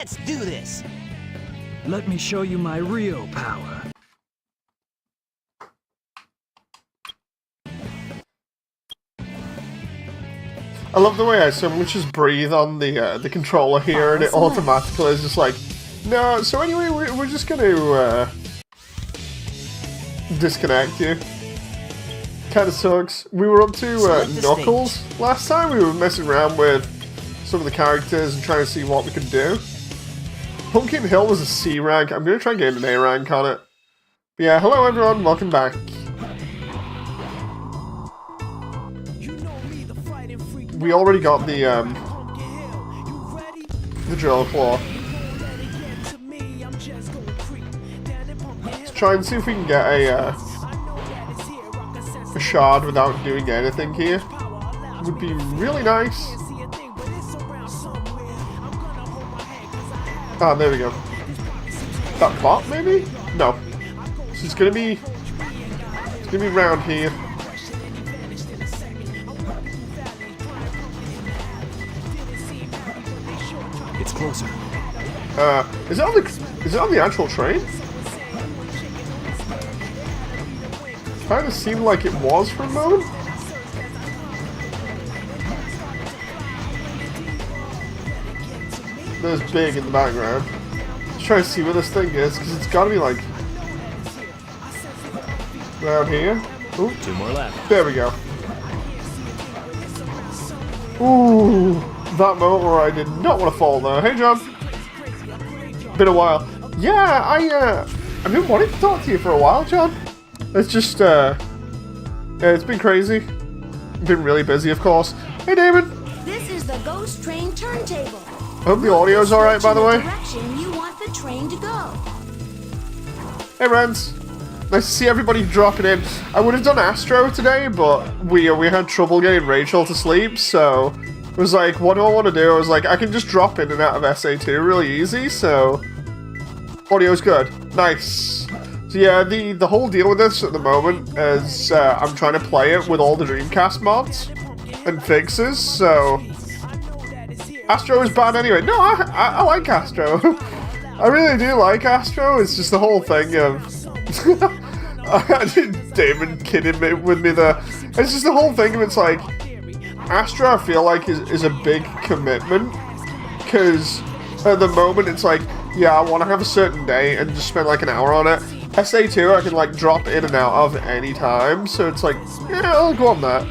Let's do this. Let me show you my real power. I love the way I so much just breathe on the controller here, and it automatically is just like, no. So anyway, we're just gonna disconnect you. Kind of sucks. We were up to Knuckles last time. We were messing around with some of the characters and trying to see what we could do. Pumpkin Hill was a C rank. I'm gonna try and get an A rank on it. But yeah, hello everyone, welcome back. We already got the drill claw. Let's try and see if we can get a shard without doing anything here. Would be really nice. Ah, there we go. That bot, maybe? No. So it's gonna be round here. It's closer. Is it on the actual train? Kind of seemed like it was for a moment. There's Big in the background. Let's try to see where this thing is, because it's got to be like around here. Ooh. 2 more left. There we go. Ooh, that moment where I did not want to fall there. Hey, John. Been a while. Yeah, I've been wanting to talk to you for a while, John. It's just, yeah, it's been crazy. Been really busy, of course. Hey, David. This is the Ghost Train turntable. I hope the audio's alright, by the way. Direction you want the train to go. Hey, friends. Nice to see everybody dropping in. I would have done Astro today, but we had trouble getting Rachel to sleep, so it was like, what do I want to do? I was like, I can just drop in and out of SA2 really easy, so audio's good. Nice. So yeah, the whole deal with this at the moment is I'm trying to play it with all the Dreamcast mods and fixes, so Astro is bad anyway. No, I like Astro. I really do like Astro. It's just the whole thing of David kidding me with me there. It's just the whole thing of it's like Astro I feel like is a big commitment, because at the moment it's like, yeah, I want to have a certain day and just spend like an hour on it. SA2 I can like drop in and out of any time, so it's like, yeah, I'll go on that.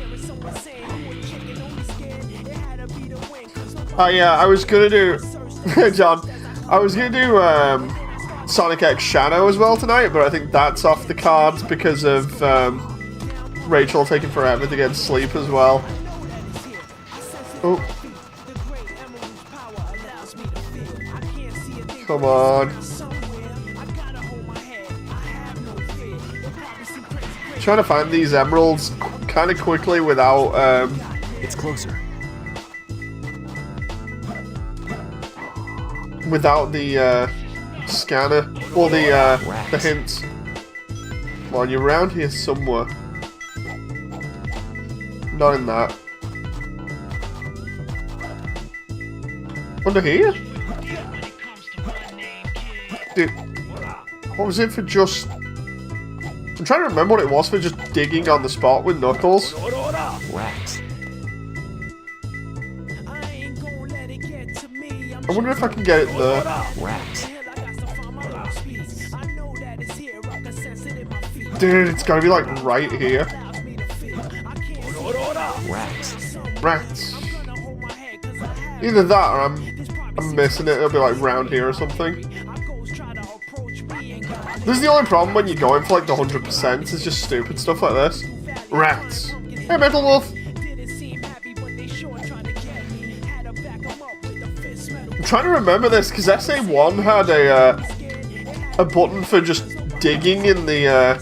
Yeah, I was gonna do John, I was gonna do Sonic X Shadow as well tonight, but I think that's off the cards because of Rachel taking forever to get sleep as well. Oh. Come on. Trying to find these emeralds kind of quickly without It's closer. without the scanner or the hints. Come on, you're around here somewhere. Not in that. Under here? Dude, what was it for just... I'm trying to remember what it was for just digging on the spot with Knuckles. Rats. I wonder if I can get it there. Rats. Dude, it's gotta be like right here. Rats. Rats. Either that or I'm missing it. It'll be like round here or something. This is the only problem when you're going for like the 100%. It's just stupid stuff like this. Rats. Hey, Metal Wolf. I'm trying to remember this because SA1 had a button for just digging in the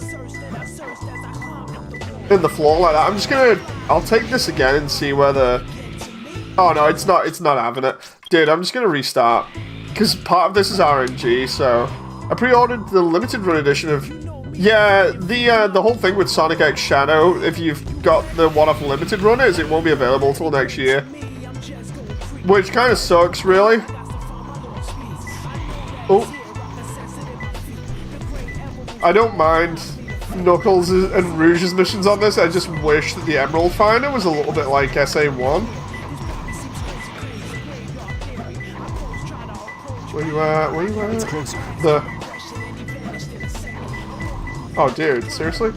floor like that. I'm just gonna... I'll take this again and see whether... Oh no, it's not having it. Dude, I'm just gonna restart. Because part of this is RNG, so... I pre-ordered the limited run edition of... Yeah, the whole thing with Sonic X Shadow, if you've got the one-off limited run, is it won't be available till next year. Which kind of sucks, really. Oh. I don't mind Knuckles and Rouge's missions on this. I just wish that the Emerald Finder was a little bit like SA1. Where you at? Where you at? It's closer. Oh, dude, seriously?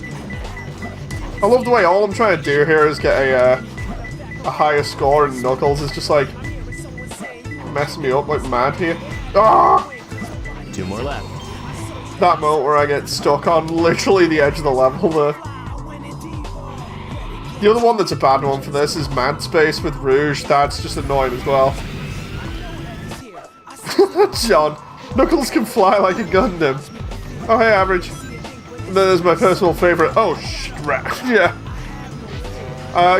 I love the way all I'm trying to do here is get a higher score, and Knuckles is just like messing me up like mad here. Ah! 2 more left. That moment where I get stuck on literally the edge of the level there. The other one that's a bad one for this is Mad Space with Rouge. That's just annoying as well. John, Knuckles can fly like a Gundam. Oh, hey, Average. And then there's my personal favorite. Oh, strap. Yeah.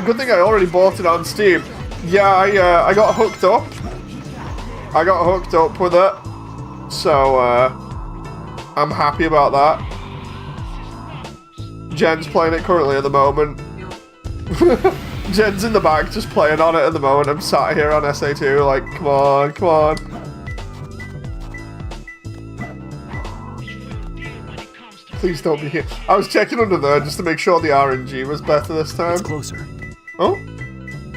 Good thing I already bought it on Steam. Yeah, I got hooked up. I got hooked up with it. So, I'm happy about that. Jen's playing it currently at the moment. Jen's in the back just playing on it at the moment. I'm sat here on SA2 like, come on, come on. Please don't be here. I was checking under there just to make sure the RNG was better this time. It's closer. Oh?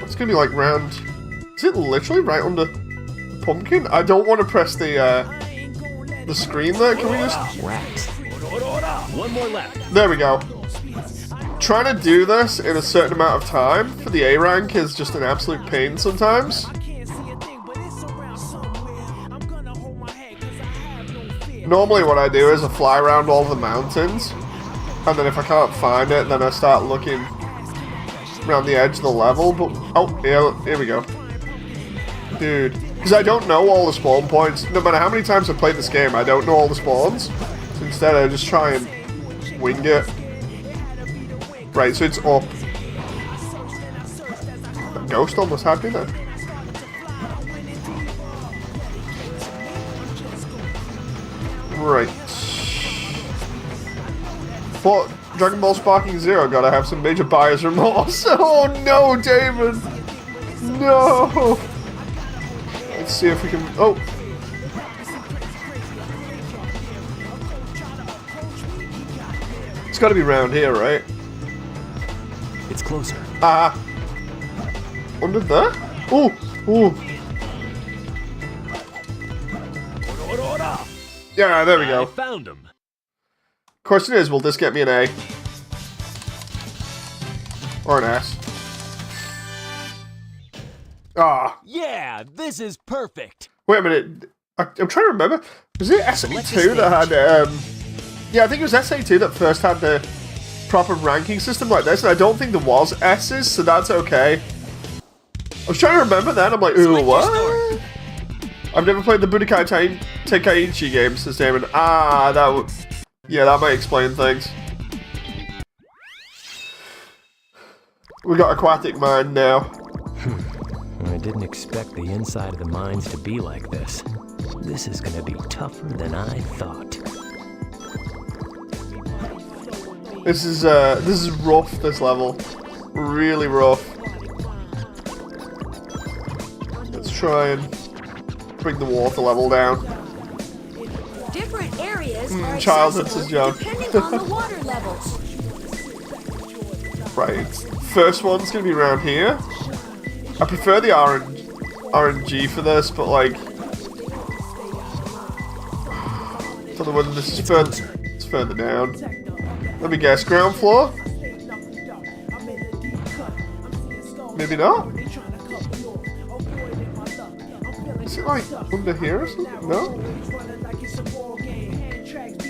It's gonna be like round... Is it literally right under the pumpkin? I don't want to press the screen there. Can we just... Rats. 1 more left. There we go. Trying to do this in a certain amount of time for the A rank is just an absolute pain sometimes. Normally what I do is I fly around all the mountains, and then if I can't find it, then I start looking around the edge of the level, but... Oh, yeah, here we go. Dude. Because I don't know all the spawn points. No matter how many times I've played this game, I don't know all the spawns. So instead I just try and wing it. Right, so it's up. That ghost almost had me there. Right. But Dragon Ball Sparking Zero gotta have some major buyer's remorse. Oh no, David! No! Let's see if we can... Oh! It's gotta be round here, right? It's closer. Ah! Under there? Oh! Oh! Yeah, there we go. I found him. Question is, will this get me an A? Or an S? Ah. Yeah, this is perfect. Wait a minute. I'm trying to remember. Was it SA2 that had, yeah, I think it was SA2 that first had the proper ranking system like this, and I don't think there was S's, so that's okay. I was trying to remember then, I'm like, ooh, what? I've never played the Budokai Tenkaichi games, says Damon. Ah, that would... Yeah, that might explain things. We got Aquatic Mind now. I didn't expect the inside of the mines to be like this. This is gonna be tougher than I thought. This is rough, this level. Really rough. Let's try and bring the water level down. Different areas are childhood, accessible says John. depending on the water levels. Right, first one's gonna be around here. I prefer the RNG for this, but like... I don't know whether this is further... It's further down. Let me guess, ground floor? Maybe not? Is it like under here or something? No?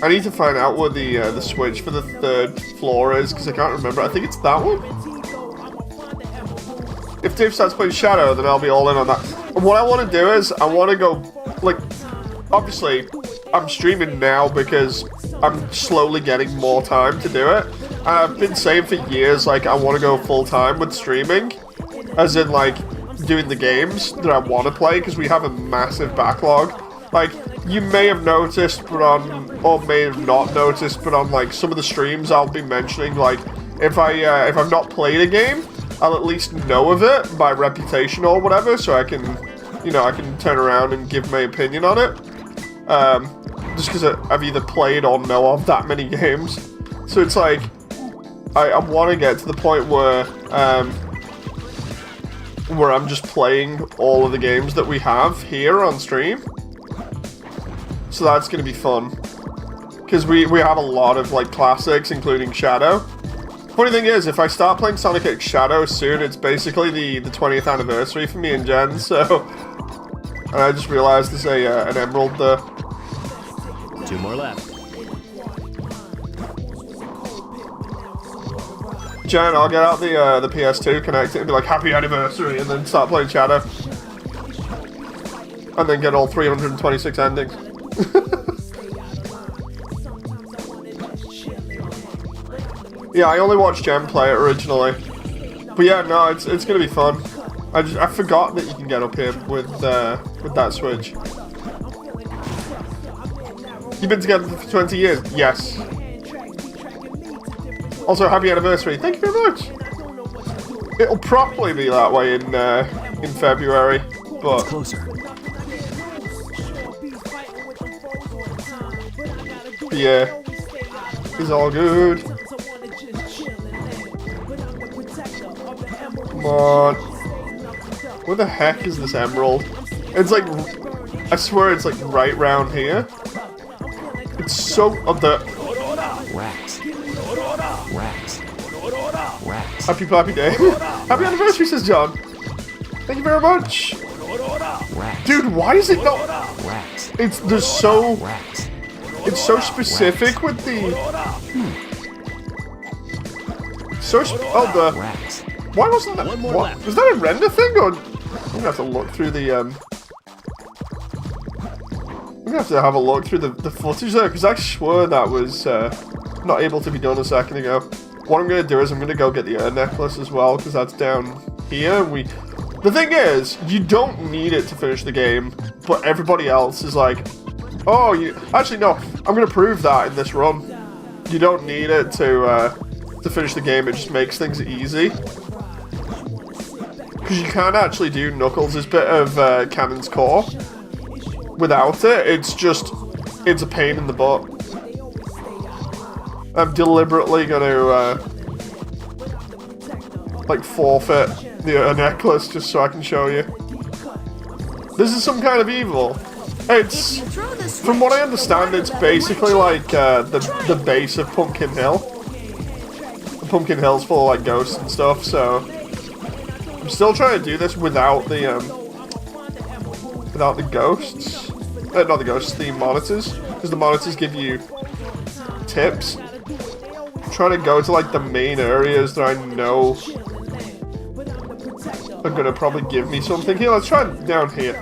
I need to find out where the switch for the third floor is, because I can't remember. I think it's that one? If Dave starts playing Shadow, then I'll be all in on that. And what I want to do is, I want to go, like, obviously, I'm streaming now because I'm slowly getting more time to do it. And I've been saying for years, like, I want to go full-time with streaming. As in, like, doing the games that I want to play, because we have a massive backlog. Like, you may have noticed, but or may have not noticed, but on, like, some of the streams I'll be mentioning, like, if I've not played a game, I'll at least know of it by reputation or whatever, so I can, you know, I can turn around and give my opinion on it. just because I've either played or know of that many games. So it's like, I want to get to the point where I'm just playing all of the games that we have here on stream. So that's going to be fun. Because we have a lot of like classics, including Shadow. Funny thing is, if I start playing Sonic X Shadow soon, it's basically the 20th anniversary for me and Jen, so... And I just realized there's an emerald there. 2 more left. Jen, I'll get out the PS2, connect it, and be like, happy anniversary, and then start playing Shadow. And then get all 326 endings. Yeah, I only watched Jen play it originally. But yeah, no, it's gonna be fun. I forgot that you can get up here with that switch. You've been together for 20 years? Yes. Also, happy anniversary. Thank you very much. It'll probably be that way in February, but... It's closer. Yeah. It's all good. Come on. Where the heck is this emerald? It's like... I swear it's like right round here. It's so... Oh, the... Rats. Rats. Rats. Happy Pappy Day. Happy anniversary, says John. Thank you very much. Rats. Dude, why is it not... Rats. There's so... Rats. It's so specific with the... Oh, the... Rats. Why wasn't that... One more What? left. Was that a render thing, or... I'm gonna have to look through the, I'm gonna have to have a look through the footage there, because I swear that was, not able to be done a second ago. What I'm gonna do is I'm gonna go get the air necklace as well, because that's down here. The thing is, you don't need it to finish the game, but everybody else is like, oh, you... Actually, no, I'm gonna prove that in this run. You don't need it to finish the game, it just makes things easy. Because you can actually do Knuckles' bit of Cannon's Core without it. It's a pain in the butt. I'm deliberately gonna like forfeit the necklace just so I can show you. This is some kind of evil. It's, from what I understand, it's basically like the base of Pumpkin Hill. The Pumpkin Hill's full of like ghosts and stuff, so I'm still trying to do this without the ghosts. Not the ghosts, the monitors, because the monitors give you tips. I'm trying to go to like the main areas that I know are gonna probably give me something. Here, let's try down here.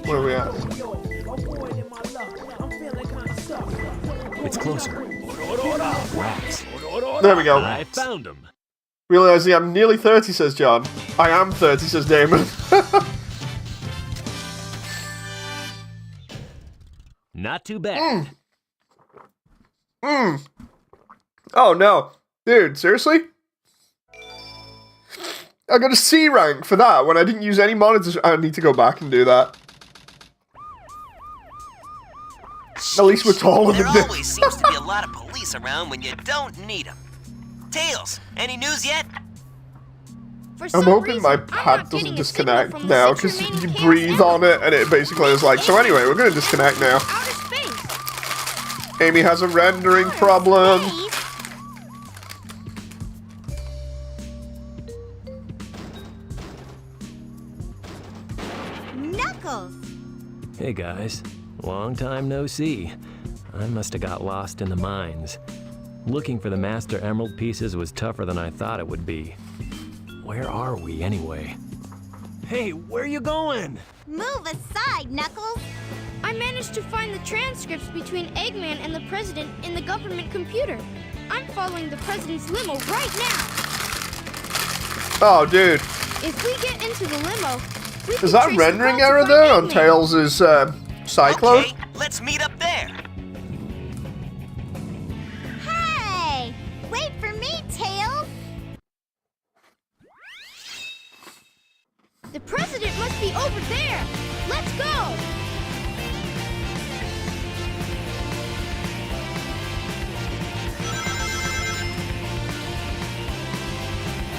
Where are we at? It's closer. Rats. There we go. I found them. Realizing I'm nearly 30, says John. I am 30, says Damon. Not too bad. Oh no. Dude, seriously? I got a C rank for that when I didn't use any monitors. I need to go back and do that. At least we're taller than There this. always seems to be a lot of police around when you don't need them. Tails, any news yet? I'm hoping my pad doesn't disconnect now, because you breathe on it and it basically is like, so anyway, we're going to disconnect now. Amy has a rendering problem. Knuckles! Hey guys, long time no see. I must have got lost in the mines. Looking for the Master Emerald pieces was tougher than I thought it would be. Where are we anyway? Hey, where are you going? Move aside, Knuckles! I managed to find the transcripts between Eggman and the President in the government computer. I'm following the President's limo right now. Oh, dude. If we get into the limo, we Is can that trace rendering the call to error find there on Eggman. Tails' Cyclone? Okay, let's meet up there. Hey! Wait for me, Tails! The President must be over there. Let's go.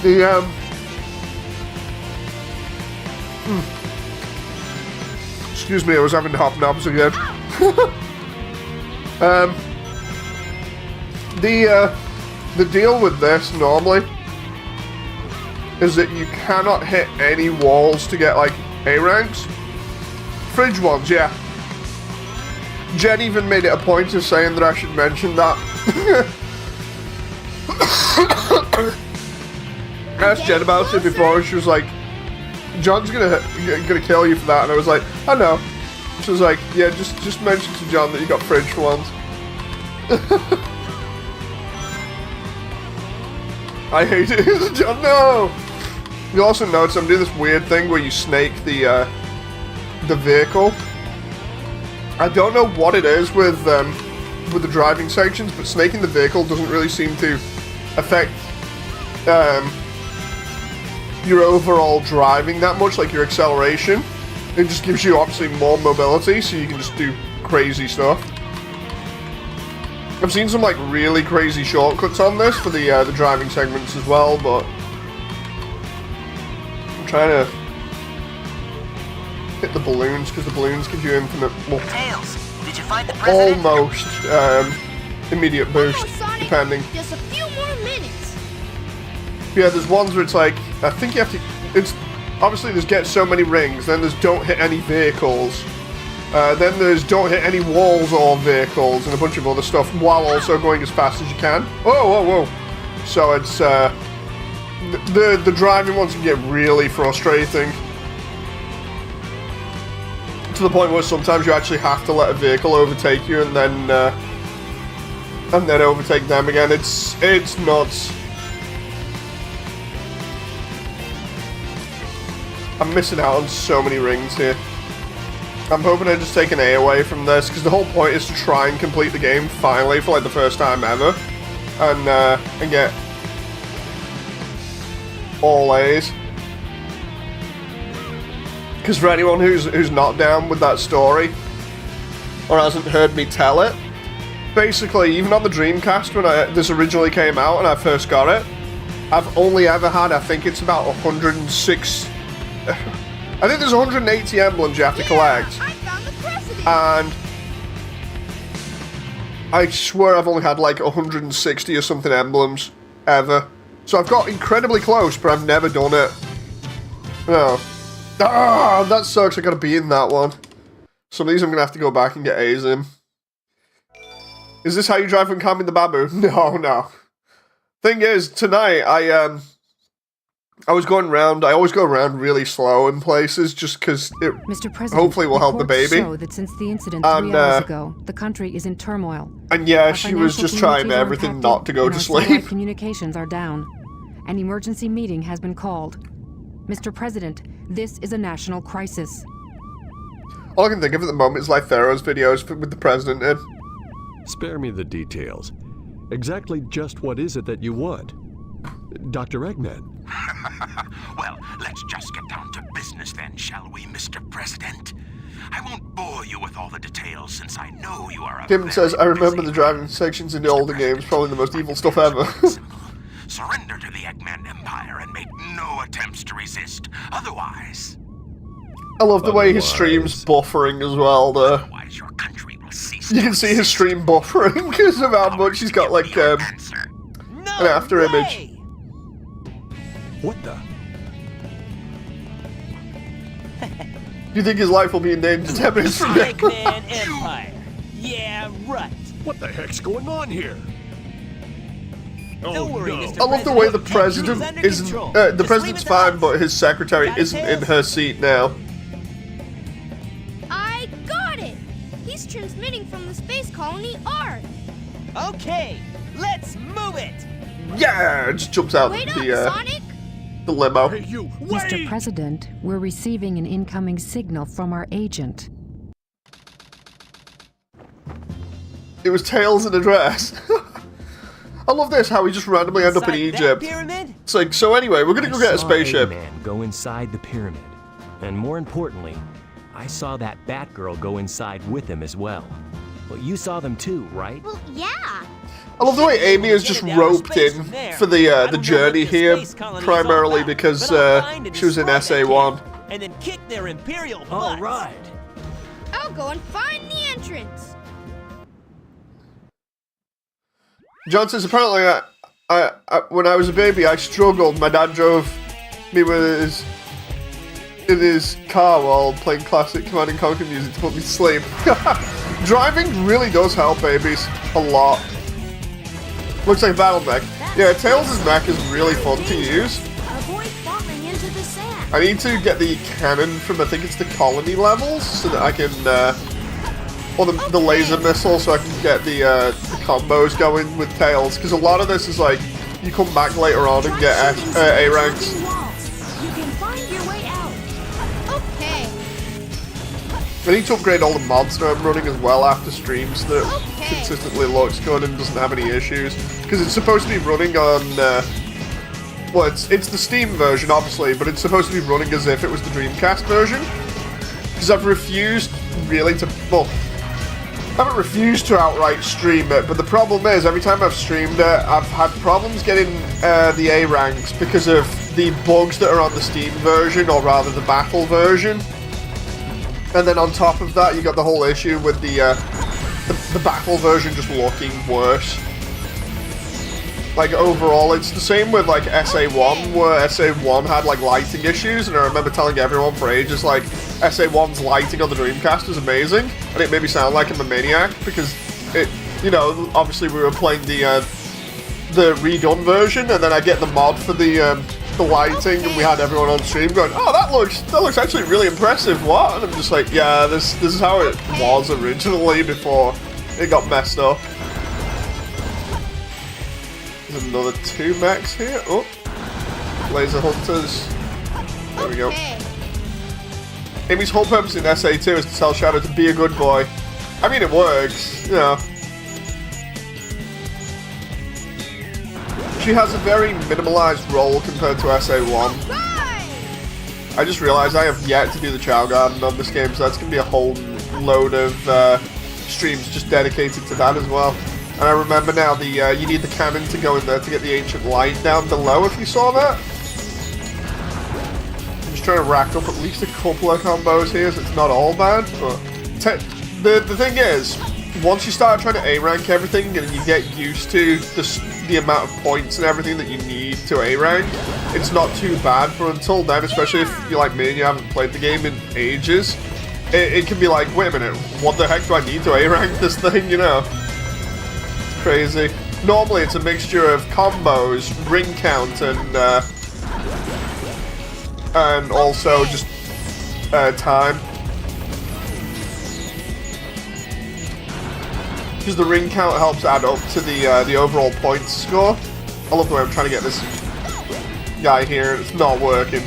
The excuse me, I was having hobnobs again. The deal with this normally is that you cannot hit any walls to get like A ranks. Fridge ones, yeah. Jen even made it a point of saying that I should mention that. I asked Jen about it before, and she was like, "John's gonna kill you for that," and I was like, "I know." She was like, "Yeah, just mention to John that you got fridge ones." I hate it, John. No. You also notice I'm doing this weird thing where you snake the vehicle. I don't know what it is with the driving sections, but snaking the vehicle doesn't really seem to affect your overall driving that much, like your acceleration. It just gives you obviously more mobility, so you can just do crazy stuff. I've seen some like really crazy shortcuts on this for the driving segments as well, but I'm trying to hit the balloons because the balloons give you infinite, well, Tails, did you find the president? almost immediate boost, Come on, Sonic. depending. Just a few more minutes. Yeah, there's ones where it's like, I think you have to, it's, obviously there's get so many rings, then there's don't hit any vehicles, then there's don't hit any walls or vehicles, and a bunch of other stuff, while also going as fast as you can. Whoa, whoa, whoa. So it's, the driving ones can get really frustrating. To the point where sometimes you actually have to let a vehicle overtake you and then overtake them again. It's nuts. I'm missing out on so many rings here. I'm hoping I just take an A away from this, because the whole point is to try and complete the game finally for like the first time ever, and get all A's. Because for anyone who's not down with that story, or hasn't heard me tell it, basically, even on the Dreamcast when this originally came out and I first got it, I've only ever had, I think it's about 106... I think there's 180 emblems you have to collect. I found the president. And I swear I've only had like 160 or something emblems ever. So I've got incredibly close, but I've never done it. No. Ah, that sucks. I gotta be in that one. Some of these I'm gonna have to go back and get A's in. Is this how you drive when calming the babu? No, no. Thing is, tonight I was going around. I always go around really slow in places, just because it Mr. President, hopefully will help the reports baby. show that since the incident And, 3 hours ago, the country is in turmoil. And yeah, Our she was financial just trying communities are everything impacted, not to go and to our satellite sleep. communications are down. An emergency meeting has been called. Mr. President, this is a national crisis. All I can think of at the moment is like Pharaoh's videos with the president in. Spare me the details. Exactly just what is it that you want? Dr. Eggman. Well, let's just get down to business then, shall we, Mr. President? I won't bore you with all the details since I know you are a Kim says, I remember busy the driving sections in the older games, probably the most evil stuff ever. Simple. Surrender to the Eggman Empire and make no attempts to resist. Otherwise... I love the way his stream's buffering as well, though. Otherwise your country will cease You can see his stream buffering because of how much he's got, like, an after image. What the? Do you think his life will be in danger 10 minutes from now? Eggman Empire. Yeah, right. What the heck's going on here? Don't worry, Mr. I love the way the President. president Everything's isn't. under control. The Just president's leave it to fine, us. but his secretary Got it, isn't in Tails? her seat now. I got it. He's transmitting from the space colony Ark. Okay, let's move it. Yeah, it just jumps out Wait up, the Sonic. limo. Hey, you, Mr. wait! President, we're receiving an incoming signal from our agent. It was Tails in a dress. I love this, how we just randomly end up in Inside that Egypt. pyramid? It's like, so anyway, we're gonna go get a spaceship. Man go inside the pyramid, and more importantly, I saw that Batgirl go inside with him as well. Well, you saw them too, right? Well, yeah. I love the way Amy is just roped in for the journey here, primarily because she was in SA1. And then kick their Imperial butts. All right. I'll go and find the entrance. John says, apparently, when I was a baby, I struggled. My dad drove me in his car while playing classic Command & Conquer music to put me to sleep. Driving really does help babies a lot. Looks like a battle mech. Yeah, Tails' mech is really fun to use. Avoid falling into the sand. I need to get the cannon from, I think it's the colony levels, so that I can, or the laser missile, so I can get the combos going with Tails. Because a lot of this is like, you come back later on and get A ranks. You can find your way out. Okay. I need to upgrade all the mods that I'm running as well after streams so that it consistently looks good and doesn't have any issues. Because it's supposed to be running on, well, it's the Steam version, obviously, but it's supposed to be running as if it was the Dreamcast version. Because I've refused really to, well, I haven't refused to outright stream it, but the problem is, every time I've streamed it, I've had problems getting the A ranks because of the bugs that are on the Steam version, or rather the Battle version. And then on top of that, you got the whole issue with the Battle version just looking worse. Like, overall, it's the same with, like, SA1, where SA1 had, like, lighting issues, and I remember telling everyone for ages, like, SA1's lighting on the Dreamcast was amazing, and it made me sound like I'm a maniac, because it, you know, obviously we were playing the redone version, and then I get the mod for the lighting, and we had everyone on stream going, oh, that looks actually really impressive, what? And I'm just like, yeah, this is how it was originally before it got messed up. There's another 2 mechs here. Oh, laser hunters. There we go. Amy's whole purpose in SA2 is to tell Shadow to be a good boy. I mean, it works, you know. She has a very minimalized role compared to SA1. I just realized I have yet to do the Chow Garden on this game, so that's going to be a whole load of streams just dedicated to that as well. And I remember now, you need the cannon to go in there to get the Ancient Light down below, if you saw that. I'm just trying to rack up at least a couple of combos here, so it's not all bad, but... The thing is, once you start trying to A-rank everything, and you get used to the amount of points and everything that you need to A-rank, it's not too bad, but until then, especially if you're like me and you haven't played the game in ages, it can be like, wait a minute, what the heck do I need to A-rank this thing, you know? Crazy. Normally it's a mixture of combos, ring count, and also just time. Because the ring count helps add up to the overall points score. I love the way I'm trying to get this guy here, and it's not working.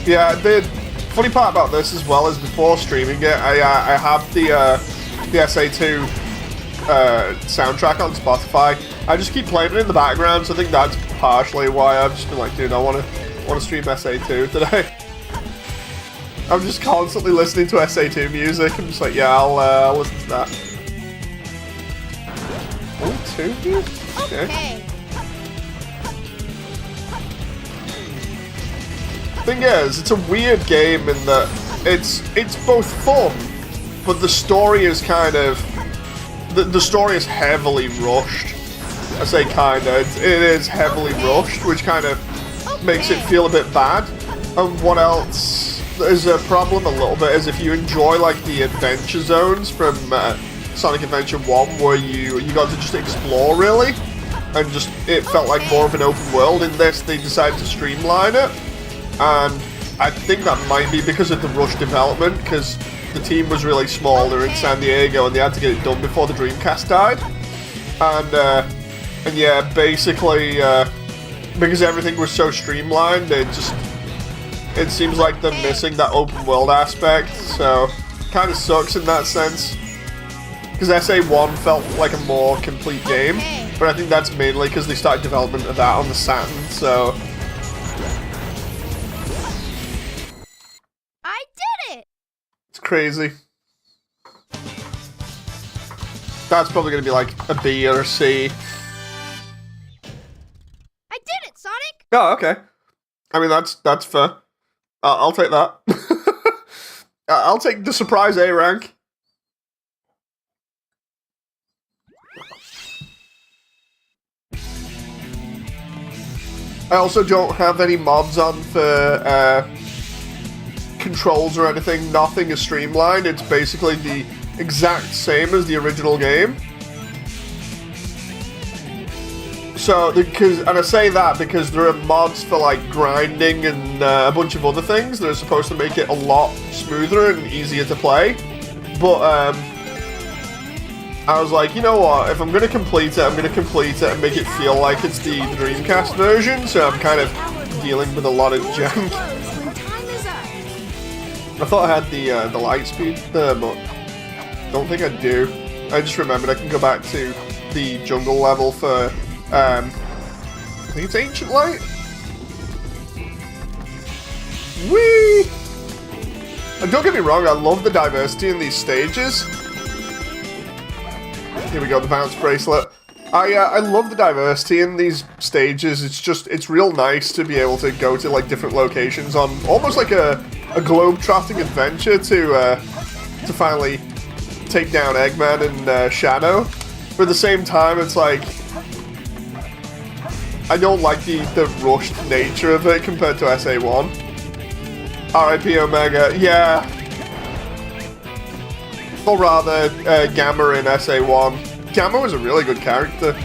Yeah, the funny part about this as well is before streaming it, I have the SA2 soundtrack on Spotify. I just keep playing it in the background, so I think that's partially why I've just been like, dude, I want to stream SA2 today. I'm just constantly listening to SA2 music. I'm just like, yeah, I'll listen to that. Oh, 2 here? Okay. Thing is, it's a weird game in that it's both fun, but the story is kind of the story is heavily rushed. I say kinda, it is heavily rushed, which kind of makes it feel a bit bad. And what else is a problem a little bit is if you enjoy like the adventure zones from Sonic Adventure 1, where you got to just explore really, and just it felt like more of an open world. In this, they decided to streamline it. And I think that might be because of the rush development, because the team was really small, they're in San Diego, and they had to get it done before the Dreamcast died. And yeah, basically, because everything was so streamlined, it seems like they're missing that open world aspect, so kind of sucks in that sense. Because SA1 felt like a more complete game, but I think that's mainly because they started development of that on the Saturn, so... crazy. That's probably going to be like a B or a C. I did it, Sonic! Oh, okay. I mean, that's fair. I'll take that. I'll take the surprise A rank. I also don't have any mods on for controls or anything. Nothing is streamlined. It's basically the exact same as the original game. So, and I say that because there are mods for like grinding and a bunch of other things that are supposed to make it a lot smoother and easier to play. But I was like, you know what? If I'm going to complete it, I'm going to complete it and make it feel like it's the Dreamcast version. So I'm kind of dealing with a lot of jank. I thought I had the light speed there, but don't think I do. I just remembered I can go back to the jungle level for. I think it's Ancient Light? Whee! And don't get me wrong, I love the diversity in these stages. Here we go, the bounce bracelet. I love the diversity in these stages. It's real nice to be able to go to like different locations on almost like a globe-trotting adventure to finally take down Eggman and Shadow. But at the same time, it's like I don't like the rushed nature of it compared to SA1. R.I.P. Omega, yeah. Or rather, Gamma in SA1. Gamma was a really good character.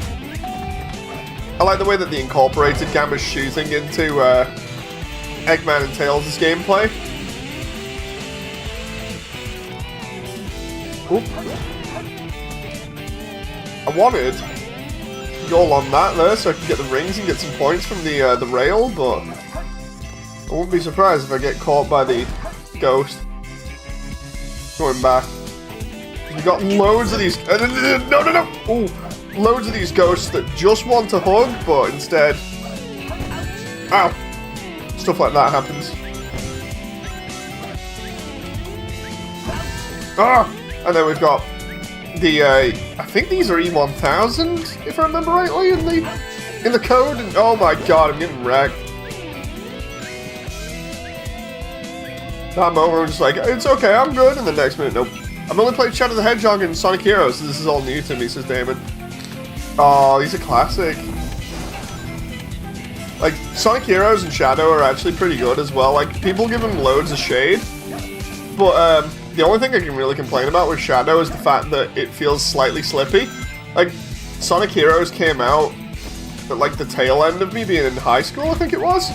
I like the way that they incorporated Gamma's shooting into Eggman and Tails' gameplay. Oop. I wanted goal on that there so I can get the rings and get some points from the rail, but I wouldn't be surprised if I get caught by the ghost. Going back. We got loads of these. No! Ooh, loads of these ghosts that just want to hug, but instead, ow, stuff like that happens. And then we've got the I think these are E1000, if I remember rightly, in the code. And oh my god, I'm getting wrecked. That moment, I'm just like, it's okay, I'm good. And the next minute, nope. I've only played Shadow the Hedgehog and Sonic Heroes, so this is all new to me, says Damon. Oh, these are classic. Like, Sonic Heroes and Shadow are actually pretty good as well. Like, people give them loads of shade. But, the only thing I can really complain about with Shadow is the fact that it feels slightly slippy. Like, Sonic Heroes came out at, like, the tail end of me being in high school, I think it was.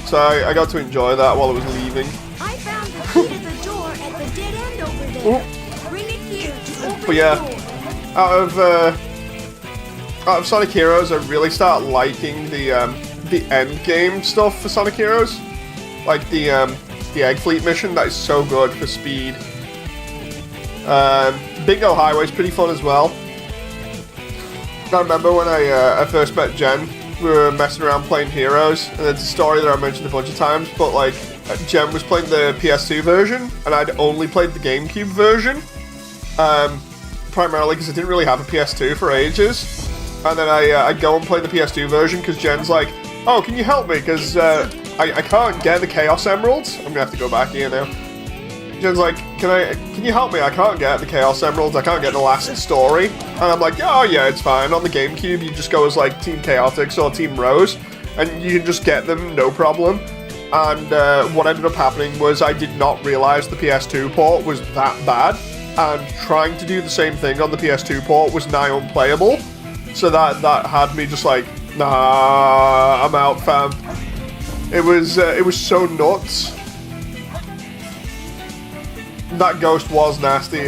So I got to enjoy that while I was leaving. I found the key to the door at the dead end over there. Bring it here to open But yeah, the door. out of Sonic Heroes, I really start liking the end game stuff for Sonic Heroes. Like the Egg Fleet mission, that is so good for speed. Bingo Highway is pretty fun as well. I remember when I first met Jen, we were messing around playing Heroes, and it's a story that I mentioned a bunch of times, but like, Jen was playing the PS2 version, and I'd only played the GameCube version, primarily because I didn't really have a PS2 for ages. And then I go and play the PS2 version because Jen's like, oh, can you help me? Because I can't get the Chaos Emeralds. I'm gonna have to go back here now. Jen's like, can you help me? I can't get the Chaos Emeralds. I can't get the last story. And I'm like, oh yeah, it's fine. On the GameCube, you just go as like Team Chaotix or Team Rose, and you can just get them, no problem. And what ended up happening was I did not realize the PS2 port was that bad, and trying to do the same thing on the PS2 port was nigh unplayable. So that had me just like, nah, I'm out, fam. It was so nuts. That ghost was nasty.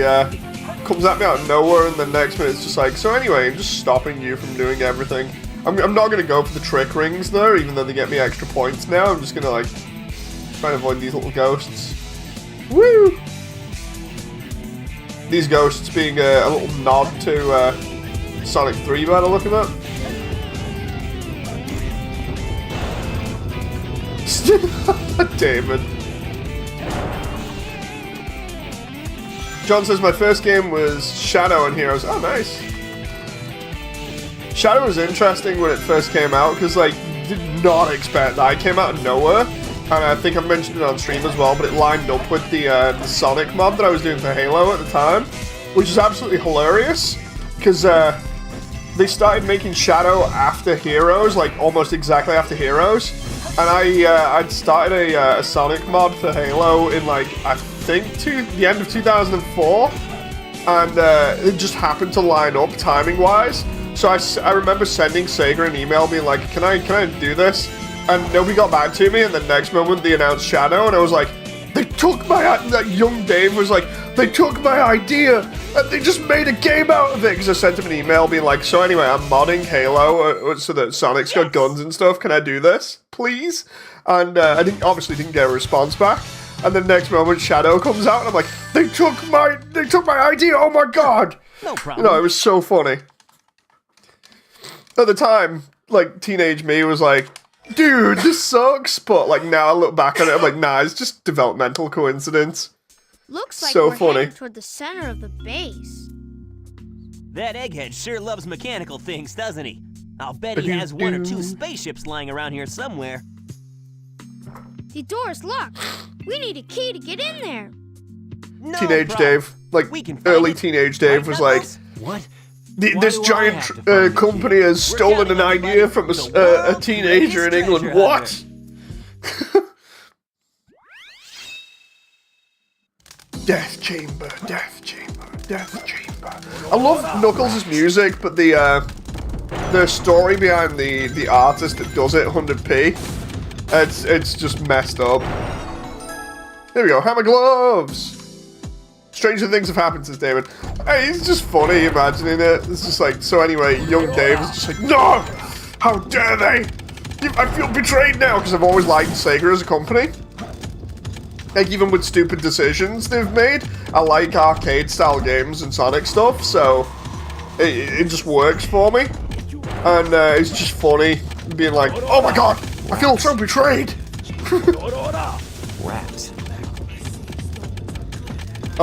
Comes at me out of nowhere, and the next minute it's just like, so anyway, I'm just stopping you from doing everything. I'm not gonna go for the trick rings there, even though they get me extra points now. I'm just gonna like try and avoid these little ghosts. Woo! These ghosts being a little nod to Sonic 3 by the look of it. David. John says my first game was Shadow and Heroes. Oh, nice. Shadow was interesting when it first came out because, like, did not expect that. It came out of nowhere, and I think I've mentioned it on stream as well, but it lined up with the Sonic mod that I was doing for Halo at the time, which is absolutely hilarious because they started making Shadow after Heroes, like almost exactly after Heroes, and I'd started a Sonic mod for Halo in, like, I think the end of 2004, and it just happened to line up timing-wise. So I remember sending Sega an email being like, can I do this? And nobody got back to me, and the next moment they announced Shadow, and I was like, they took that young Dave was like, they took my idea, and they just made a game out of it, because I sent him an email being like, so anyway, I'm modding Halo so that Sonic's got guns and stuff, can I do this, please? And I obviously didn't get a response back, and the next moment Shadow comes out, and I'm like, they took my idea, oh my god! No problem. You know, it was so funny. At the time, like, teenage me was like, dude, this sucks, but, like, now I look back on it, I'm like, nah, it's just developmental coincidence. Looks like So we're funny. headed toward the center of the base. That egghead sure loves mechanical things, doesn't he? I'll bet he has one or two spaceships lying around here somewhere. The door's locked. We need a key to get in there. No Teenage problem. Dave, like, We can find early it. teenage Dave Right, was like, Knuckles? What? this do I giant have to find the company key? has stolen an counting idea everybody. from The a world's teenager in greatest England. treasure What? Death chamber, death chamber, death chamber. I love Knuckles' music, but the story behind the artist that does it, 100p, it's just messed up. Here we go, hammer gloves. Stranger things have happened since David. Hey, it's just funny imagining it. It's just like, so anyway, young Dave is just like, no! How dare they! I feel betrayed now, because I've always liked Sega as a company. Like, even with stupid decisions they've made, I like arcade-style games and Sonic stuff, so it just works for me. And it's just funny being like, oh my god, I feel so betrayed! Rats.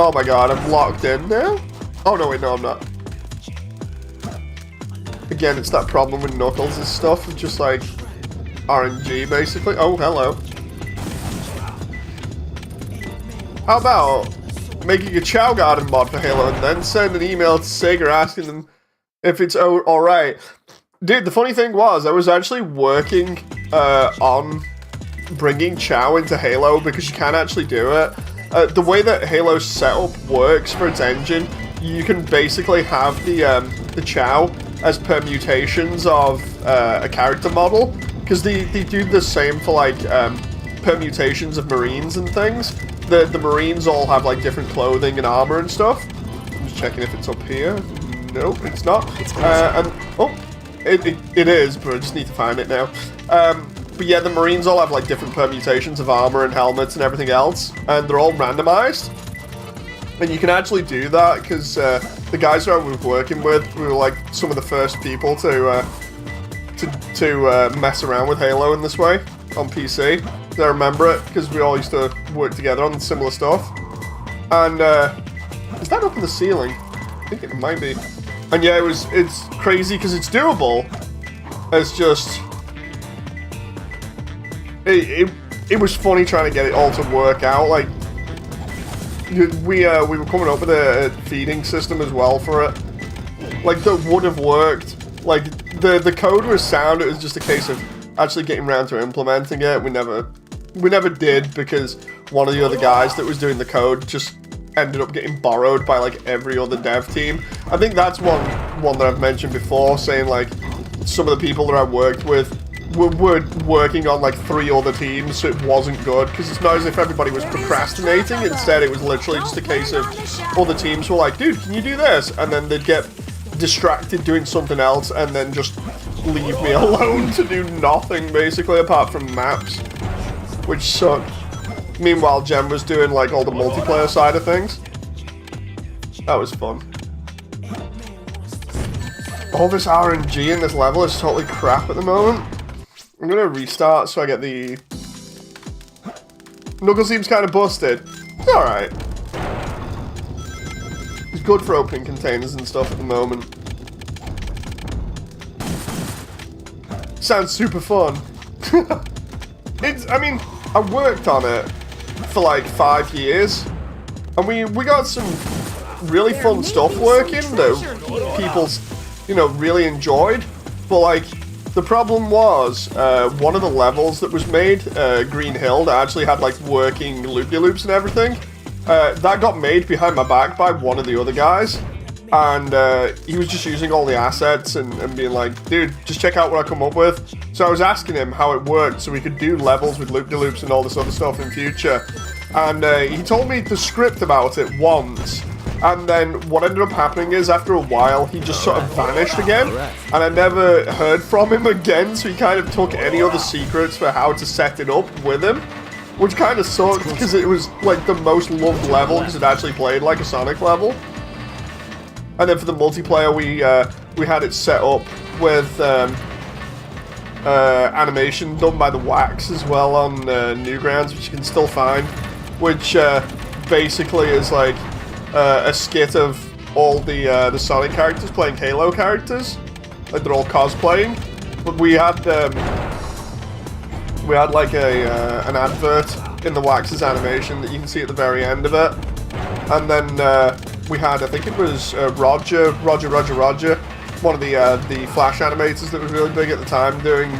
Oh my god, I'm locked in now? Oh no, wait, no, I'm not. Again, it's that problem with Knuckles and stuff, it's just like RNG basically. Oh, hello. How about making a Chow Garden mod for Halo and then send an email to Sega asking them if it's alright? Dude, the funny thing was, I was actually working on bringing Chow into Halo because you can actually do it. The way that Halo's setup works for its engine, you can basically have the Chow as permutations of a character model, because they do the same for like permutations of Marines and things. The Marines all have like different clothing and armor and stuff. I'm just checking if it's up here. Nope, it's not. It is, but I just need to find it now. But yeah, the Marines all have like different permutations of armor and helmets and everything else, and they're all randomized. And you can actually do that because the guys who I was working with, we were like some of the first people to mess around with Halo in this way on PC. I remember it because we all used to work together on similar stuff. And is that up in the ceiling? I think it might be. And yeah, it's crazy because it's doable. It's just it was funny trying to get it all to work out. Like we were coming up with a feeding system as well for it. Like that would have worked. Like the code was sound. It was just a case of actually getting around to implementing it. We never did because one of the other guys that was doing the code just ended up getting borrowed by like every other dev team. I think that's one that I've mentioned before, saying like some of the people that I worked with were working on like 3 other teams, so it wasn't good, because it's not as if everybody was procrastinating. Instead, it was literally just a case of other teams were like, dude, can you do this? And then they'd get distracted doing something else and then just leave me alone to do nothing, basically, apart from maps, which sucked. Meanwhile, Jem was doing like all the multiplayer side of things. That was fun. All this RNG in this level is totally crap at the moment. I'm gonna restart so I get the... Knuckles seems kind of busted. It's alright. good for opening containers and stuff at the moment. Sounds super fun. I mean, I worked on it for like 5 years, and we got some really fun stuff working that people, you know, really enjoyed. But like, the problem was one of the levels that was made, Green Hill, that actually had like working loop-de-loops and everything. That got made behind my back by one of the other guys, and he was just using all the assets and being like, dude, just check out what I come up with. So I was asking him how it worked so we could do levels with loop-de-loops and all this other stuff in future. And he told me the script about it once, and then what ended up happening is after a while he just sort of vanished again, and I never heard from him again, so he kind of took any other secrets for how to set it up with him, which kind of sucked because it was like the most loved level because it actually played like a Sonic level. And then for the multiplayer, we had it set up with animation done by the Wax as well on Newgrounds, which you can still find, which basically is like a skit of all the Sonic characters playing Halo characters, like they're all cosplaying. But we had like an advert in the Wax's animation that you can see at the very end of it, and then we had, I think it was Roger, one of the Flash animators that was really big at the time, doing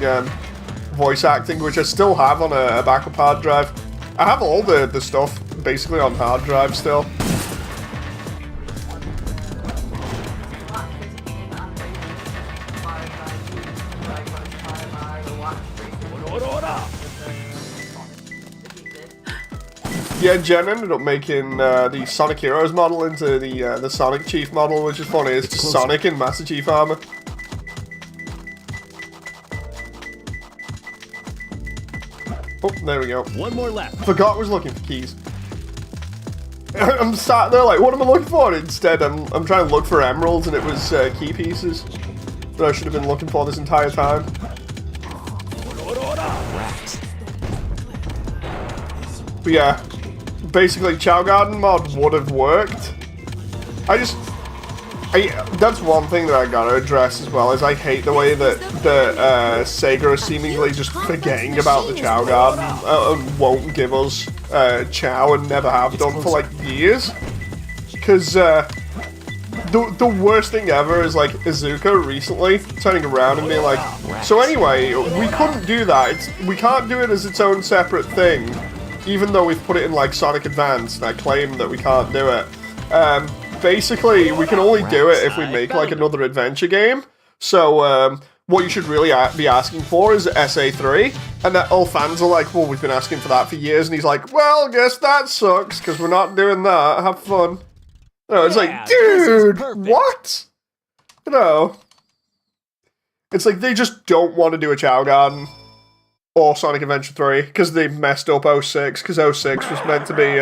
voice acting, which I still have on a backup hard drive. I have all the stuff basically on hard drive still. Yeah, Jen ended up making the Sonic Heroes model into the Sonic Chief model, which is funny. It's just Sonic in Master Chief armor. Oh, there we go. One more left. Forgot I was looking for keys. I'm sat there like, what am I looking for? Instead, I'm trying to look for emeralds, and it was key pieces that I should have been looking for this entire time. But yeah, basically, Chow Garden mod would have worked. That's one thing that I gotta address as well, is I hate the way that Sega is seemingly just forgetting about the Chow Garden and won't give us Chow, and never have done for like years. Because the worst thing ever is like Izuka recently turning around and being like, so anyway, we couldn't do that. We can't do it as its own separate thing, even though we've put it in like Sonic Advance, and I claim that we can't do it. Basically, we can only do it if we make like another adventure game. So what you should really be asking for is SA3, and that all fans are like, well, we've been asking for that for years, and he's like, well, guess that sucks, because we're not doing that. Have fun. You know, it's like, dude, what? You know, it's like they just don't want to do a Chow Garden or Sonic Adventure 3 because they messed up 06, because 06 was meant to be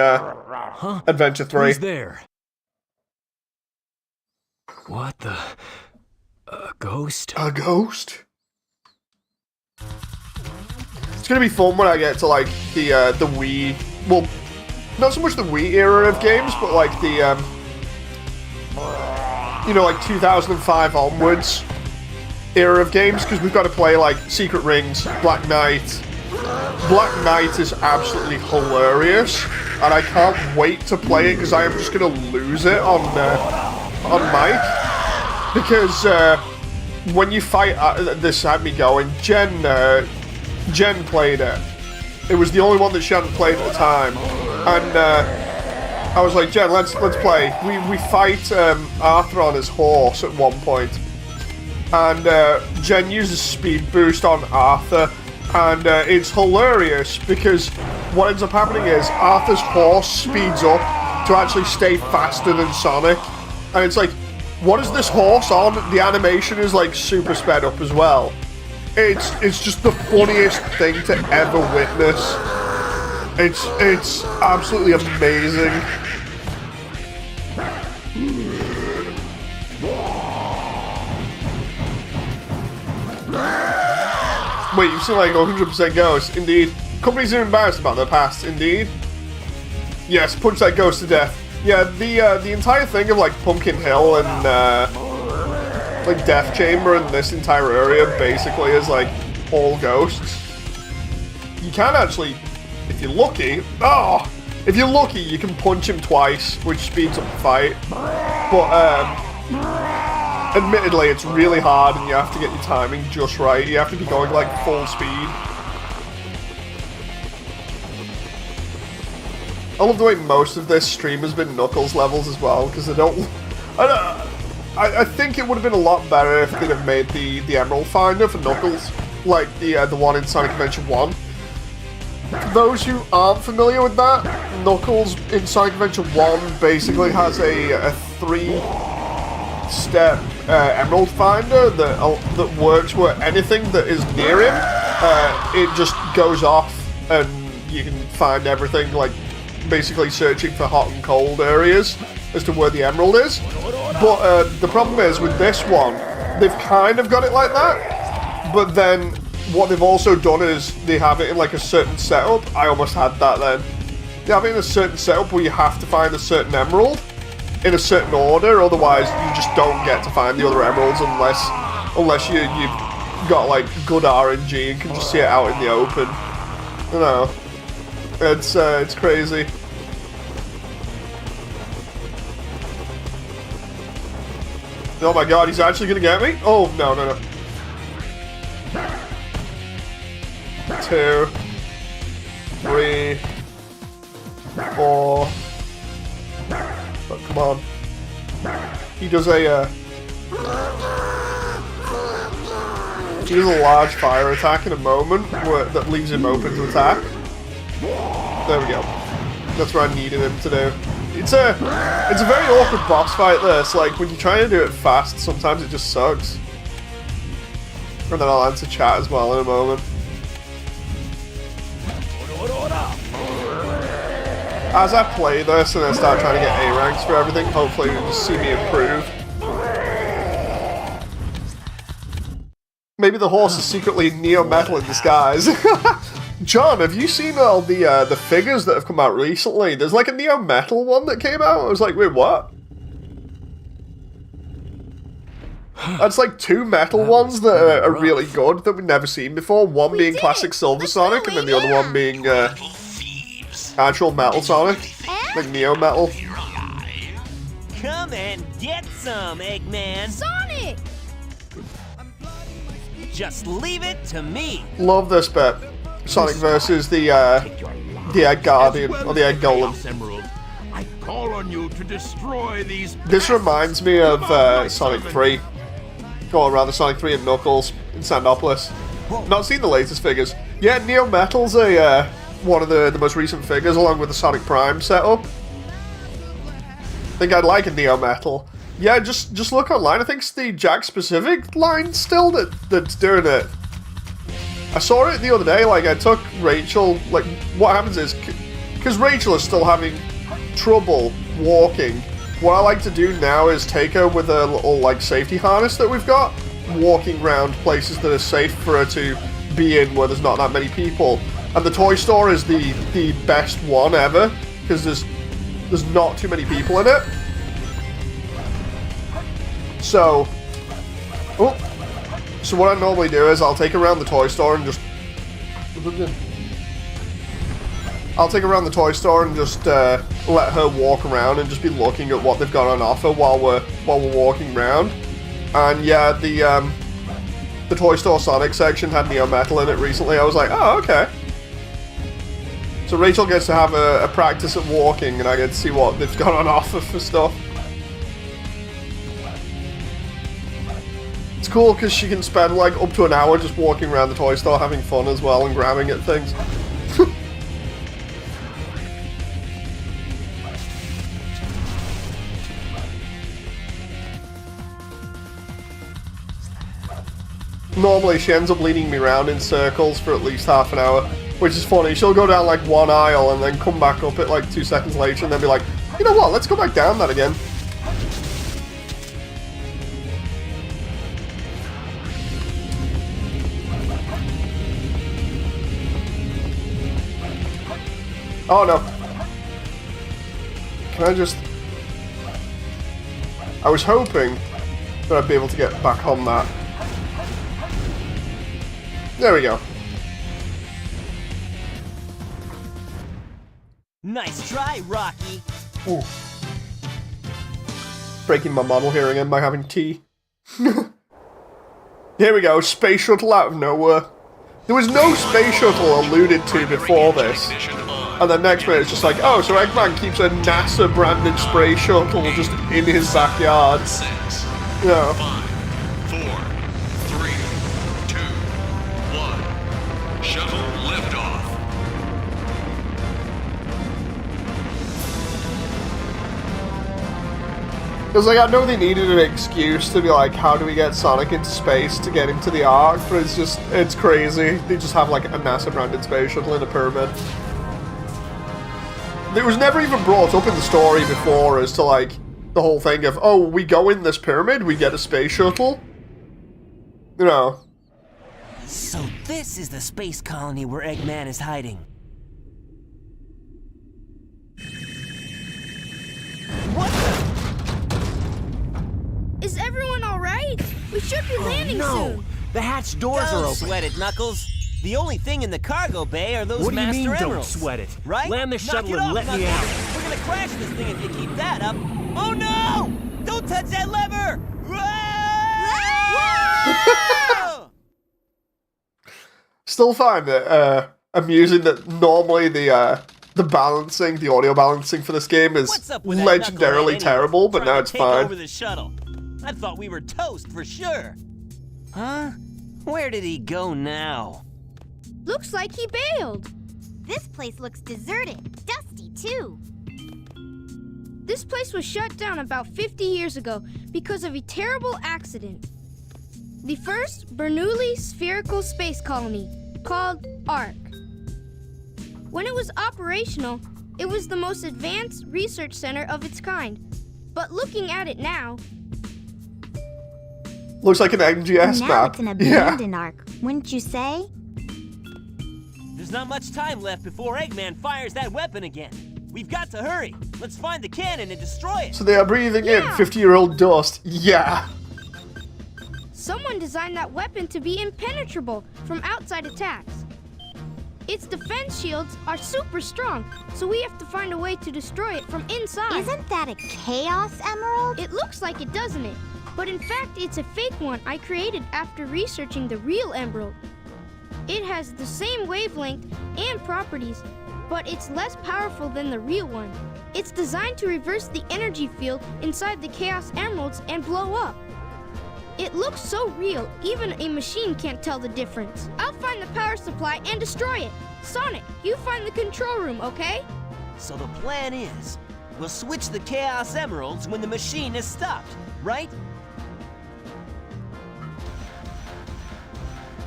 Adventure 3. Who's there? What the? A ghost? A ghost? It's gonna be fun when I get to like the Wii. Well, not so much the Wii era of games, but like the you know, like 2005 onwards era of games, because we've got to play like Secret Rings, Black Knight. Black Knight is absolutely hilarious, and I can't wait to play it because I am just gonna lose it on mic. Because when you fight, this had me going. Jen played it. It was the only one that she hadn't played at the time, and I was like, Jen, let's play. We fight Arthur on his horse at one point, and Jen uses speed boost on Arthur, and it's hilarious because what ends up happening is Arthur's horse speeds up to actually stay faster than Sonic, and it's like, what is this horse on? The animation is like super sped up as well. It's just the funniest thing to ever witness. It's absolutely amazing. Wait, you've seen like 100% ghosts? Indeed. Companies are embarrassed about their past? Indeed. Yes, punch that ghost to death. Yeah, the entire thing of like Pumpkin Hill and like Death Chamber and this entire area basically is like all ghosts. You can actually, if you're lucky, if you're lucky, you can punch him twice, which speeds up the fight. But admittedly, it's really hard, and you have to get your timing just right. You have to be going like full speed. I love the way most of this stream has been Knuckles levels as well, because I think it would have been a lot better if they'd have made the Emerald Finder for Knuckles, like the one in Sonic Adventure 1. For those who aren't familiar with that, Knuckles in Sonic Adventure 1 basically has a 3-step Emerald Finder that works where anything that is near him, it just goes off and you can find everything, like basically searching for hot and cold areas as to where the emerald is. But the problem is with this one, they've kind of got it like that, but then what they've also done is they have it in like a certain setup. I almost had that then. They have it in a certain setup where you have to find a certain emerald in a certain order, otherwise you just don't get to find the other emeralds unless you've got like good RNG and can just see it out in the open. You know, it's crazy. Oh my god, he's actually gonna get me? Oh, no. 2, 3, 4. Oh, come on. He does a large fire attack in a moment that leaves him open to attack. There we go. That's what I needed him to do. It's a very awkward boss fight, this. Like, when you're trying to do it fast, sometimes it just sucks. And then I'll answer chat as well in a moment. As I play this and I start trying to get A ranks for everything, hopefully you'll just see me improve. Maybe the horse is secretly Neo Metal in disguise. John, have you seen all the figures that have come out recently? There's like a Neo Metal one that came out. I was like, wait, what? That's like 2 metal ones that are really good that we've never seen before. One being classic Silver Sonic, and then the other one being actual Metal Sonic, like Neo Metal. Come and get some, Eggman. Sonic! Just leave it to me. Love this bit. Sonic versus the Egg Guardian, or the Egg Golem. I call on you to destroy these. This reminds me of Sonic 3. Going around the Sonic 3 and Knuckles in Sandopolis. Not seen the latest figures. Yeah, Neo Metal's one of the most recent figures, along with the Sonic Prime setup. I think I'd like a Neo Metal. Yeah, just look online. I think it's the Jack Specific line still that's doing it. I saw it the other day, like I took Rachel, like what happens is, because Rachel is still having trouble walking, what I like to do now is take her with a little like safety harness that we've got, walking around places that are safe for her to be in where there's not that many people. And the toy store is the best one ever, because there's not too many people in it. So what I normally do is I'll take her around the toy store and just let her walk around and just be looking at what they've got on offer while we're walking around. And yeah, the toy store Sonic section had Neo Metal in it recently. I was like, oh, okay. So Rachel gets to have a practice at walking, and I get to see what they've got on offer for stuff. It's cool because she can spend like up to an hour just walking around the toy store having fun as well and grabbing at things. Normally she ends up leading me around in circles for at least half an hour, which is funny. She'll go down like one aisle and then come back up it like 2 seconds later and then be like, you know what, let's go back down that again. Oh no. Can I just... I was hoping that I'd be able to get back on that. There we go. Nice try, Rocky. Ooh. Breaking my model here again by having tea. Here we go, space shuttle out of nowhere. There was no space shuttle alluded to before this. And then next minute it's just like, oh, so Eggman keeps a NASA branded space shuttle just in his backyard. 6, Yeah. 5, 4, 3, 2, 1. Shuttle liftoff. Because like, I know they needed an excuse to be like, how do we get Sonic into space to get him to the Ark? But it's just, it's crazy. They just have like a NASA branded space shuttle in a pyramid. It was never even brought up in the story before as to like the whole thing of, oh, we go in this pyramid, we get a space shuttle. You know. So this is the space colony where Eggman is hiding. What the? Is everyone all right? We should be landing soon. The hatch doors are open. Don't sweat it, Knuckles. The only thing in the cargo bay are those What do you Master mean, Emeralds. don't sweat it? Right? Land the Knock shuttle it and off, let me Knuckles. out. We're gonna crash this thing if you keep that up. Oh no! Don't touch that lever! Whoa! Still find it amusing that normally the balancing, the audio balancing for this game is What's up with that legendarily knucklehead terrible, but trying now to it's take fine. over the shuttle? I thought we were toast for sure. Huh? Where did he go now? Looks like he bailed. This place looks deserted. Dusty, too. This place was shut down about 50 years ago because of a terrible accident. The first Bernoulli spherical space colony, called ARC. When it was operational, it was the most advanced research center of its kind. But looking at it now... Looks like an MGS now map. it's an abandoned arc, wouldn't you say? There's not much time left before Eggman fires that weapon again. We've got to hurry. Let's find the cannon and destroy it. So they are breathing in 50-year-old dust. Yeah. Someone designed that weapon to be impenetrable from outside attacks. Its defense shields are super strong, so we have to find a way to destroy it from inside. Isn't that a Chaos Emerald? It looks like it, doesn't it? But in fact, it's a fake one I created after researching the real emerald. It has the same wavelength and properties, but it's less powerful than the real one. It's designed to reverse the energy field inside the Chaos Emeralds and blow up. It looks so real, even a machine can't tell the difference. I'll find the power supply and destroy it. Sonic, you find the control room, okay? So the plan is, we'll switch the Chaos Emeralds when the machine is stopped, right?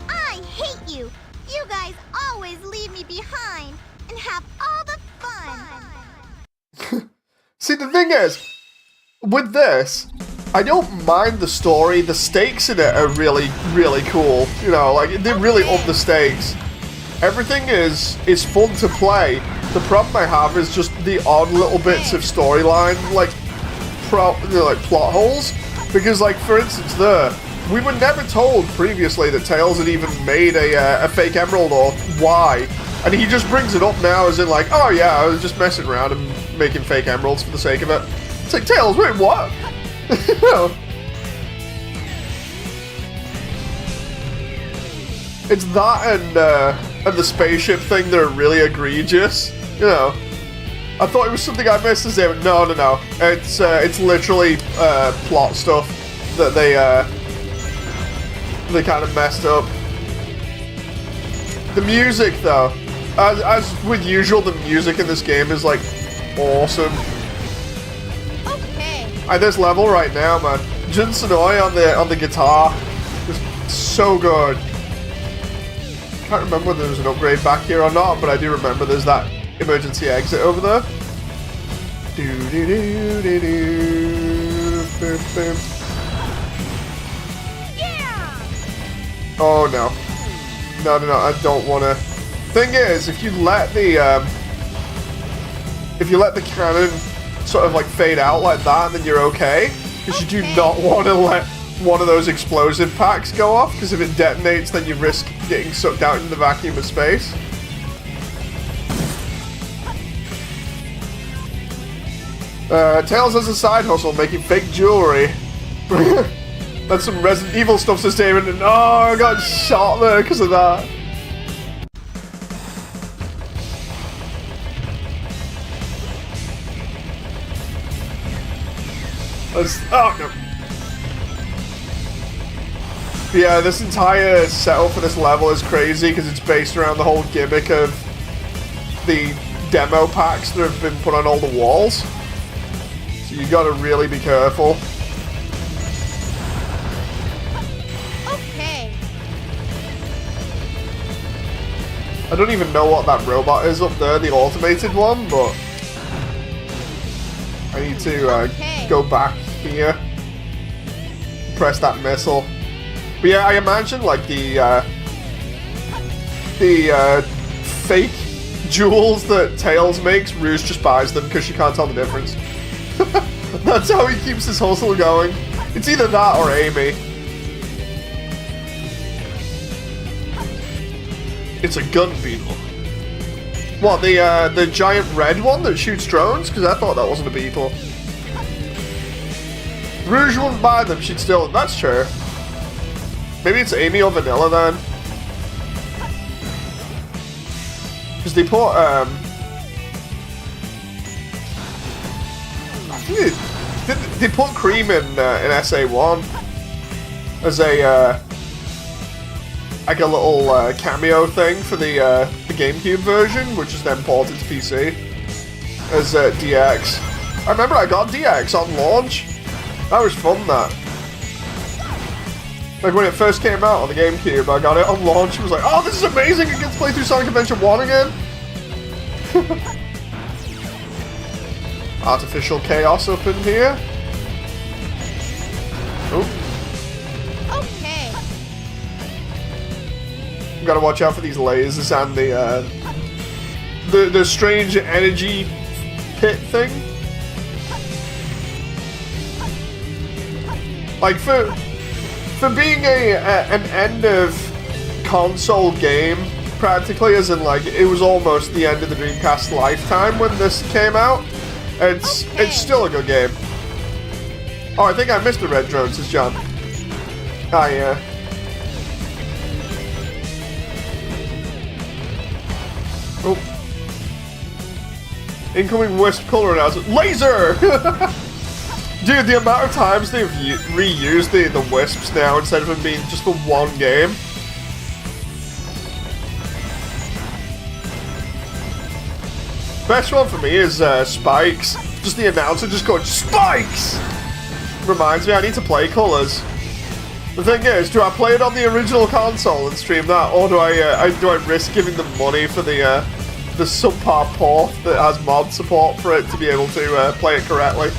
I hate you! You guys always leave me behind and have all the fun! See, the thing is, with this, I don't mind the story. The stakes in it are really, really cool. You know, like, they really up the stakes. Everything is fun to play. The problem I have is just the odd little bits of storyline, like, plot holes. Because, like, for instance, we were never told previously that Tails had even made a fake emerald, or why. And he just brings it up now as in like, oh yeah, I was just messing around and making fake emeralds for the sake of it. It's like, Tails, wait, what? It's that and the spaceship thing that are really egregious, you know. I thought it was something I missed to say, but no. It's literally plot stuff that they kind of messed up. The music, though, as with usual, the music in this game is like awesome. Okay. At this level right now, man, Jun Sonoy on the guitar is so good. Can't remember whether there was an upgrade back here or not, but I do remember there's that emergency exit over there. Oh no. No, I don't wanna. Thing is, if you let the cannon sort of like fade out like that, then you're okay. Because you do not want to let one of those explosive packs go off, because if it detonates, then you risk getting sucked out into the vacuum of space. Tails has a side hustle making fake jewelry. That's some Resident Evil stuff, says David, and oh, I got shot there because of that. Oh, no. Yeah, this entire setup for this level is crazy because it's based around the whole gimmick of the demo packs that have been put on all the walls. So you gotta really be careful. Okay. I don't even know what that robot is up there, the automated one, but I need to go back here, press that missile. But yeah, I imagine like the fake jewels that Tails makes, Rouge just buys them because she can't tell the difference. That's how he keeps his hustle going. It's either that or Amy. It's a gun beetle. What, the giant red one that shoots drones? Because I thought that wasn't a beetle. Rouge wouldn't buy them, she'd steal them. That's true. Maybe it's Amy or Vanilla then. Because they put, I think they put Cream in SA1 as a, like a little cameo thing for the GameCube version, which is then ported to PC as DX. I remember I got DX on launch. That was fun, that. Like when it first came out on the GameCube, I got it on launch. It was like, oh, this is amazing! I get to play through Sonic Adventure 1 again. Artificial chaos up in here. Oh. Okay. Gotta watch out for these lasers and the strange energy pit thing. Like for being an end of console game, practically, as in like it was almost the end of the Dreamcast lifetime when this came out. It's still a good game. Oh, I think I missed the red drone, says John. Ah, yeah. Oh. Incoming Wisp color announcement. Laser! Dude, the amount of times they've reused the Wisps now instead of them being just the one game. Best one for me is Spikes. Just the announcer just going, Spikes! Reminds me, I need to play Colors. The thing is, do I play it on the original console and stream that, or do I risk giving them money for the subpar port that has mod support for it to be able to play it correctly?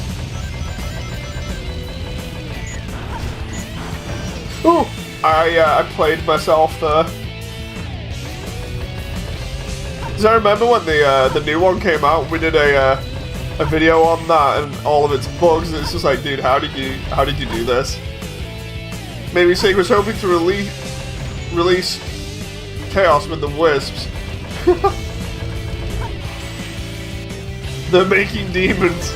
Ooh, I played myself there. Because I remember when the new one came out, we did a video on that and all of its bugs, and it's just like, dude, how did you do this? Maybe Sig was hoping to release Chaos with the Wisps. They're making demons.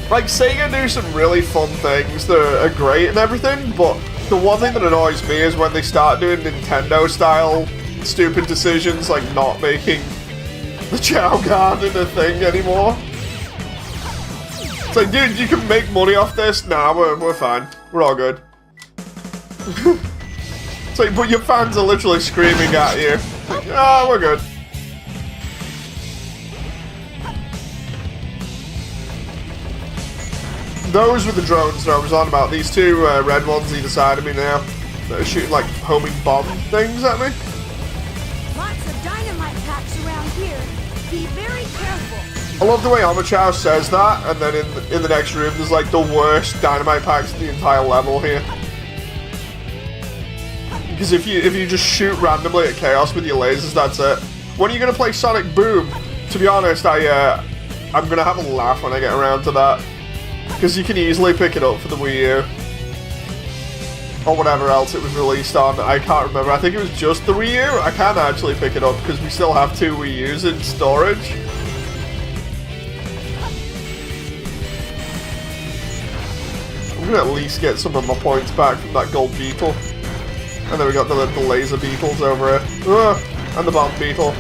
Like, Sega do some really fun things that are great and everything, but the one thing that annoys me is when they start doing Nintendo-style stupid decisions, like not making the Chow Garden a thing anymore. It's like, dude, you can make money off this? Nah, we're fine. We're all good. It's like, but your fans are literally screaming at you. Like, oh, we're good. Those were the drones that I was on about. These two red ones either side of me now. That are shooting like homing bomb things at me. Lots of dynamite packs around here. Be very careful. I love the way Omochow says that, and then in the next room there's like the worst dynamite packs in the entire level here. Because if you just shoot randomly at Chaos with your lasers, that's it. When are you gonna play Sonic Boom? To be honest, I'm gonna have a laugh when I get around to that. Because you can easily pick it up for the Wii U. Or whatever else it was released on. I can't remember. I think it was just the Wii U. I can't actually pick it up because we still have 2 Wii U's in storage. I'm gonna at least get some of my points back from that gold beetle. And then we got the laser beetles over it. And the bomb beetle.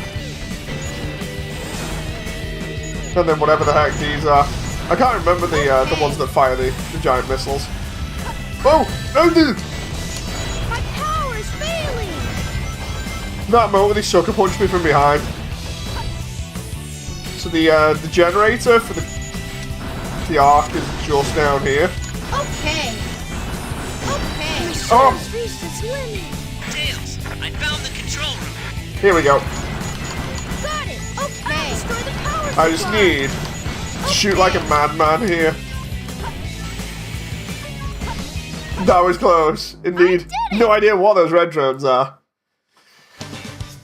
And then whatever the heck these are. I can't remember the ones that fire the giant missiles. Oh! Oh, dude! My power is failing! That moment he sucker punched me from behind. So the generator for the arc is just down here. Okay. Okay. Oh! Reached its limit. Tails, I found the control room. Here we go. Got it. Okay. Destroy the power I just supply. need to shoot like a madman here. That was close, indeed. No idea what those red drones are.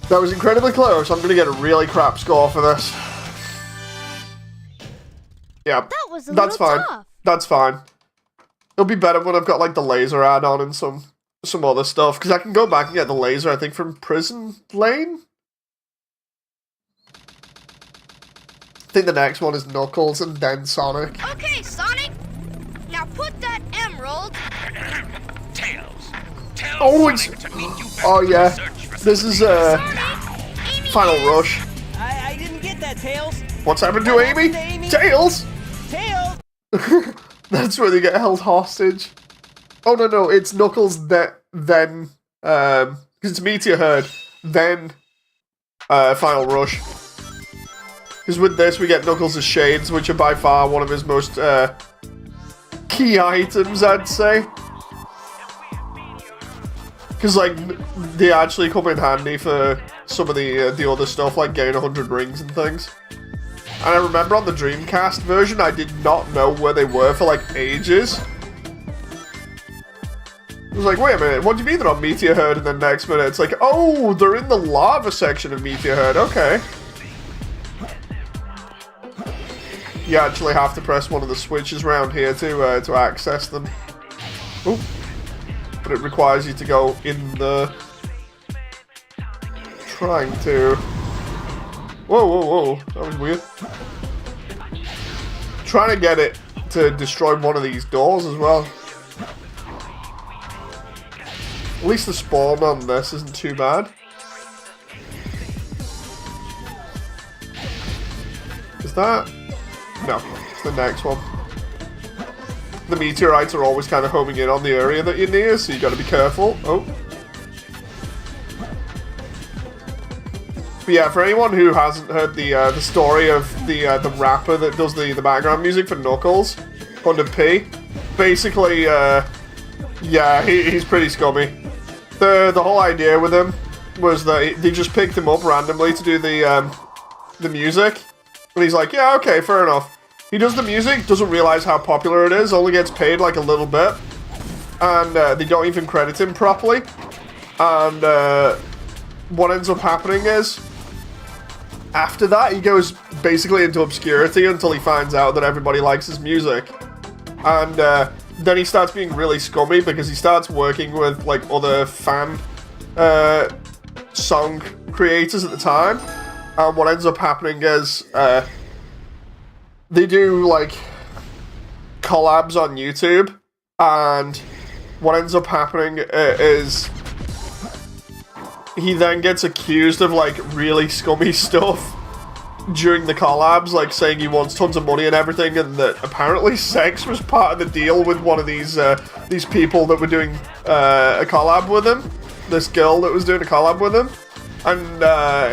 That was incredibly close. I'm gonna get a really crap score for this. Yeah, That was a that's little fine. tough. That's fine. It'll be better when I've got like the laser add-on and some other stuff, because I can go back and get the laser, I think, from Prison Lane? I think the next one is Knuckles and then Sonic. Okay, Sonic. Now put that emerald. Tails. Tell Oh, it's... Sonic to meet you back Oh, to yeah. research for This is, Amy Final is- Rush. I didn't get that, Tails. What's happened to What Amy? happened to Amy? Tails! Tails! That's where they get held hostage. Oh, no, it's Knuckles then, because it's Meteor Herd, then, Final Rush. Because with this, we get Knuckles' shades, which are by far one of his most, key items, I'd say. Because, like, they actually come in handy for some of the other stuff, like getting 100 rings and things. And I remember on the Dreamcast version, I did not know where they were for, like, ages. I was like, wait a minute, what do you mean they're on Meteor Herd? And then next minute, it's like, oh, they're in the lava section of Meteor Herd, okay. You actually have to press one of the switches around here to access them. Ooh. But it requires you to go in the... Trying to... Whoa. That was weird. Trying to get it to destroy one of these doors as well. At least the spawn on this isn't too bad. Is that... No, it's the next one. The meteorites are always kind of homing in on the area that you're near, so you gotta be careful. Oh. But yeah, for anyone who hasn't heard the story of the rapper that does the background music for Knuckles, under P, basically, yeah, he's pretty scummy. The whole idea with him was that they just picked him up randomly to do the music, and he's like, yeah, okay, fair enough. He does the music, doesn't realize how popular it is, only gets paid like a little bit, and they don't even credit him properly. And what ends up happening is, after that, he goes basically into obscurity until he finds out that everybody likes his music. And then he starts being really scummy because he starts working with like other fan song creators at the time. And what ends up happening is they do like collabs on YouTube, and what ends up happening is he then gets accused of like really scummy stuff during the collabs, like saying he wants tons of money and everything, and that apparently sex was part of the deal with one of these people that were doing a collab with him, this girl that was doing a collab with him, and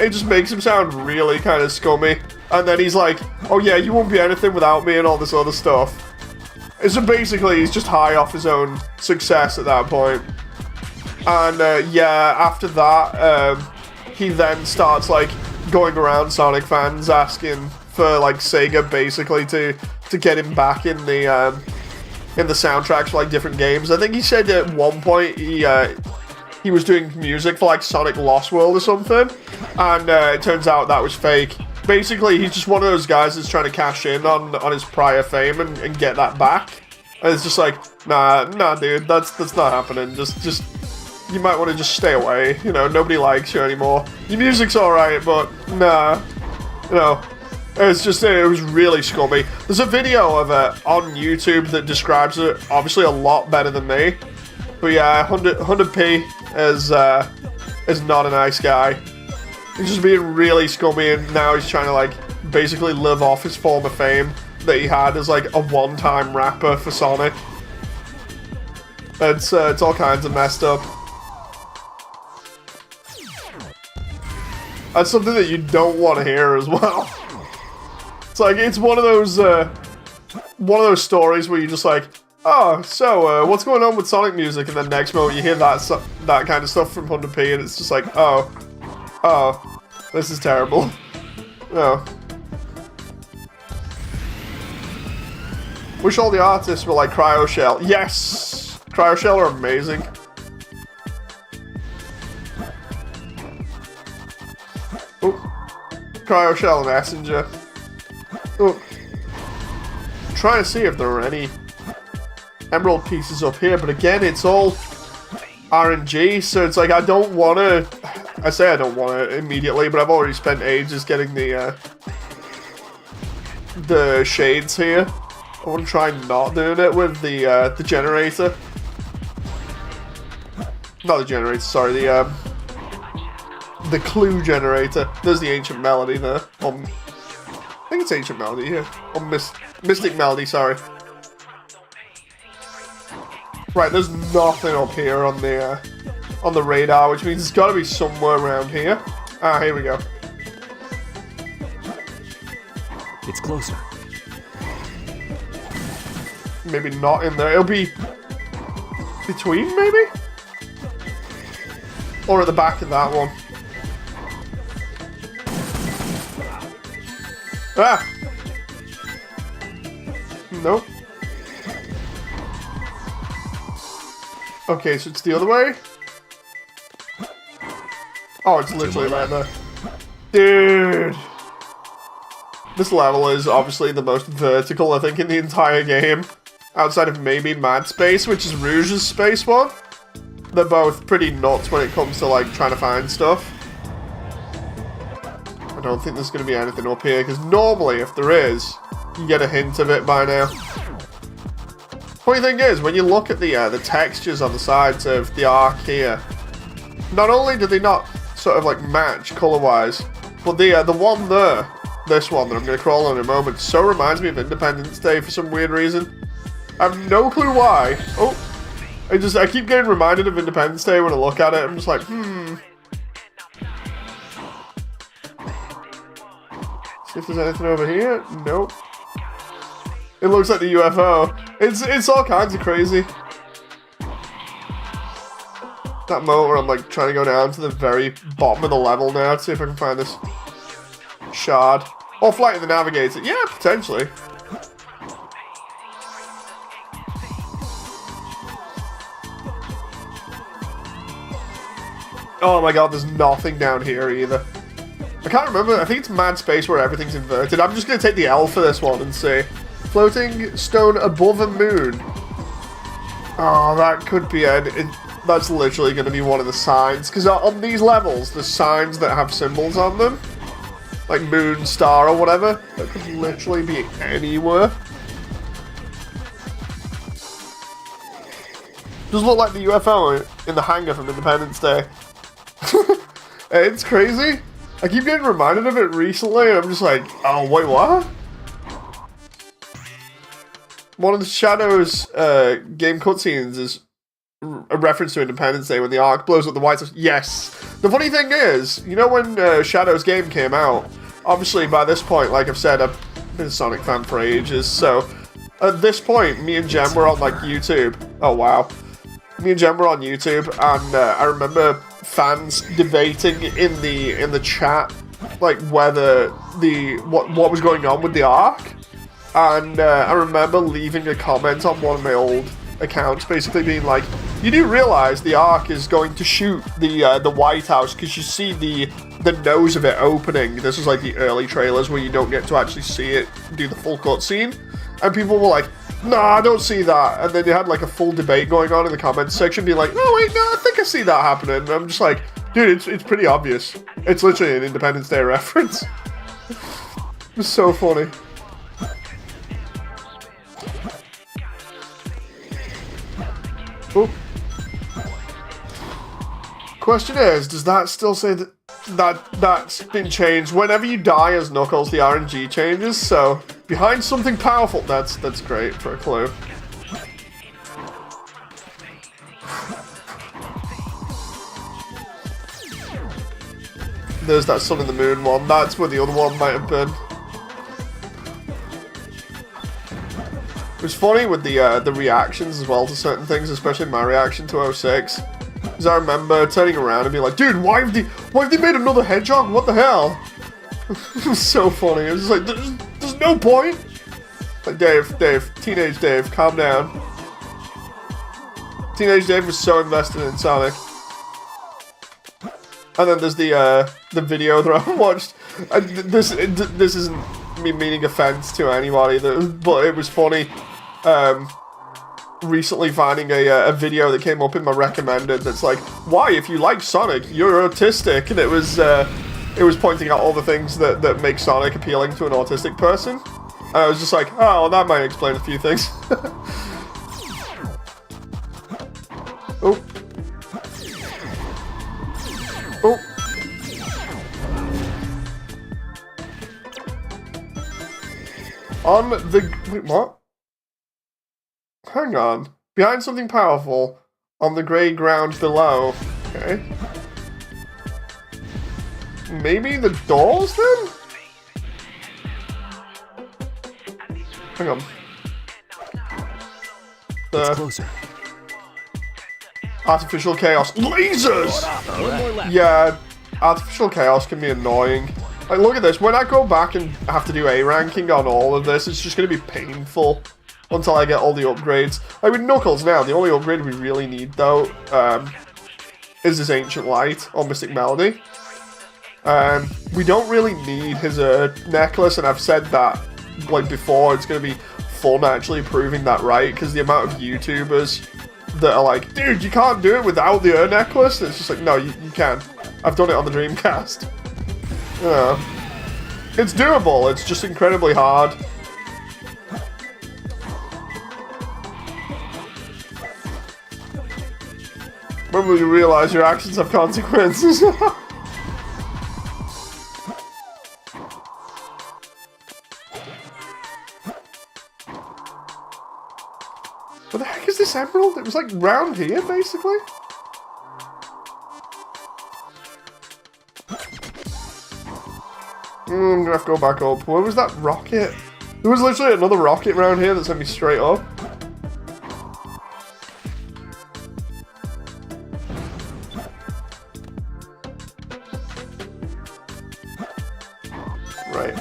it just makes him sound really kind of scummy. And then he's like, oh yeah, you won't be anything without me and all this other stuff. And so basically he's just high off his own success at that point. And yeah, after that, he then starts like going around Sonic fans asking for like Sega basically to get him back in the soundtracks for like different games. I think he said at one point he was doing music for like Sonic Lost World or something, and it turns out that was fake. basically, he's just one of those guys that's trying to cash in on his prior fame and get that back. And it's just like, nah, dude, that's not happening. Just, you might want to just stay away. You know, nobody likes you anymore. Your music's alright, but nah, you know. It's just, it was really scummy. There's a video of it on YouTube that describes it, obviously a lot better than me. But yeah, 100p is not a nice guy. He's just being really scummy, and now he's trying to, like, basically live off his former fame that he had as, like, a one-time rapper for Sonic. It's all kinds of messed up. That's something that you don't want to hear as well. It's like, it's one of those stories where you're just like, oh, so, what's going on with Sonic music? And then next moment you hear that kind of stuff from 100p, and it's just like, oh, this is terrible. No. Wish all the artists were like Cryoshell. Yes! Cryoshell are amazing. Oh. Cryoshell and Messenger. Oh. I'm trying to see if there are any emerald pieces up here, but again, it's all RNG, so it's like I don't want to... I say I don't want it immediately, but I've already spent ages getting the shades here. I want to try not doing it with the generator. Not the generator, sorry, the clue generator. There's the ancient melody there. I think it's ancient melody here. Or mystic melody, sorry. Right, there's nothing up here on the radar, which means it's got to be somewhere around here. Ah, here we go. It's closer. Maybe not in there. It'll be between, maybe? Or at the back of that one. Ah! Nope. Okay, so it's the other way? Oh, it's literally right there. Dude! This level is obviously the most vertical, I think, in the entire game. Outside of maybe Mad Space, which is Rouge's space one. They're both pretty nuts when it comes to, like, trying to find stuff. I don't think there's going to be anything up here, because normally, if there is, you get a hint of it by now. Funny thing is, when you look at the textures on the sides of the Ark here, not only do they not sort of like match color-wise, but the one there, this one that I'm going to crawl on in a moment, so reminds me of Independence Day for some weird reason. I have no clue why. Oh, I keep getting reminded of Independence Day when I look at it. I'm just like, See if there's anything over here. Nope. It looks like the UFO. It's all kinds of crazy. That moment where I'm like trying to go down to the very bottom of the level now to see if I can find this shard. Or Flight the Navigator. Yeah, potentially. Oh my god, there's nothing down here either. I can't remember. I think it's Mad Space where everything's inverted. I'm just going to take the L for this one and say floating stone above a moon. Oh, that could be it. That's literally going to be one of the signs. Because on these levels, there's signs that have symbols on them. Like moon, star, or whatever. That could literally be anywhere. Does look like the UFO in the hangar from Independence Day. It's crazy. I keep getting reminded of it recently, and I'm just like, oh, wait, what? One of the Shadow's game cutscenes is a reference to Independence Day when the Ark blows up the White House. Yes! The funny thing is, you know when Shadow's game came out, obviously by this point, like I've said, I've been a Sonic fan for ages, so at this point, me and Jem were on like YouTube. Oh, wow. Me and Jem were on YouTube, and I remember fans debating in the chat, like whether what was going on with the Ark, and I remember leaving a comment on one of my old accounts, basically being like, You do realize the Ark is going to shoot the White House because you see the nose of it opening. This is like the early trailers where you don't get to actually see it do the full cutscene, and people were like, "Nah, I don't see that." And then you had like a full debate going on in the comments section, being like, "Oh wait, no, I think I see that happening." And I'm just like, dude, it's pretty obvious. It's literally an Independence Day reference. It's so funny. Oh. Question is, does that still say that's been changed? Whenever you die as Knuckles, the RNG changes, so behind something powerful. That's great for a clue. There's that Sun and the Moon one. That's where the other one might have been. It was funny with the reactions as well to certain things, especially my reaction to 06. Because I remember turning around and being like, dude, why have they made another hedgehog? What the hell? It was so funny. It was just like, there's no point. Like, Dave, teenage Dave, calm down. Teenage Dave was so invested in Sonic. And then there's the video that I watched. And this isn't me meaning offense to anybody, but it was funny. Recently finding a video that came up in my recommended that's like, why, if you like Sonic, you're autistic, and it was pointing out all the things that make Sonic appealing to an autistic person. And I was just like, oh, well, that might explain a few things. Oh. Oh. On the... Wait, what? Hang on. Behind something powerful, on the grey ground below. Okay. Maybe the doors, then? Hang on. It's closer. Artificial chaos. Lasers! Yeah, artificial chaos can be annoying. Like, look at this. When I go back and have to do A ranking on all of this, it's just going to be painful until I get all the upgrades. Like with Knuckles now, the only upgrade we really need, though, is his Ancient Light or Mystic Melody. We don't really need his necklace, and I've said that like before. It's going to be fun actually proving that right, because the amount of YouTubers that are like, dude, you can't do it without the necklace. And it's just like, no, you can. I've done it on the Dreamcast. It's doable, it's just incredibly hard. When will you realize your actions have consequences? What the heck is this emerald? It was like round here, basically. I'm gonna have to go back up. Where was that rocket? There was literally another rocket around here that sent me straight up. Right.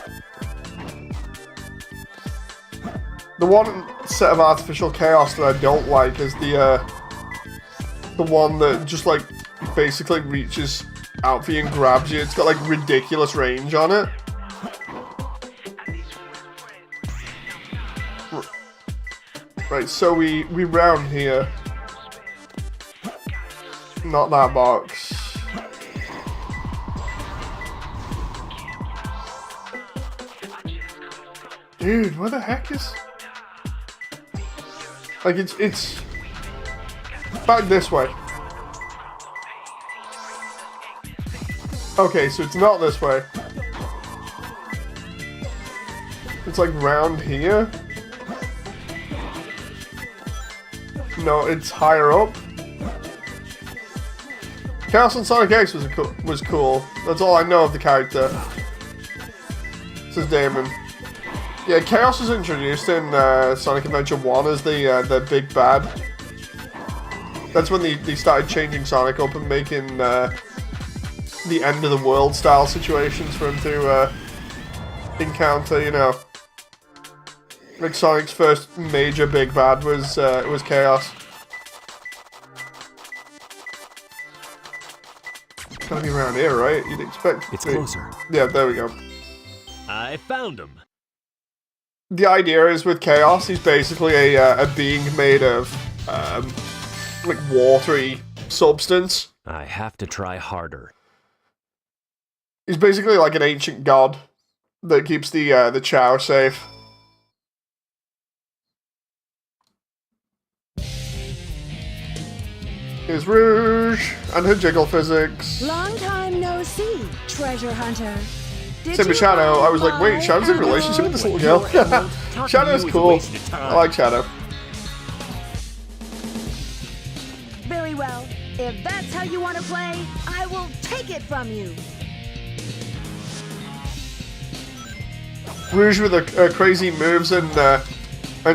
The one set of artificial chaos that I don't like is the one that just like basically reaches out for you and grabs you. It's got like ridiculous range on it. Right, so we round here. Not that box. Dude, where the heck is... Like, it's... back this way. Okay, so it's not this way. It's like round here. No, it's higher up. Chaos on Sonic X was cool. That's all I know of the character. This is Damon. Yeah, Chaos was introduced in Sonic Adventure 1 as the big bad. That's when they started changing Sonic up and making the end of the world style situations for him to encounter, you know. Like Sonic's first major big bad was Chaos. gotta be around here, right? You'd expect it It's to be. closer. Yeah, there we go. I found him. The idea is with Chaos, he's basically a being made of like watery substance. I have to try harder. He's basically like an ancient god that keeps the Chow safe. Here's Rouge and her jiggle physics. Long time no see, treasure hunter. Same with Shadow. I was like, wait, Shadow's in a relationship with this little girl. Shadow's cool. I like Shadow. Very well. If that's how you want to play, I will take it from you. Rouge with her crazy moves and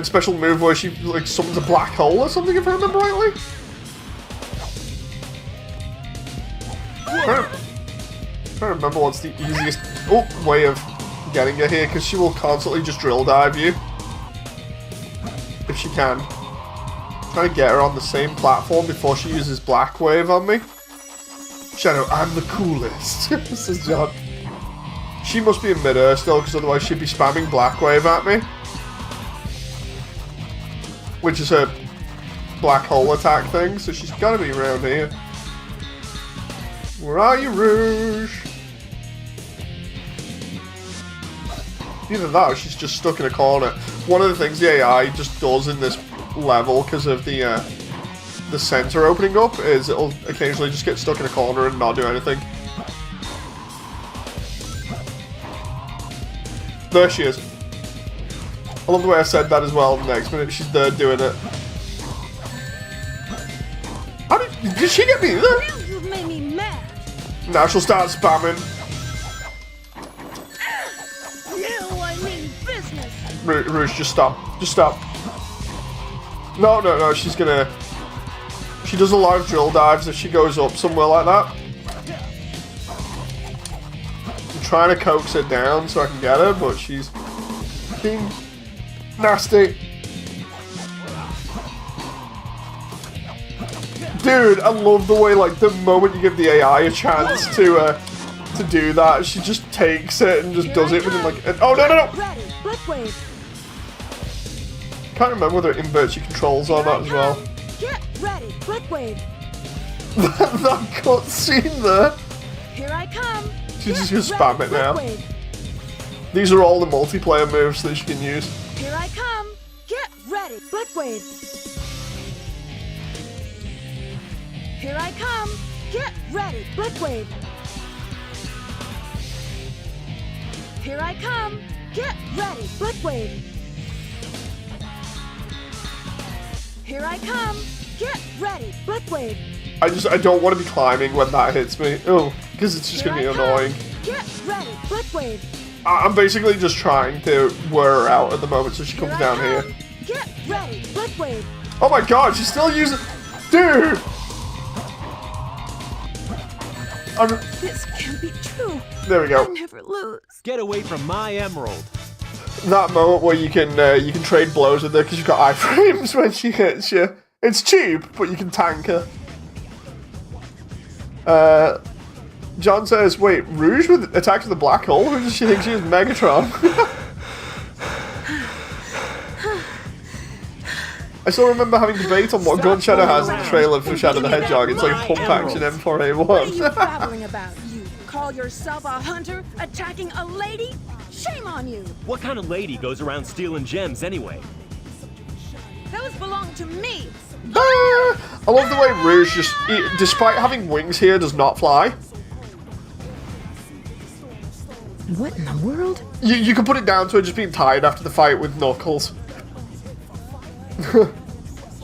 special move where she like summons a black hole or something, if I remember rightly. I don't remember what's the easiest way of getting her here, because she will constantly just drill dive you if she can. Trying to get her on the same platform before she uses Black Wave on me. Shadow, I'm the coolest. This is John. She must be in mid-air still, because otherwise she'd be spamming Black Wave at me. Which is her black hole attack thing, so she's gotta be around here. Where are you, Rouge? Either that or she's just stuck in a corner. One of the things the AI just does in this level, because of the center opening up, is it'll occasionally just get stuck in a corner and not do anything. There she is. I love the way I said that as well. The next minute she's there doing it. How did she get me there? You've made me mad. Now she'll start spamming. You, I mean business. Rouge, just stop. Just stop. No, she's gonna... She does a lot of drill dives if she goes up somewhere like that. I'm trying to coax her down so I can get her, but she's being nasty. Dude, I love the way, like, the moment you give the AI a chance to do that, she just takes it and just does it within, like... Oh, no! Ready, Black Wave. Can't remember whether it inverts your controls or not as well. Get ready, Black Wave. That cutscene there. Here I come. She's just gonna spam it now. These are all the multiplayer moves that she can use. Here I come. Get ready, Black Wave. Here I come. Get ready, Black Wave. Here I come. Get ready, Black Wave. Here I come. Get ready, Black Wave. I don't want to be climbing when that hits me. Oh, because it's just gonna be annoying. Get ready, Black Wave. I'm basically just trying to wear her out at the moment so she comes down here. Get ready, Black Wave. Oh my god, she's still using... Dude! This can't be true. There we go. I never lose. Get away from my emerald. That moment where you can trade blows with her because you've got iframes when she hits you. It's cheap, but you can tank her. John says, wait, Rouge with attacks with the black hole? Who does she think she is? Megatron? I still remember having debate on what gun Shadow has in the trailer for Shadow the Hedgehog. It's like pump action M4A1. What are you babbling about? You call yourself a hunter attacking a lady? Shame on you. What kind of lady goes around stealing gems anyway? Those belong to me. I love the way Rouge just, despite having wings here, does not fly. What in the world? You can put it down to her just being tired after the fight with Knuckles.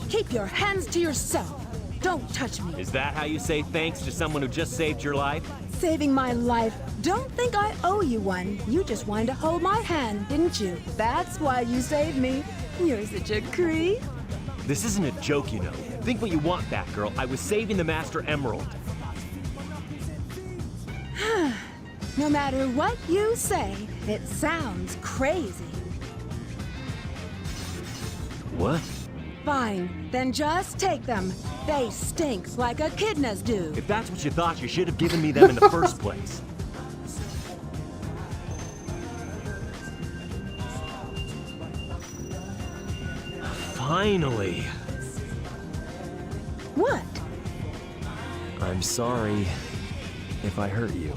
Keep your hands to yourself. Don't touch me. Is that how you say thanks to someone who just saved your life? Saving my life. Don't think I owe you one. You just wanted to hold my hand, didn't you? That's why you saved me. You're such a creep. This isn't a joke, you know. Think what you want, Batgirl. I was saving the Master Emerald. No matter what you say, it sounds crazy. What? Fine, then just take them. They stink like echidnas do. If that's what you thought, you should have given me them in the first place. Finally. What? I'm sorry if I hurt you.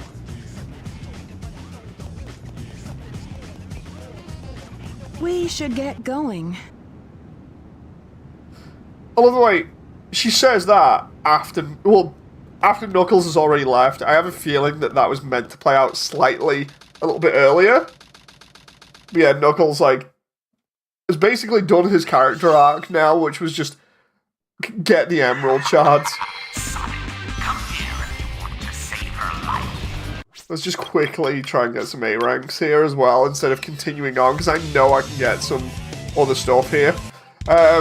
We should get going. I love the way she says that after Knuckles has already left. I have a feeling that that was meant to play out slightly a little bit earlier. But yeah, Knuckles, like, has basically done his character arc now, which was just get the Emerald Shards. Let's just quickly try and get some A ranks here as well, instead of continuing on, because I know I can get some other stuff here.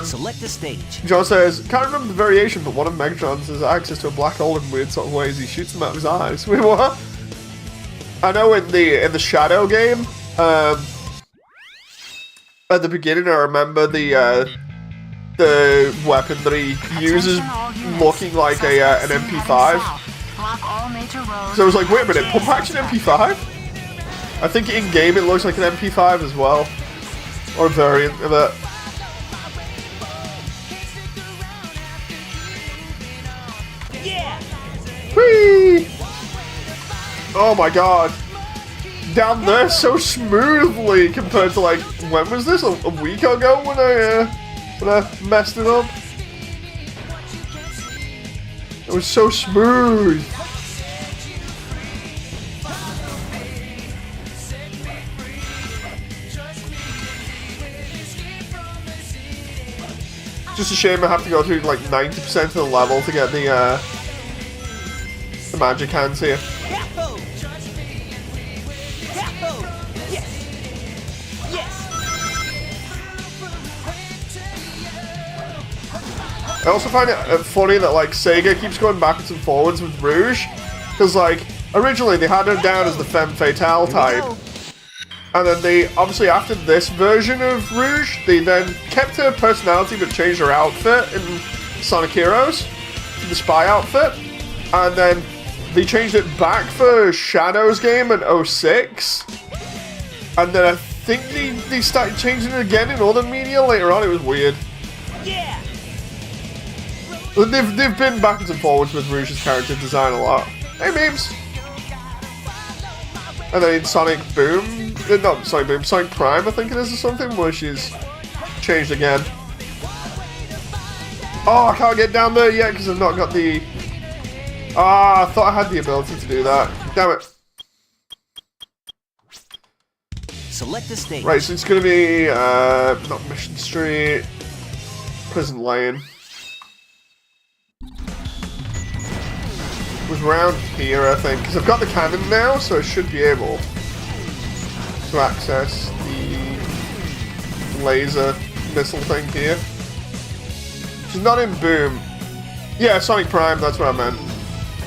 Select the stage. John says, can't remember the variation, but one of Megatron's has access to a black hole in weird sort of ways. He shoots them out of his eyes. Wait, what? I know in the Shadow game, at the beginning, I remember the weapon that he uses looking like an MP5. So I was like, wait a minute, pump action MP5? I think in game it looks like an MP5 as well, or a variant of it. Whee! Oh my god. Down there so smoothly compared to, like, when was this? A week ago when I messed it up? It was so smooth. Just a shame I have to go through like 90% of the level to get the magic hands here. I also find it funny that like Sega keeps going backwards and forwards with Rouge, because like originally they had her down as the femme fatale type, and then they obviously after this version of Rouge they then kept her personality but changed her outfit in Sonic Heroes to the spy outfit, and then they changed it back for Shadow's game in 06, and then I think they started changing it again in other media later on. It was weird. Yeah. They've been backwards and forwards with Rouge's character design a lot. Hey, memes! And then in Sonic Boom, not Sonic Boom, Sonic Prime I think it is or something, where she's changed again. Oh, I can't get down there yet because I've not got the... Ah, I thought I had the ability to do that. Damn it. Select the stage. Right, so it's going to be, not Mission Street, Prison Lane. Was around here, I think, because I've got the cannon now, so I should be able to access the laser missile thing here. She's not in Boom. Yeah, Sonic Prime, that's what I meant.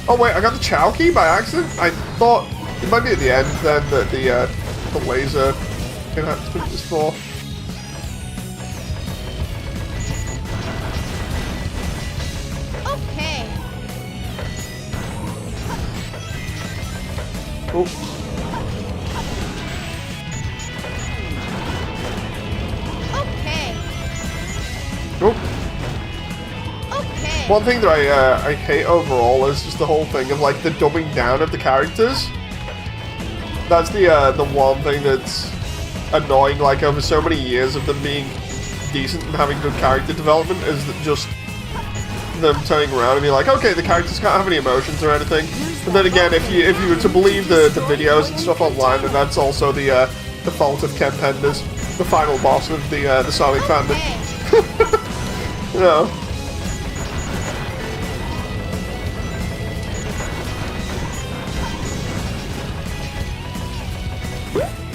Oh wait, I got the Chow Key by accident? I thought it might be at the end then that the laser enhancement is for. Okay. Oh. Okay. Oh. Okay. One thing that I hate overall is just the whole thing of like the dumbing down of the characters. That's the one thing that's annoying, like over so many years of them being decent and having good character development, is that just them turning around and being like, okay, the characters can't have any emotions or anything. And then again, if you were to believe the videos and stuff online, then that's also the fault of Ken Penders, the final boss of the Sonic fandom. You know.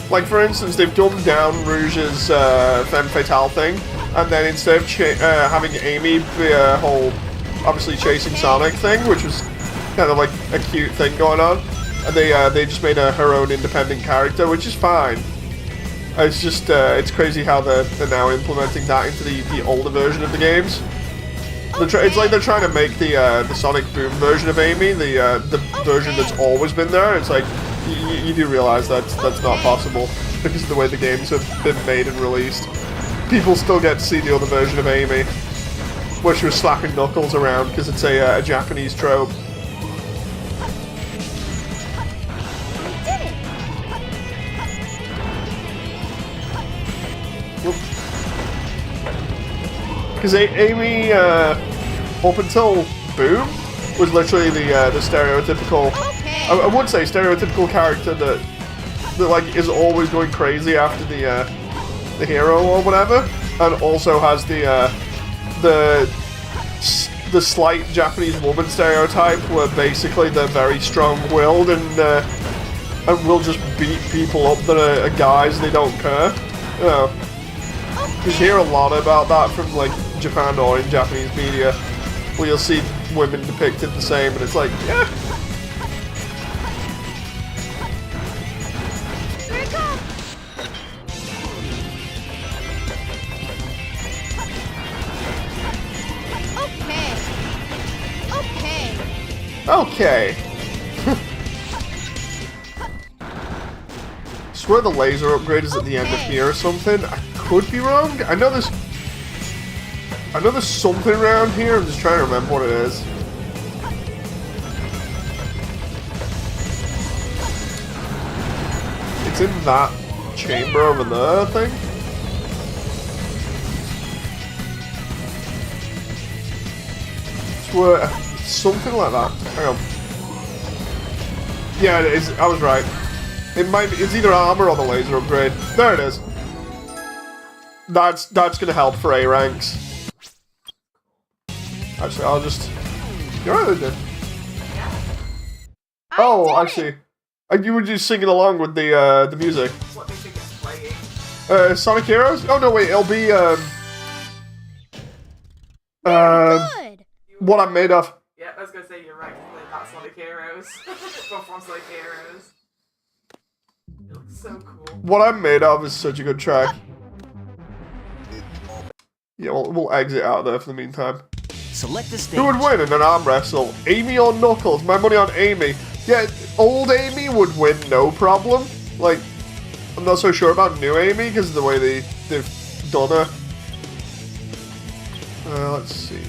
Like for instance, they've dumbed down Rouge's femme fatale thing, and then instead of having Amy be a whole, obviously chasing Sonic thing, which was kind of like a cute thing going on, and they just made her own independent character, which is fine. It's just, it's crazy how they're now implementing that into the older version of the games. It's like they're trying to make the Sonic Boom version of Amy, the version that's always been there. It's like, you do realize that's not possible because of the way the games have been made and released. People still get to see the other version of Amy, where she was slapping Knuckles around because it's a Japanese trope. Because Amy, up until Boom, was literally the stereotypical, I would say stereotypical character that like is always going crazy after the hero or whatever, and also has the slight Japanese woman stereotype where basically they're very strong-willed and will just beat people up that are guys and they don't care. You know, you hear a lot about that from like Japan or in Japanese media, where you'll see women depicted the same, and it's like, yeah. Here it comes. Okay. I swear the laser upgrade is at the end of here or something. I could be wrong. I know there's something around here. I'm just trying to remember what it is. It's in that chamber over there, I think. Swear, something like that. Hang on. Yeah, it is. I was right. It's either armor or the laser upgrade. There it is. That's gonna help for A ranks. Actually, I'll just. You're right, dude. Oh, I see. You were just singing along with the music. What music is playing? Sonic Heroes? Oh no, wait. It'll be what I'm made of. Yeah, I was gonna say you're right. That's Sonic Heroes. From Sonic Heroes. It looks so cool. What I'm made of is such a good track. Yeah, we'll exit out there for the meantime. Select the stage. Who would win in an arm wrestle? Amy or Knuckles? My money on Amy. Yeah, old Amy would win, no problem. Like, I'm not so sure about new Amy because of the way they've done her. Let's see.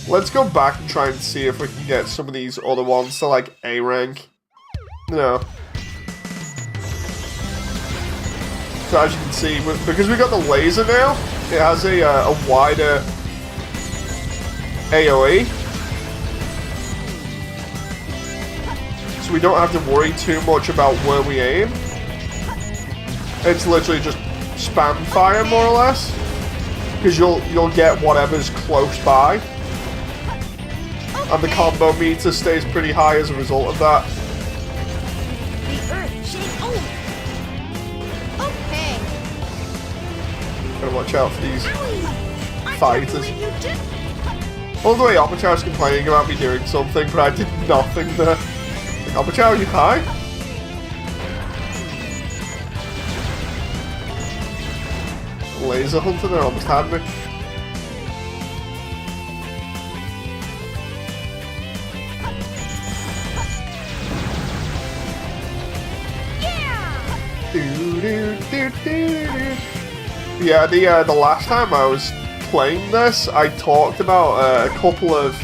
Let's go back and try and see if we can get some of these other ones to like A rank. No. So as you can see, because we got the laser now, it has a wider AoE. So we don't have to worry too much about where we aim. It's literally just spam fire, more or less. Because you'll get whatever's close by. And the combo meter stays pretty high as a result of that. The earth shake over. Okay. Gotta watch out for these fighters. All the way Opachow's complaining about me doing something, but I did nothing there. Like, Opachow, are you high? Laser hunter, they almost had me. Yeah, the last time I was playing this, I talked about a couple of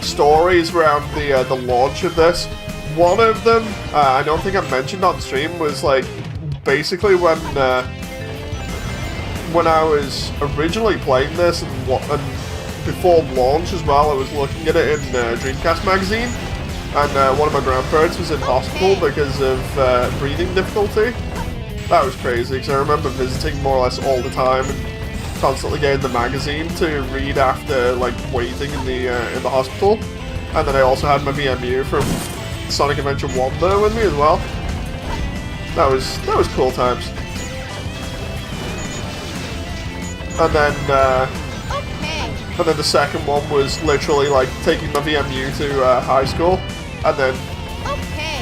stories around the launch of this. One of them, I don't think I mentioned on stream, was like basically when I was originally playing this and before launch as well, I was looking at it in Dreamcast magazine, and one of my grandparents was in hospital because of breathing difficulty. That was crazy because I remember visiting more or less all the time and constantly getting the magazine to read after like waiting in the hospital. And then I also had my VMU from Sonic Adventure 1 there with me as well. That was cool times. And then the second one was literally like taking my VMU to high school and then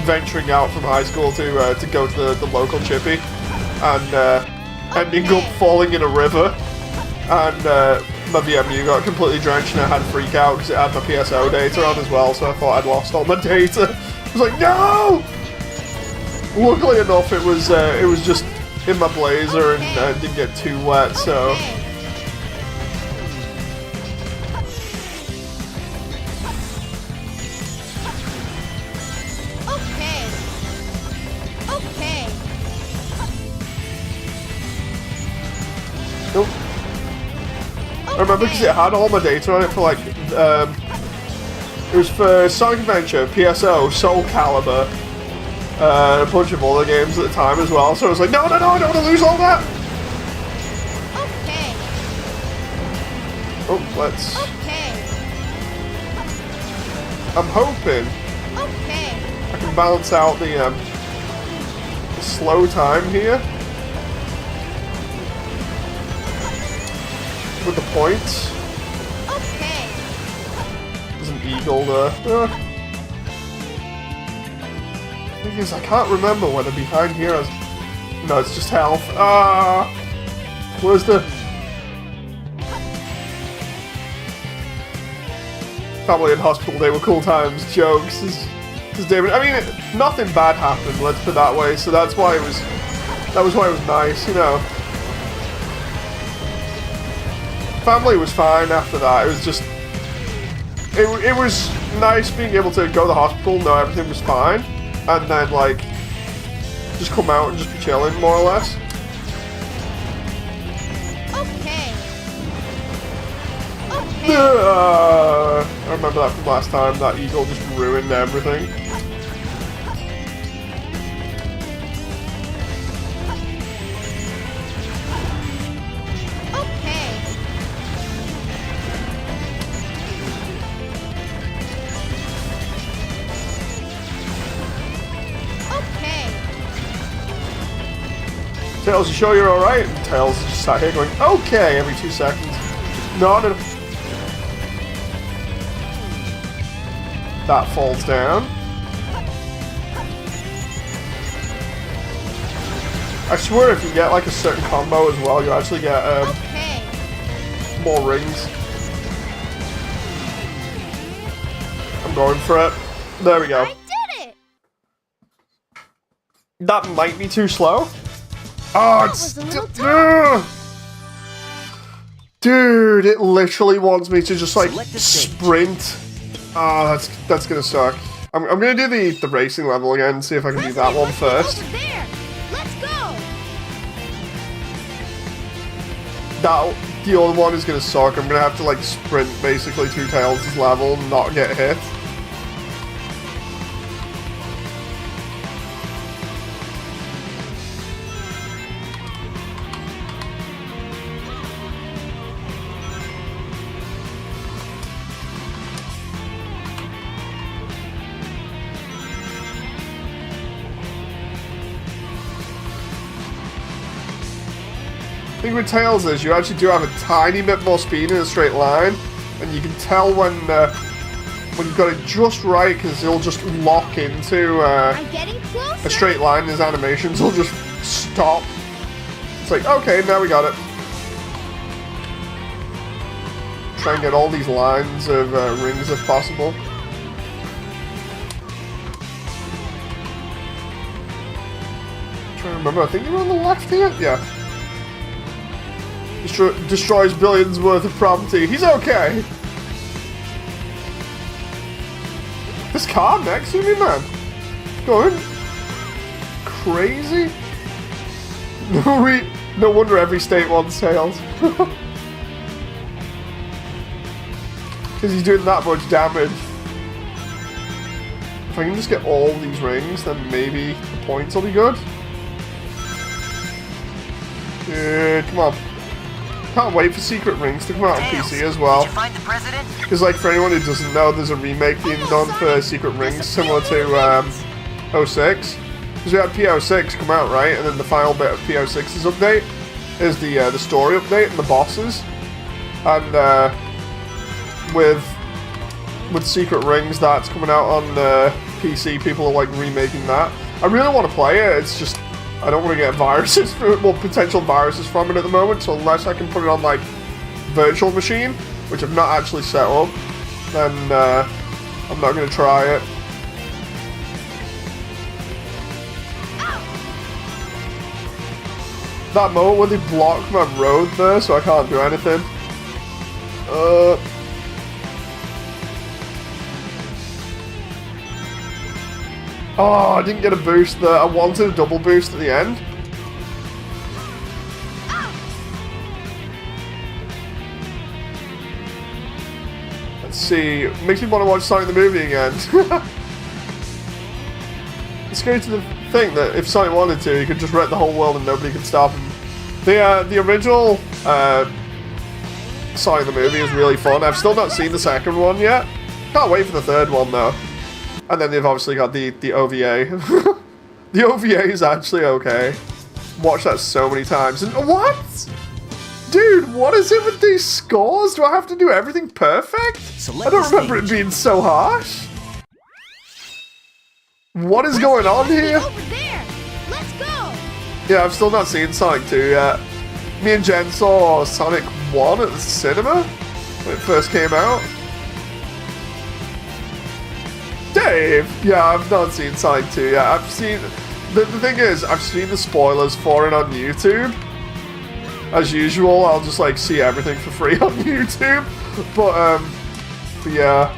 venturing out from high school to go to the local chippy, and ending up falling in a river, and my VMU got completely drenched and I had to freak out because it had my PSO data on as well, so I thought I'd lost all my data. I was like, no! Luckily enough, it was just in my blazer and didn't get too wet, so. Nope. I remember because it had all my data on it for like, it was for Sonic Adventure, PSO, Soul Calibur, a bunch of other games at the time as well, so I was like, no, I don't want to lose all that! Okay. Oh, let's... Okay. I'm hoping I can balance out the slow time here with the points. Okay. There's an eagle there. Thing is, I can't remember whether behind here is... No, it's just health. Where's the... Family in hospital, they were cool times, jokes. Is David... I mean, nothing bad happened, let's put it that way, so that's why it was... That was why it was nice, you know. Family was fine after that, it was just... It was nice being able to go to the hospital, know everything was fine, and then, like, just come out and just be chilling, more or less. Okay. I remember that from last time, that eagle just ruined everything. Tails, you sure you're alright? And Tails just sat here going, okay, every 2 seconds. No. That falls down. I swear if you get like a certain combo as well, you actually get more rings. I'm going for it. There we go. I did it! That might be too slow. Oh, it's dude, it literally wants me to just like sprint. Oh, that's gonna suck. I'm gonna do the racing level again, see if I can do that one first. Let's go. The other one is gonna suck. I'm gonna have to like sprint basically through Tails' level and not get hit. The thing with Tails is you actually do have a tiny bit more speed in a straight line, and you can tell when you've got it just right because it'll just lock into a straight line. His animations will just stop. It's like, okay, now we got it. Try and get all these lines of rings if possible. I'm trying to remember, I think you're on the left here? Yeah. Destroys billions worth of property. He's okay. This car next to me, man. Going crazy. No wonder every state wants Tails. Because he's doing that much damage. If I can just get all these rings, then maybe the points will be good. Come on. Can't wait for secret rings to come out on PC as well. Did you find the president? Because, like, for anyone who doesn't know, there's a remake being done for secret rings similar to 06. Because we had PO6 come out, right? And then the final bit of PO6's update is the story update and the bosses. And with secret rings, that's coming out on PC people are like remaking that. I really want to play it, it's just I don't want to get viruses, potential viruses from it at the moment, so unless I can put it on like virtual machine, which I've not actually set up, then I'm not going to try it. That moment when they block my road there, so I can't do anything. Oh, I didn't get a boost there. I wanted a double boost at the end. Let's see. Makes me want to watch Sonic the movie again. It's scary to think that if Sonic wanted to, he could just wreck the whole world and nobody could stop him. The original Sonic the movie is really fun. I've still not seen the second one yet. Can't wait for the third one though. And then they've obviously got the OVA. The OVA is actually okay. Watched that so many times. And what? Dude, what is it with these scores? Do I have to do everything perfect? I don't remember it being so harsh. What is going on here? Over there. Let's go. Yeah, I've still not seen Sonic 2 yet. Me and Jen saw Sonic 1 at the cinema when it first came out. Dave! Yeah, I've not seen Sonic 2 yet. I've seen... The thing is, I've seen the spoilers for it on YouTube. As usual, I'll just, like, see everything for free on YouTube. But yeah.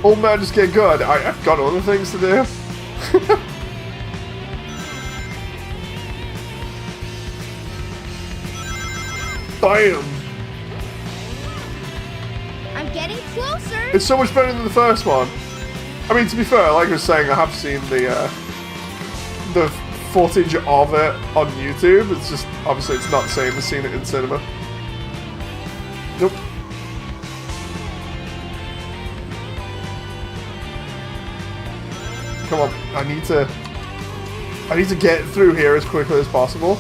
Old man just get good. I've got other things to do. Bam! I'm getting closer. It's so much better than the first one. I mean, to be fair, like I was saying, I have seen the footage of it on YouTube. It's just, obviously, it's not the same as seeing it in cinema. Nope. Come on, I need to get through here as quickly as possible.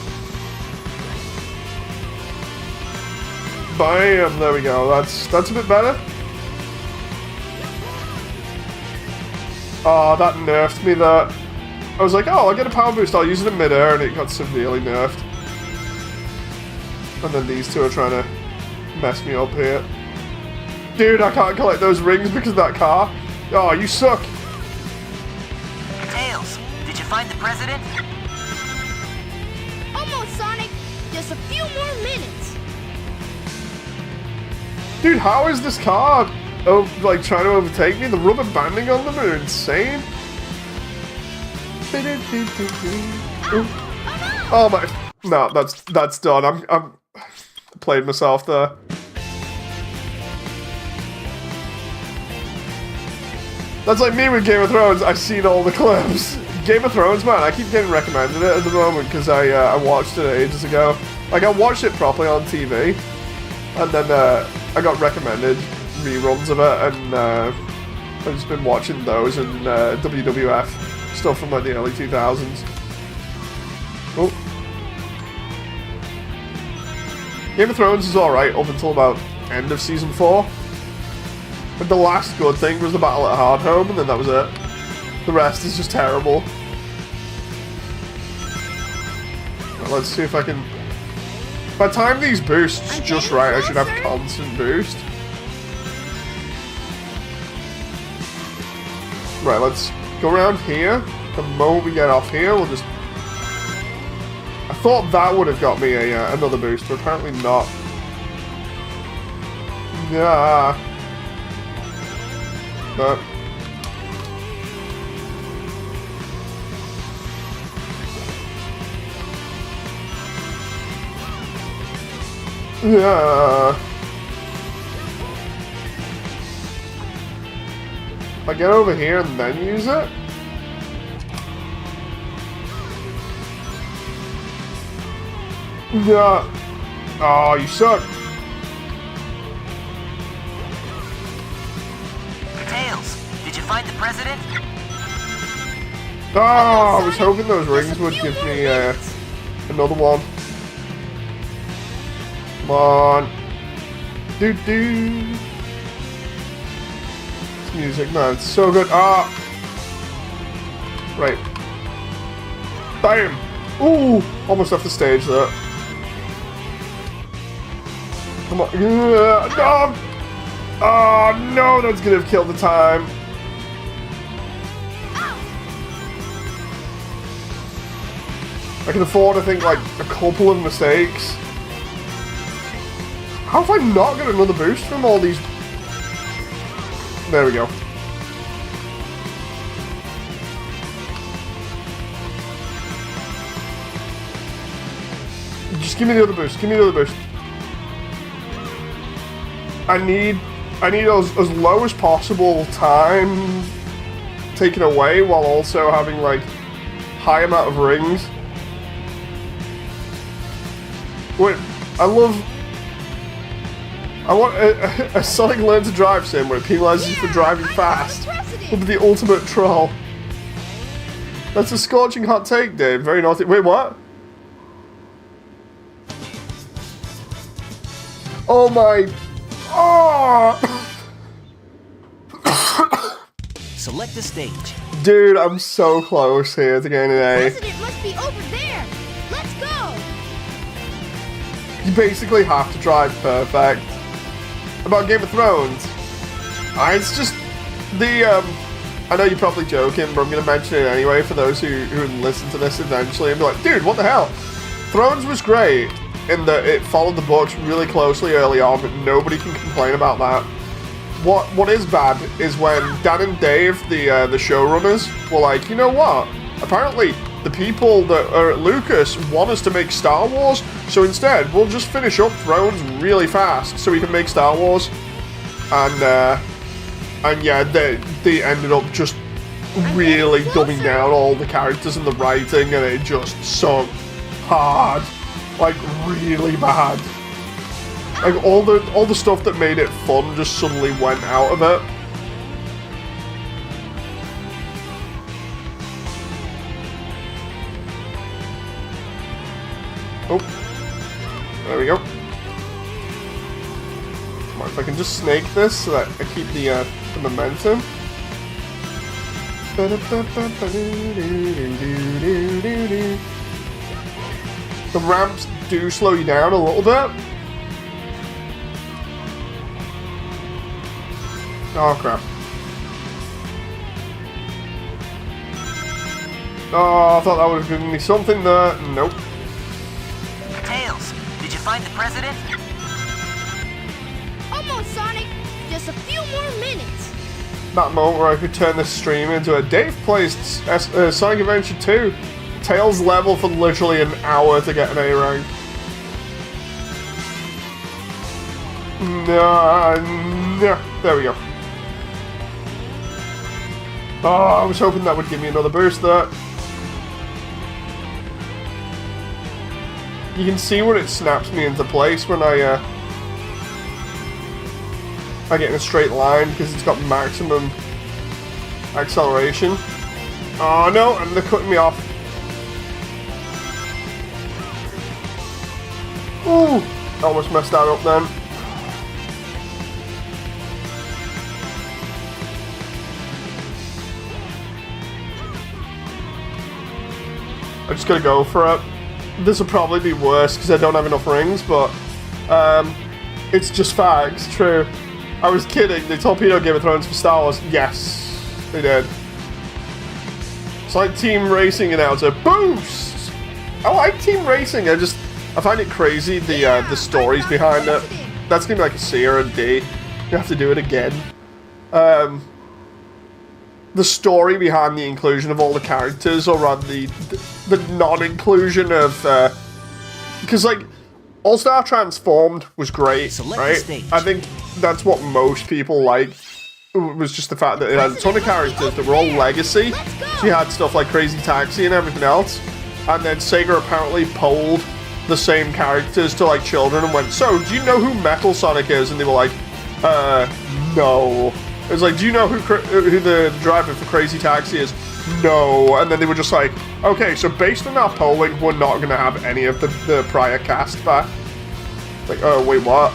Bam! There we go. That's a bit better. Oh, that nerfed me there. I was like, oh, I'll get a power boost, I'll use it in midair, and it got severely nerfed. And then these two are trying to mess me up here. Dude, I can't collect those rings because of that car. Oh, you suck. Tails, did you find the president? Almost, Sonic. Just a few more minutes. Dude, how is this car like trying to overtake me? The rubber banding on them are insane. Oh my! No, that's done. I'm played myself there. That's like me with Game of Thrones. I've seen all the clips. Game of Thrones, man. I keep getting recommended it at the moment because I watched it ages ago. Like I watched it properly on TV, and then I got recommended reruns of it, and I've just been watching those and WWF stuff from like the early 2000s. Oh. Game of Thrones is alright up until about end of season 4. But the last good thing was the battle at Hardhome, and then that was it. The rest is just terrible. Well, let's see if I can... If I time these boosts just right, I should have constant boost. Right, let's go around here. The moment we get off here, we'll just... I thought that would have got me another boost, but apparently not. Yeah. But... Yeah. If I get over here and then use it? Yeah. Oh, you suck. Tails, did you find the president? Oh, I was hoping those rings would give me another one. Come on. Doo-doo. this music, man. It's so good. Ah! Right. Bam! Ooh! Almost off the stage there. Come on. No! Oh, no! That's gonna have killed the time. I can afford, I think, like, a couple of mistakes. How have I not got another boost from all these? There we go. Just give me the other boost. Give me the other boost. I need as low as possible time taken away while also having, like, high amount of rings. Wait, I want a Sonic Learn to Drive sim where it penalizes you for driving fast. It'll be the ultimate troll. That's a scorching hot take, Dave. Very naughty. Wait, what? Oh my... Oh! Select the stage. Dude, I'm so close here to getting an A. President must be over there. Let's go. You basically have to drive perfect. About Game of Thrones. It's just the I know you're probably joking, but I'm gonna mention it anyway for those who listen to this eventually and be like, dude, what the hell? Thrones was great in that it followed the books really closely early on, but nobody can complain about that. What is bad is when Dan and Dave, the showrunners, were like, you know what? Apparently the people that are at Lucas want us to make Star Wars, so instead we'll just finish up Thrones really fast so we can make Star Wars. And yeah, they ended up just really dumbing down all the characters and the writing, and it just sucked hard, like really bad. Like all the stuff that made it fun just suddenly went out of it. Oh, there we go. Come on, if I can just snake this so that I keep the momentum. The ramps do slow you down a little bit. Oh crap. Oh, I thought that would have given me something there. Nope. Tails, did you find the president? Almost, Sonic. Just a few more minutes. That moment where I could turn this stream into a Dave Plays Sonic Adventure 2 Tails level for literally an hour to get an A rank. No, there we go. Oh, I was hoping that would give me another boost there. You can see where it snaps me into place when I get in a straight line because it's got maximum acceleration. Oh no, and they're cutting me off. Ooh, almost messed that up then. I just gotta go for it. This will probably be worse because I don't have enough rings, but it's just fags, true. I was kidding, they torpedoed Game of Thrones for Star Wars. Yes, they did. It's like Team Racing announcer, boost! I like Team Racing, I find it crazy, the stories behind it. That's gonna be like a C or a D. You have to do it again. The story behind the inclusion of all the characters, or rather the non-inclusion of, because like All-Star Transformed was great, right? I think that's what most people liked. Was just the fact that it had a ton of characters that were all legacy. So you had stuff like Crazy Taxi and everything else, and then Sega apparently polled the same characters to like children and went, "So, do you know who Metal Sonic is?" And they were like, no. It was like, do you know who the driver for Crazy Taxi is? No. And then they were just like, okay, so based on our polling, we're not going to have any of the prior cast back. Like, oh, wait, what?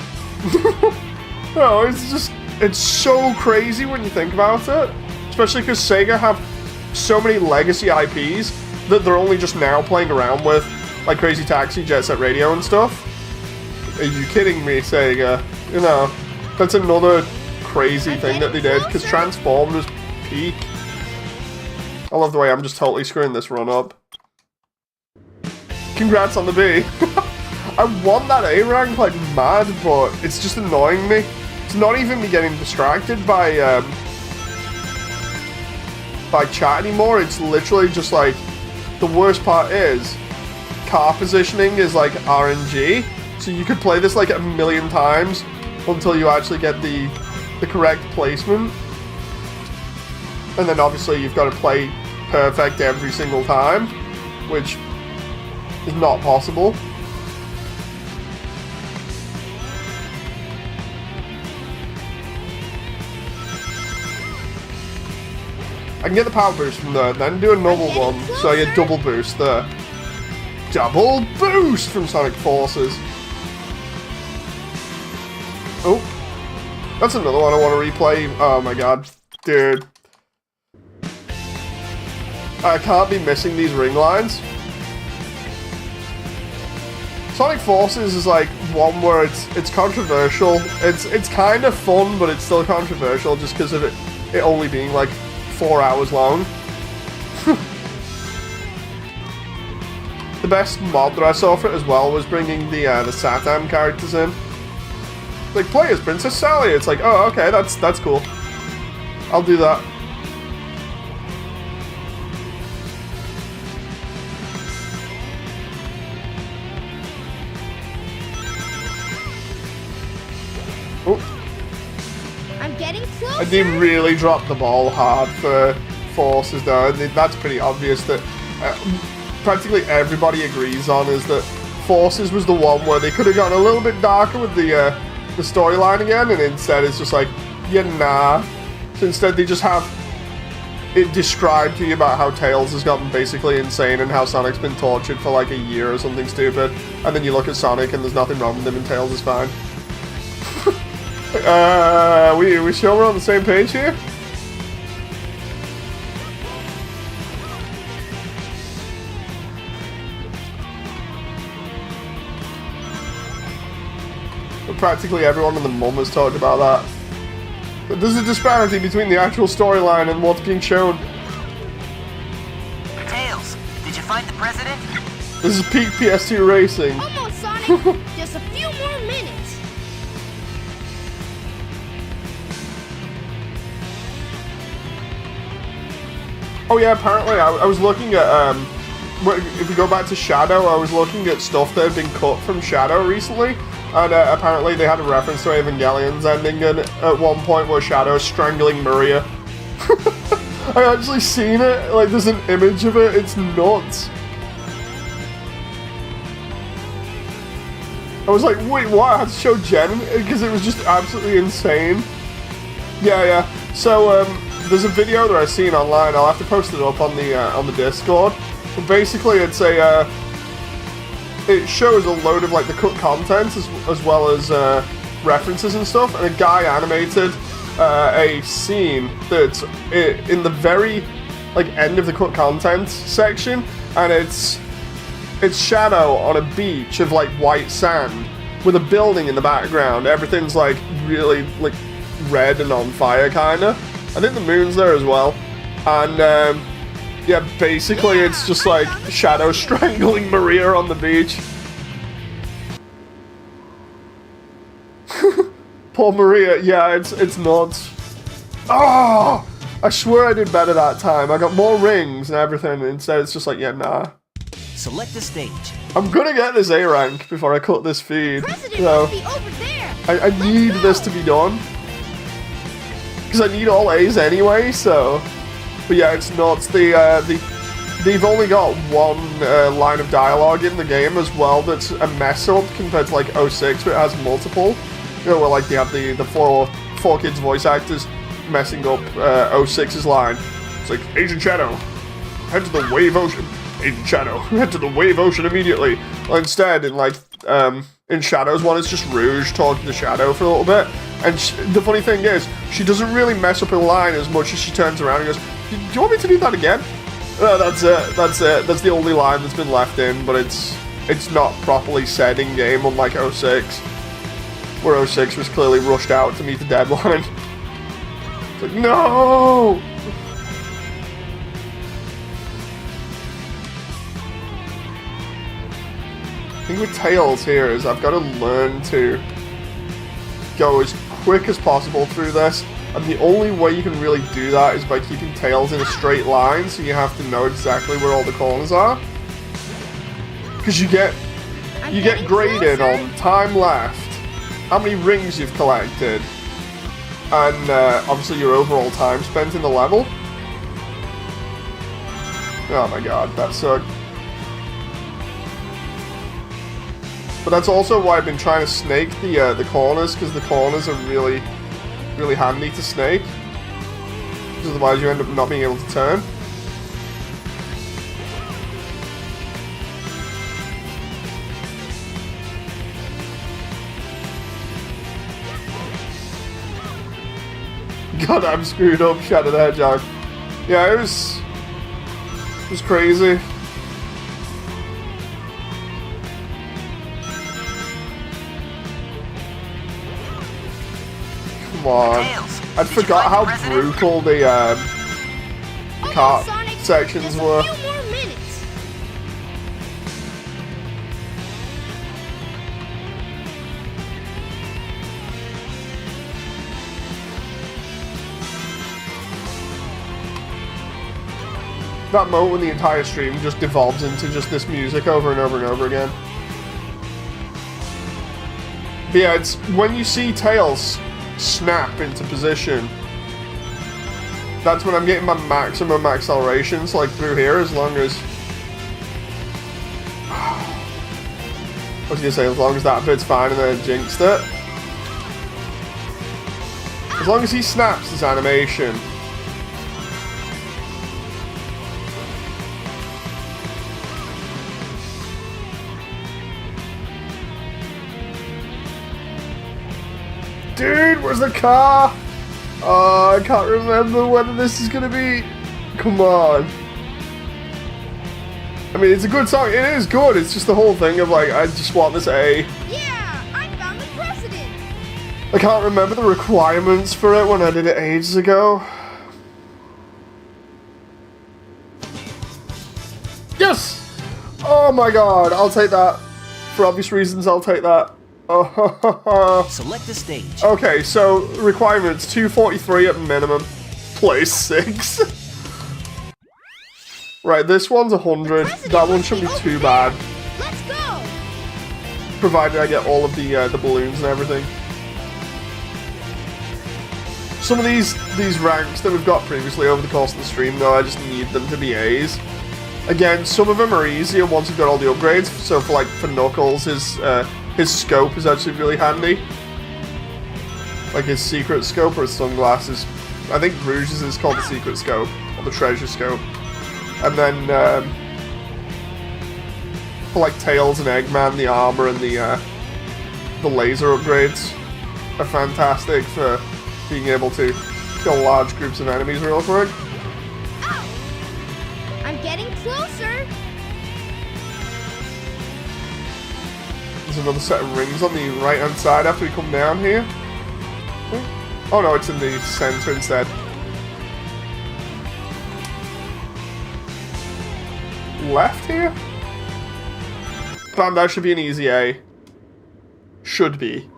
No, it's just, it's so crazy when you think about it. Especially because Sega have so many legacy IPs that they're only just now playing around with, like Crazy Taxi, Jet Set Radio and stuff. Are you kidding me, Sega? You know, that's another crazy thing that they did, because Transformed was peak. I love the way I'm just totally screwing this run up. Congrats on the B. I want that A rank like mad, but it's just annoying me. It's not even me getting distracted by chat anymore. It's literally just like, the worst part is, car positioning is like RNG. So you could play this like a million times until you actually get the correct placement. And then obviously you've got to play perfect every single time, which is not possible. I can get the power boost from there, then do a normal one, so I get double boost there. Double boost from Sonic Forces! Oh, that's another one I want to replay. Oh my god, dude. I can't be missing these ring lines. Sonic Forces is like one where it's controversial. It's kind of fun, but it's still controversial just because of it only being like 4 hours long. The best mod that I saw for it as well was bringing the Satam characters in. Like, play as Princess Sally. It's like, oh, okay, that's cool. I'll do that. Oh. I'm getting closer. And they really dropped the ball hard for Forces though, and that's pretty obvious that practically everybody agrees on is that Forces was the one where they could have gone a little bit darker with the storyline again, and instead it's just like, yeah, nah. So instead they just have it described to you about how Tails has gotten basically insane and how Sonic's been tortured for like a year or something stupid, and then you look at Sonic and there's nothing wrong with him and Tails is fine. We sure we're on the same page here? Practically everyone in the mum has talked about that. But there's a disparity between the actual storyline and what's being shown. Tails, did you find the president? This is peak PS2 racing. Almost, Sonic. Just a few more minutes. Oh yeah, apparently I was looking at, if we go back to Shadow, I was looking at stuff that had been cut from Shadow recently, and apparently they had a reference to Evangelion's ending at one point where Shadow's strangling Maria. I actually seen it, like there's an image of it, it's nuts. I was like, wait, what? I had to show Jen, because it was just absolutely insane. Yeah, so, there's a video that I've seen online. I'll have to post it up on the Discord. But basically, it's it shows a load of like the cut content as well as references and stuff. And a guy animated a scene that's in the very like end of the cut content section, and it's Shadow on a beach of like white sand with a building in the background. Everything's like really like red and on fire, kinda. I think the moon's there as well, and yeah, basically it's just like Shadow strangling Maria on the beach. Poor Maria, yeah, it's nuts. Oh, I swear I did better that time. I got more rings and everything, and instead it's just like, yeah, nah. Select the stage. I'm gonna get this A rank before I cut this feed. So I need this to be done. Because I need all A's anyway, so... But yeah, it's nuts. They've only got one line of dialogue in the game as well that's a mess up compared to like 06, where it has multiple. You know, where like they have the four kids voice actors messing up 06's line. It's like, Agent Shadow, head to the Wave Ocean. Agent Shadow, head to the Wave Ocean immediately. Well, instead, in like in Shadow's one, it's just Rouge talking to Shadow for a little bit. And the funny thing is, she doesn't really mess up her line as much as she turns around and goes, "Do you want me to do that again?" That's it. That's it. That's the only line that's been left in, but it's not properly said in game, unlike 06, where 06 was clearly rushed out to meet the deadline. It's like, no! The thing with Tails here is I've got to learn to go as quick as possible through this, and the only way you can really do that is by keeping Tails in a straight line, so you have to know exactly where all the corners are. Because you get graded on time left, how many rings you've collected, and obviously your overall time spent in the level. Oh my god, that sucked. But that's also why I've been trying to snake the corners, because the corners are really, really handy to snake. Because otherwise you end up not being able to turn. God, I'm screwed up, Shadow the Hedgehog. Yeah, it was crazy. Come on. I forgot how brutal the cart sections were. That moment when the entire stream just devolves into just this music over and over and over again. But yeah, it's when you see Tails snap into position, that's when I'm getting my maximum accelerations, like through here, as long as... I was gonna say, as long as that bit's fine and then I jinxed it. As long as he snaps his animation. Dude, where's the car? Oh, I can't remember whether this is gonna be... Come on. I mean, it's a good song. It is good. It's just the whole thing of, like, I just want this A. Yeah, I found the president. I can't remember the requirements for it when I did it ages ago. Yes! Oh my god, I'll take that. For obvious reasons, I'll take that. Select the stage. Okay, so requirements 243 at minimum. Place 6. Right, this one's 100. That one shouldn't be too bad. Let's go. Provided I get all of the balloons and everything. Some of these ranks that we've got previously over the course of the stream, though, I just need them to be A's. Again, some of them are easier once you've got all the upgrades. So for Knuckles, his scope is actually really handy. Like his secret scope or his sunglasses. I think Rouge's is called the secret scope, or the treasure scope. And then, for like Tails and Eggman, the armor and the laser upgrades are fantastic for being able to kill large groups of enemies real quick. Ow! I'm getting closer. There's another set of rings on the right hand side after we come down here. Oh no, it's in the center instead. Left here? Bam, that should be an easy A. Should be.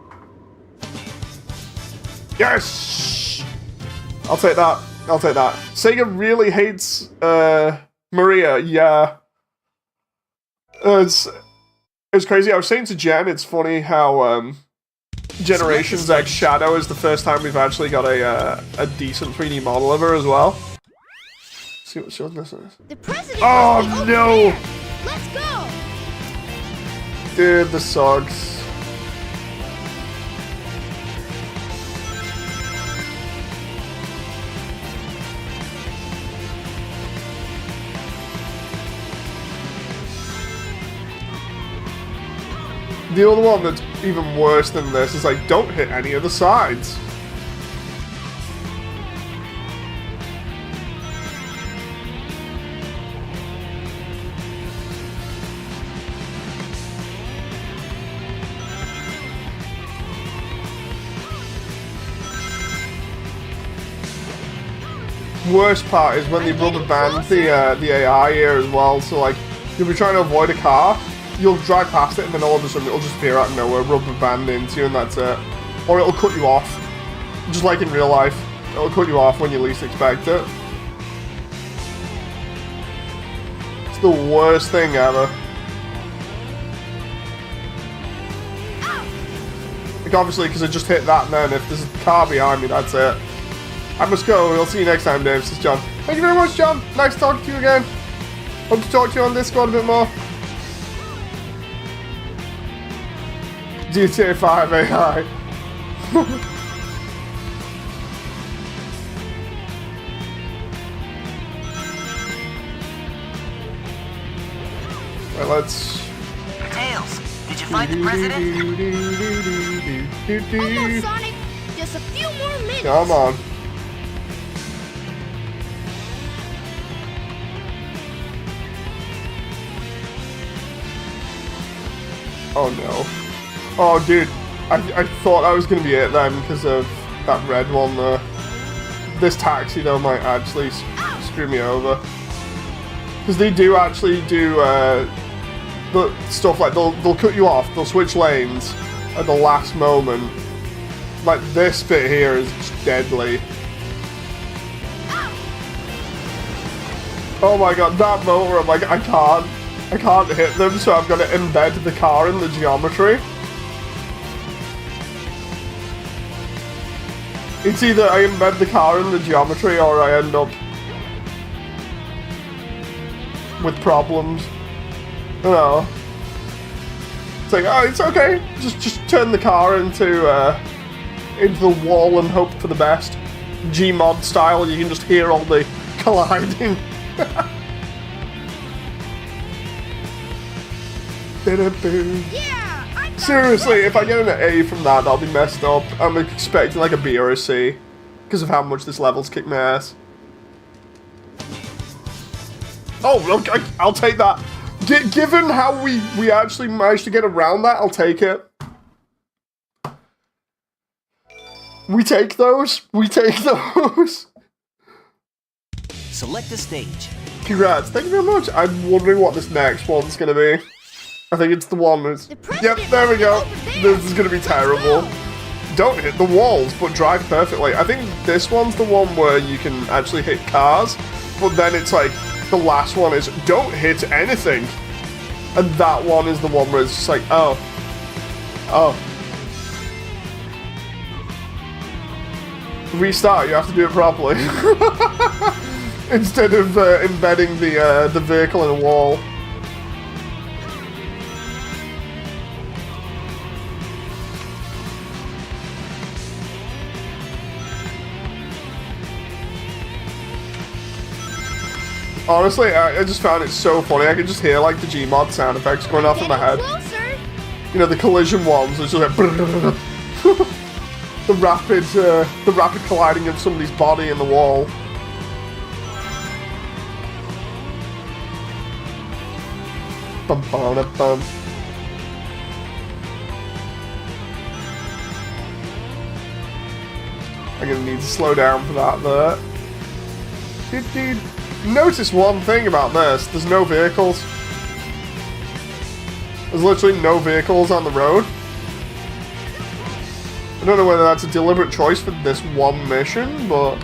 Yes! I'll take that. I'll take that. Sega really hates Maria, yeah. It's crazy. I was saying to Jen, it's funny how Generations X Shadow is the first time we've actually got a decent 3D model of her as well. Let's see what show this is. The president oh no! Let's go! Dude, this sucks. The other one that's even worse than this is like, don't hit any of the sides. Worst part is when they rubber band the AI here as well, so like, you'll be trying to avoid a car, you'll drive past it and then all of a sudden it'll just appear out of nowhere, rubber band into you, and that's it. Or it'll cut you off, just like in real life. It'll cut you off when you least expect it. It's the worst thing ever. Like obviously, because I just hit that and then if there's a car behind me, that's it. I must go. I'll see you next time, Dave. This is John. Thank you very much, John. Nice talking to you again. Hope to talk to you on Discord a bit more. GTA 5 AI. Right, let's... Tails, did you find the president? Almost, Sonic. Just a few more minutes. Come on. Oh no. Oh dude, I thought I was gonna be it then because of that red one there. This taxi though might actually screw me over. Because they do actually do the stuff like they'll cut you off, they'll switch lanes at the last moment. Like this bit here is just deadly. Oh my god, that moment where I'm like, I can't hit them, so I've got to embed the car in the geometry. It's either I embed the car in the geometry or I end up with problems. You know. It's like, oh, it's okay. Just turn the car into the wall and hope for the best. Gmod style, you can just hear all the colliding. Yeah, seriously, if I get an A from that, I'll be messed up. I'm expecting like a B or a C because of how much this level's kicked my ass. Oh, okay, I'll take that. Given how we actually managed to get around that, I'll take it. We take those. We take those. Select the stage. Congrats. Thank you very much. I'm wondering what this next one's gonna be. I think it's the one that's... Yep, there we go. This is gonna be terrible. Don't hit the walls, but drive perfectly. I think this one's the one where you can actually hit cars, but then it's like, the last one is, don't hit anything. And that one is the one where it's just like, oh. Restart, you have to do it properly. Instead of embedding the vehicle in a wall. Honestly, I just found it so funny. I could just hear like the Gmod sound effects going off in my head. Closer. You know, the collision ones. It's just like the rapid colliding of somebody's body in the wall. Bum bum bum. I'm gonna need to slow down for that there. Dude. Notice one thing about this, there's no vehicles. There's literally no vehicles on the road. I don't know whether that's a deliberate choice for this one mission, but...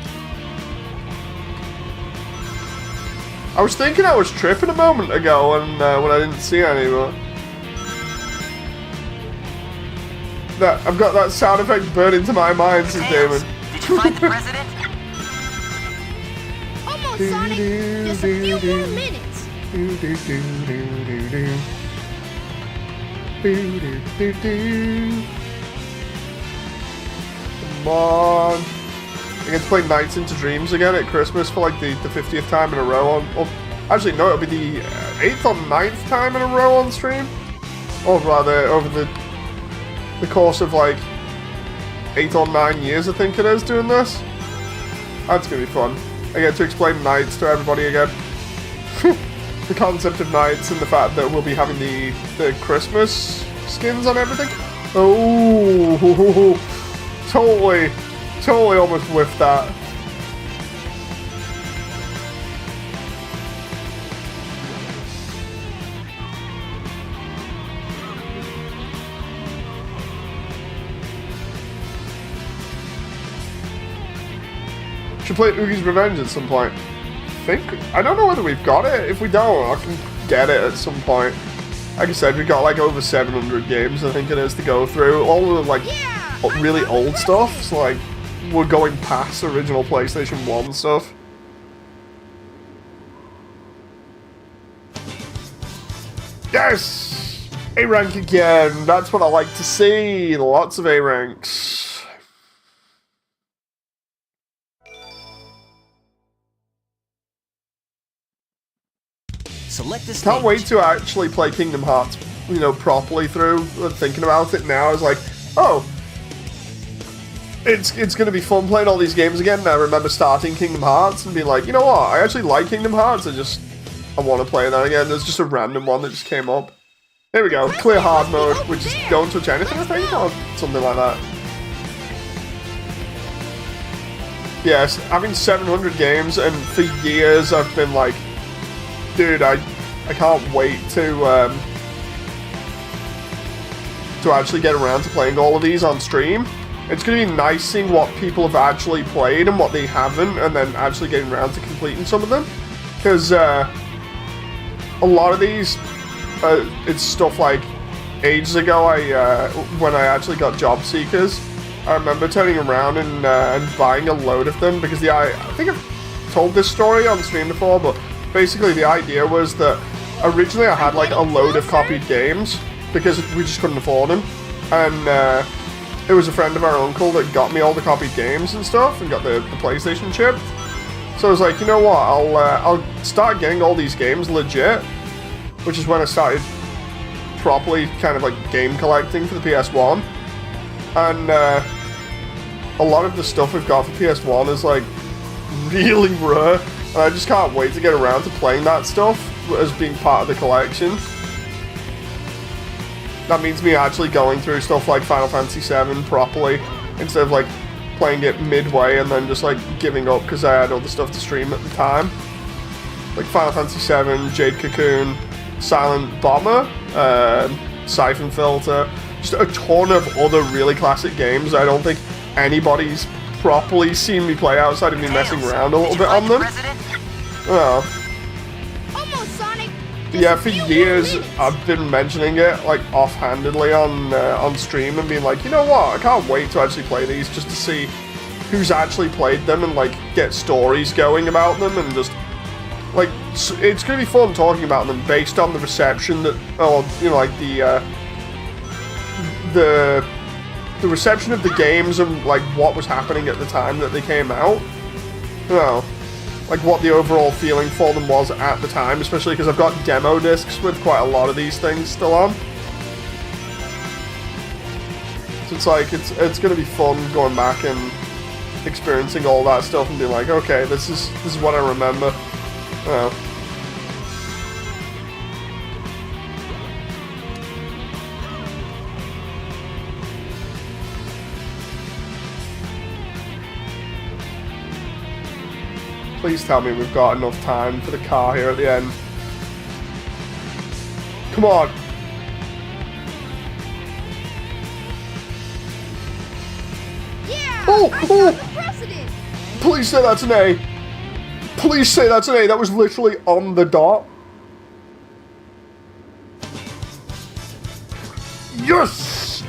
I was thinking I was tripping a moment ago when I didn't see any, but... I've got that sound effect burned into my mind since Damon. Did you find the president? Sonic, just a few more minutes. Come on. I get to play Nights into Dreams again at Christmas for like the 50th time in a row on... Well, actually, no, it'll be the 8th or 9th time in a row on stream. or rather over the course of like 8 or 9 years, I think it is, doing this. That's gonna be fun. I get to explain knights to everybody again. The concept of knights and the fact that we'll be having the Christmas skins on everything. Oh, totally almost whiffed that. Should play Oogie's Revenge at some point. I don't know whether we've got it. If we don't, I can get it at some point. Like I said, we got like over 700 games, I think it is, to go through. All of the like really old stuff. So like we're going past original PlayStation 1 stuff. Yes! A rank again. That's what I like to see. Lots of A ranks. Select this. Can't wait to actually play Kingdom Hearts, you know, properly through. Thinking about it now, I was like, oh, it's going to be fun playing all these games again. And I remember starting Kingdom Hearts and being like, you know what, I actually like Kingdom Hearts. I want to play that again. There's just a random one that just came up. There we go, clear hard mode, which is don't touch anything, I think, or something like that. Yes, having 700 games, and for years I've been like, dude, I can't wait to actually get around to playing all of these on stream. It's going to be nice seeing what people have actually played and what they haven't, and then actually getting around to completing some of them. Because a lot of these, it's stuff like ages ago. When I actually got Job Seekers, I remember turning around and buying a load of them because I think I've told this story on stream before, but basically the idea was that originally I had like a load of copied games because we just couldn't afford them, and it was a friend of our uncle that got me all the copied games and stuff and got the PlayStation chip. So I was like, you know what, I'll start getting all these games legit, which is when I started properly kind of like game collecting for the PS1. And a lot of the stuff we've got for PS1 is like really rare, and I just can't wait to get around to playing that stuff as being part of the collection. That means me actually going through stuff like Final Fantasy VII properly, instead of like playing it midway and then just like giving up because I had other stuff to stream at the time. Like Final Fantasy VII, Jade Cocoon, Silent Bomber, Siphon Filter, just a ton of other really classic games I don't think anybody's properly seen me play outside of me messing around a little bit on them. Oh. Yeah, for years I've been mentioning it like offhandedly on stream and being like, you know what, I can't wait to actually play these just to see who's actually played them and like get stories going about them, and just like it's gonna be fun talking about them based on the reception that, or you know, like the reception of the games and like what was happening at the time that they came out. You know, like what the overall feeling for them was at the time, especially because I've got demo discs with quite a lot of these things still on. So it's like it's gonna be fun going back and experiencing all that stuff and being like, okay, this is what I remember. Please tell me we've got enough time for the car here at the end. Come on. Yeah! Oh! Please say that's an A. Please say that's an A. That was literally on the dot. Yes!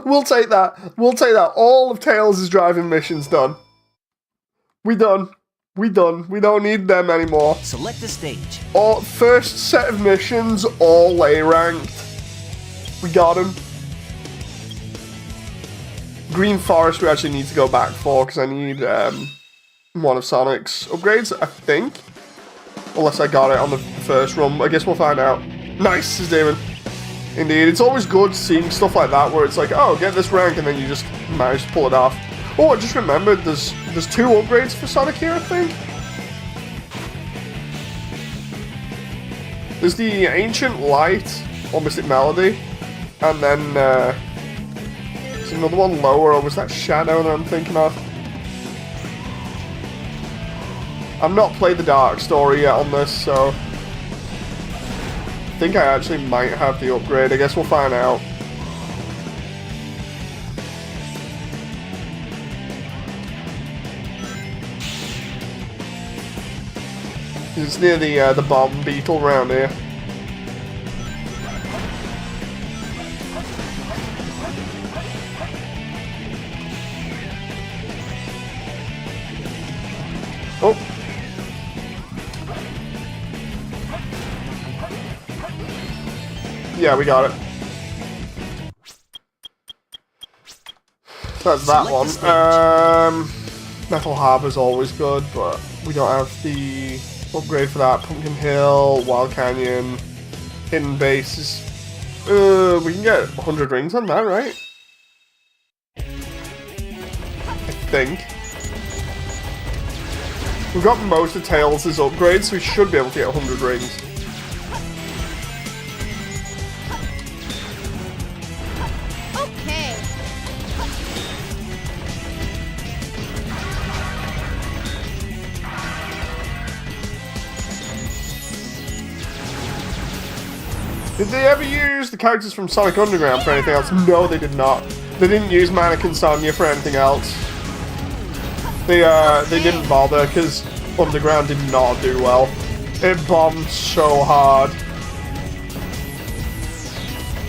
We'll take that. We'll take that. All of Tails' driving missions done. We done. We done. We don't need them anymore. Select the stage. First set of missions, all A ranked. We got them. Green Forest we actually need to go back for because I need one of Sonic's upgrades, I think. Unless I got it on the first run. I guess we'll find out. Nice, says Damon. Indeed, it's always good seeing stuff like that where it's like, oh, get this rank, and then you just manage to pull it off. Oh, I just remembered there's 2 upgrades for Sonic here, I think. There's the Ancient Light, or Mystic Melody, and then there's another one lower, or was that Shadow that I'm thinking of? I've not played the Dark Story yet on this, so I think I actually might have the upgrade. I guess we'll find out. It's near the bomb beetle round here. Oh. Yeah, we got it. That's that one. Metal Harbor's always good, but we don't have the upgrade for that. Pumpkin Hill, Wild Canyon, Hidden Bases. We can get 100 rings on that, right? I think. We've got most of Tails' upgrades, so we should be able to get 100 rings. Okay. Did they ever use the characters from Sonic Underground for anything else? No, they did not. They didn't use Mannequin Sonya for anything else. They didn't bother because Underground did not do well. It bombed so hard.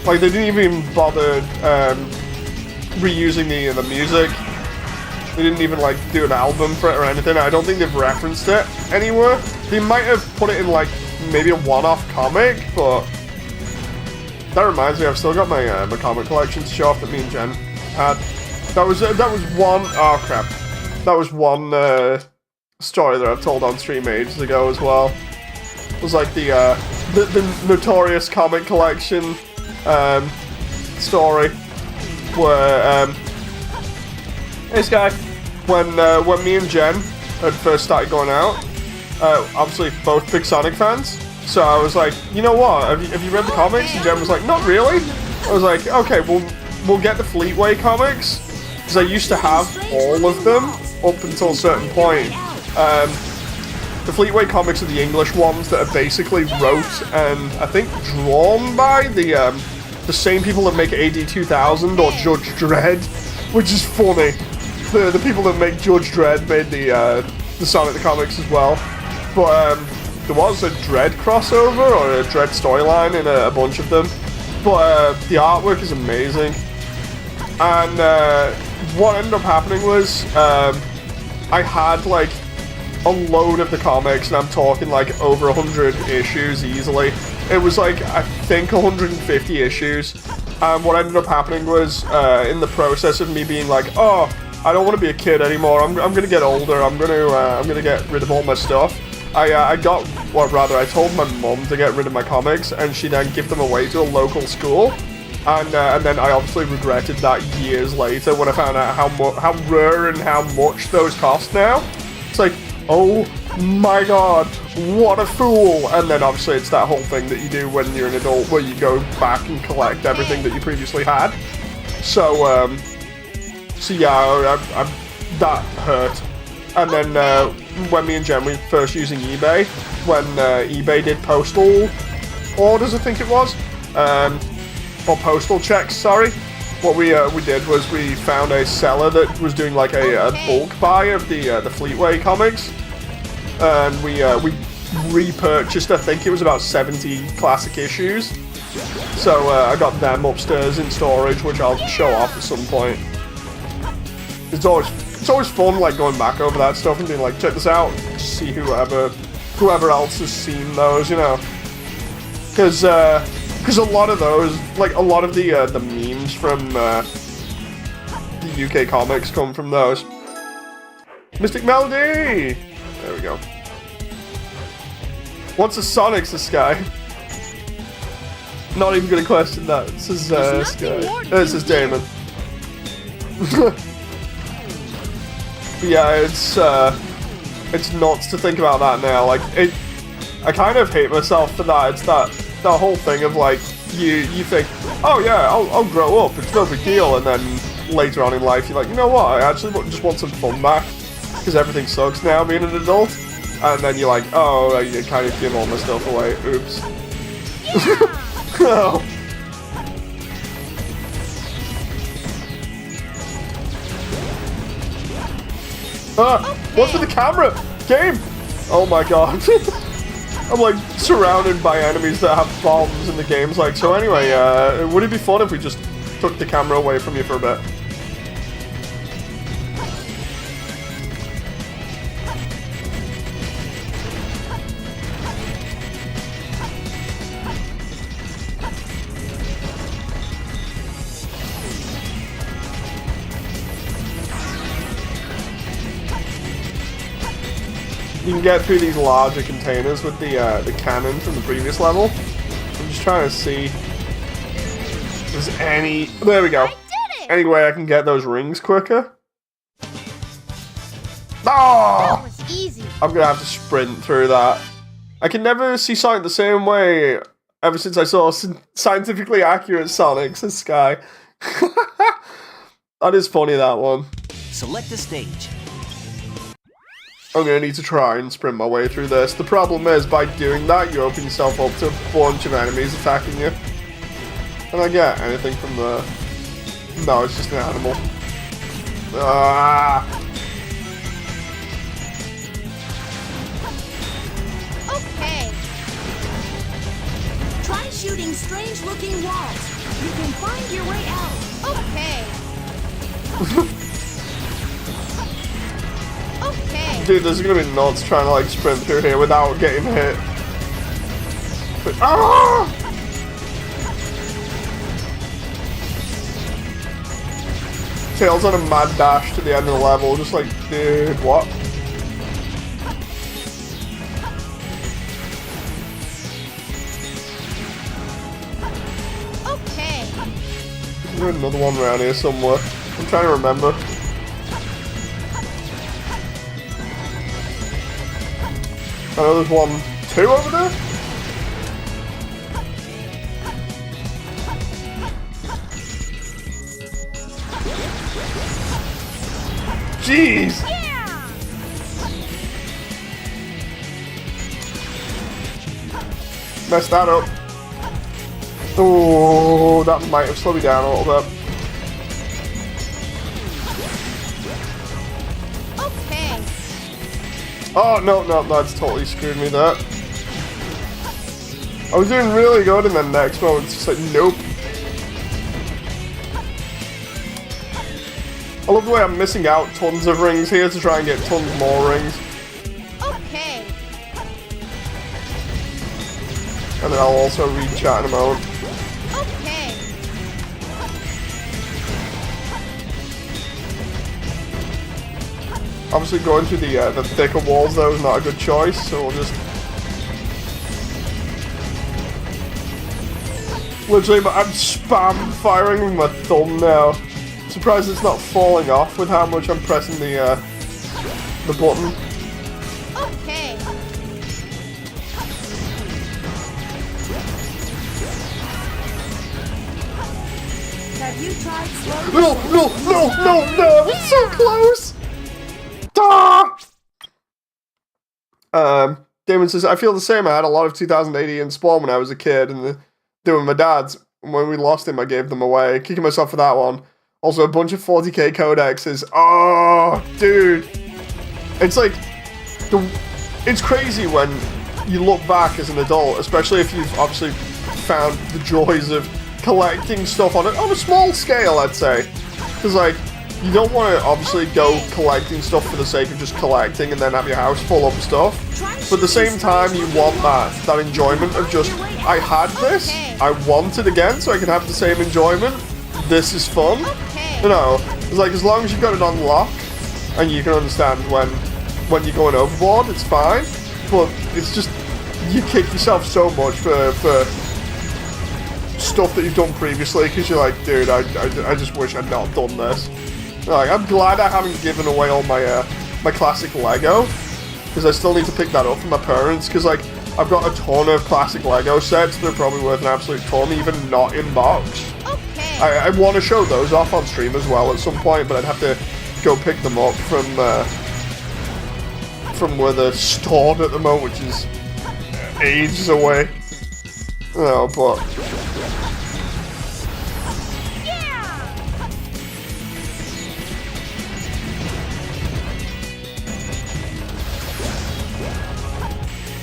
Like, they didn't even bother reusing the music. They didn't even, like, do an album for it or anything. I don't think they've referenced it anywhere. They might have put it in, like, maybe a one-off comic, but that reminds me, I've still got my my comic collection to show off that me and Jen had. That was one. Oh crap! That was one story that I've told on stream ages ago as well. It was like the notorious comic collection story where hey Sky, when me and Jen had first started going out, obviously both big Sonic fans. So I was like, you know what? Have you read the comics? And Jen was like, not really. I was like, okay, we'll get the Fleetway comics because I used to have all of them up until a certain point. The Fleetway comics are the English ones that are basically wrote and I think drawn by the same people that make AD 2000 or Judge Dredd, which is funny. The people that make Judge Dredd made the Sonic the comics as well, but there was a Dredd crossover or a Dredd storyline in a bunch of them, but the artwork is amazing. And what ended up happening was I had like a load of the comics, and I'm talking like over 100 issues easily. It was like, I think 150 issues. And what ended up happening was in the process of me being like, oh, I don't want to be a kid anymore. I'm gonna get older. I'm gonna get rid of all my stuff. I told my mum to get rid of my comics, and she then gave them away to a local school, and then I obviously regretted that years later when I found out how rare and how much those cost now. It's like, oh my god, what a fool! And then obviously it's that whole thing that you do when you're an adult, where you go back and collect everything that you previously had. So yeah, that hurt. And then when me and Jen were first using eBay, when eBay did postal orders, I think it was, or postal checks, sorry, what we did was we found a seller that was doing like a bulk buy of the Fleetway comics, and we repurchased, I think it was about 70 classic issues. So I got them upstairs in storage, which I'll show off at some point. It's always fun, like, going back over that stuff and being like, check this out, see whoever else has seen those, you know, because a lot of those, like, a lot of the memes from the UK comics come from those. Mystic Melody! There we go. Once a Sonic's this guy. Not even gonna question that. This is this guy. This is Damon. Yeah, it's nuts to think about that now. Like I kind of hate myself for that. It's that whole thing of like you think, oh yeah, I'll grow up. It's no big deal, and then later on in life you're like, you know what? I actually just want some fun back because everything sucks now being an adult. And then you're like, oh, I kind of give all my stuff away. Oops. Oh. What's with the camera? Game! Oh my god. I'm like surrounded by enemies that have bombs in the game's like, so anyway, would it be fun if we just took the camera away from you for a bit? You can get through these larger containers with the cannon from the previous level. I'm just trying to see if there's any... There we go. Any way I can get those rings quicker? Oh! That was easy. I'm gonna have to sprint through that. I can never see Sonic the same way ever since I saw scientifically accurate Sonics in Sky. That is funny, that one. Select a stage. I'm gonna need to try and sprint my way through this. The problem is, by doing that, you open yourself up to a bunch of enemies attacking you. Can I get anything from the... No, it's just an animal. Ah! Okay. Try shooting strange-looking walls. You can find your way out. Okay. Okay. Dude, this is gonna be nuts trying to like sprint through here without getting hit. But, ah! Tails on a mad dash to the end of the level, just like, dude, what? Okay. There's another one around here somewhere. I'm trying to remember. I know there's 1, 2 over there? Jeez! Yeah. Messed that up. Oh, that might have slowed me down a little bit. Okay. Oh, no, that's totally screwed me, that. I was doing really good, and then next moment, it's just like, nope. I love the way I'm missing out tons of rings here to try and get tons more rings. Okay. And then I'll also read chat in a moment. Okay. Obviously going through the thicker walls though is not a good choice, so we'll just... Literally, I'm spam firing with my thumb now. Surprised it's not falling off with how much I'm pressing the button. Okay. Have you tried slow? No! I was so close! Ah! Damon says, I feel the same. I had a lot of 2080 in Spawn when I was a kid, and doing my dad's. When we lost him, I gave them away. Kicking myself for that one. Also, a bunch of 40k codexes. Oh, dude. It's like, it's crazy when you look back as an adult, especially if you've obviously found the joys of collecting stuff on a small scale, I'd say. Because, like, you don't want to obviously go collecting stuff for the sake of just collecting and then have your house full of stuff. But at the same time, you want that enjoyment of just, I had this, I want it again, so I can have the same enjoyment. This is fun. You know, it's like, as long as you've got it on lock, and you can understand when you're going overboard, it's fine. But it's just, you kick yourself so much for stuff that you've done previously, because you're like, dude, I just wish I'd not done this. Like, I'm glad I haven't given away all my my classic Lego, because I still need to pick that up from my parents, because like, I've got a ton of classic Lego sets that are probably worth an absolute ton, even not in box. Okay. I want to show those off on stream as well at some point, but I'd have to go pick them up from where they're stored at the moment, which is ages away. Oh, but...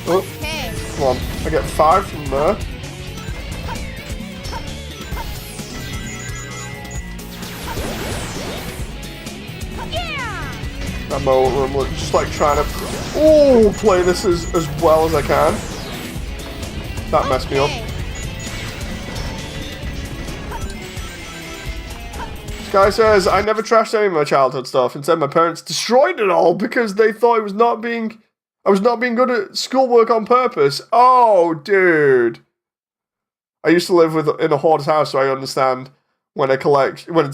Oh, Okay. come on. I get 5 from there. I'm just like trying to play this as well as I can. That messed me up. This guy says, I never trashed any of my childhood stuff. Instead, my parents destroyed it all because they thought I was not being good at schoolwork on purpose. Oh, dude. I used to live in a hoarder's house, so I understand when it's a collection, when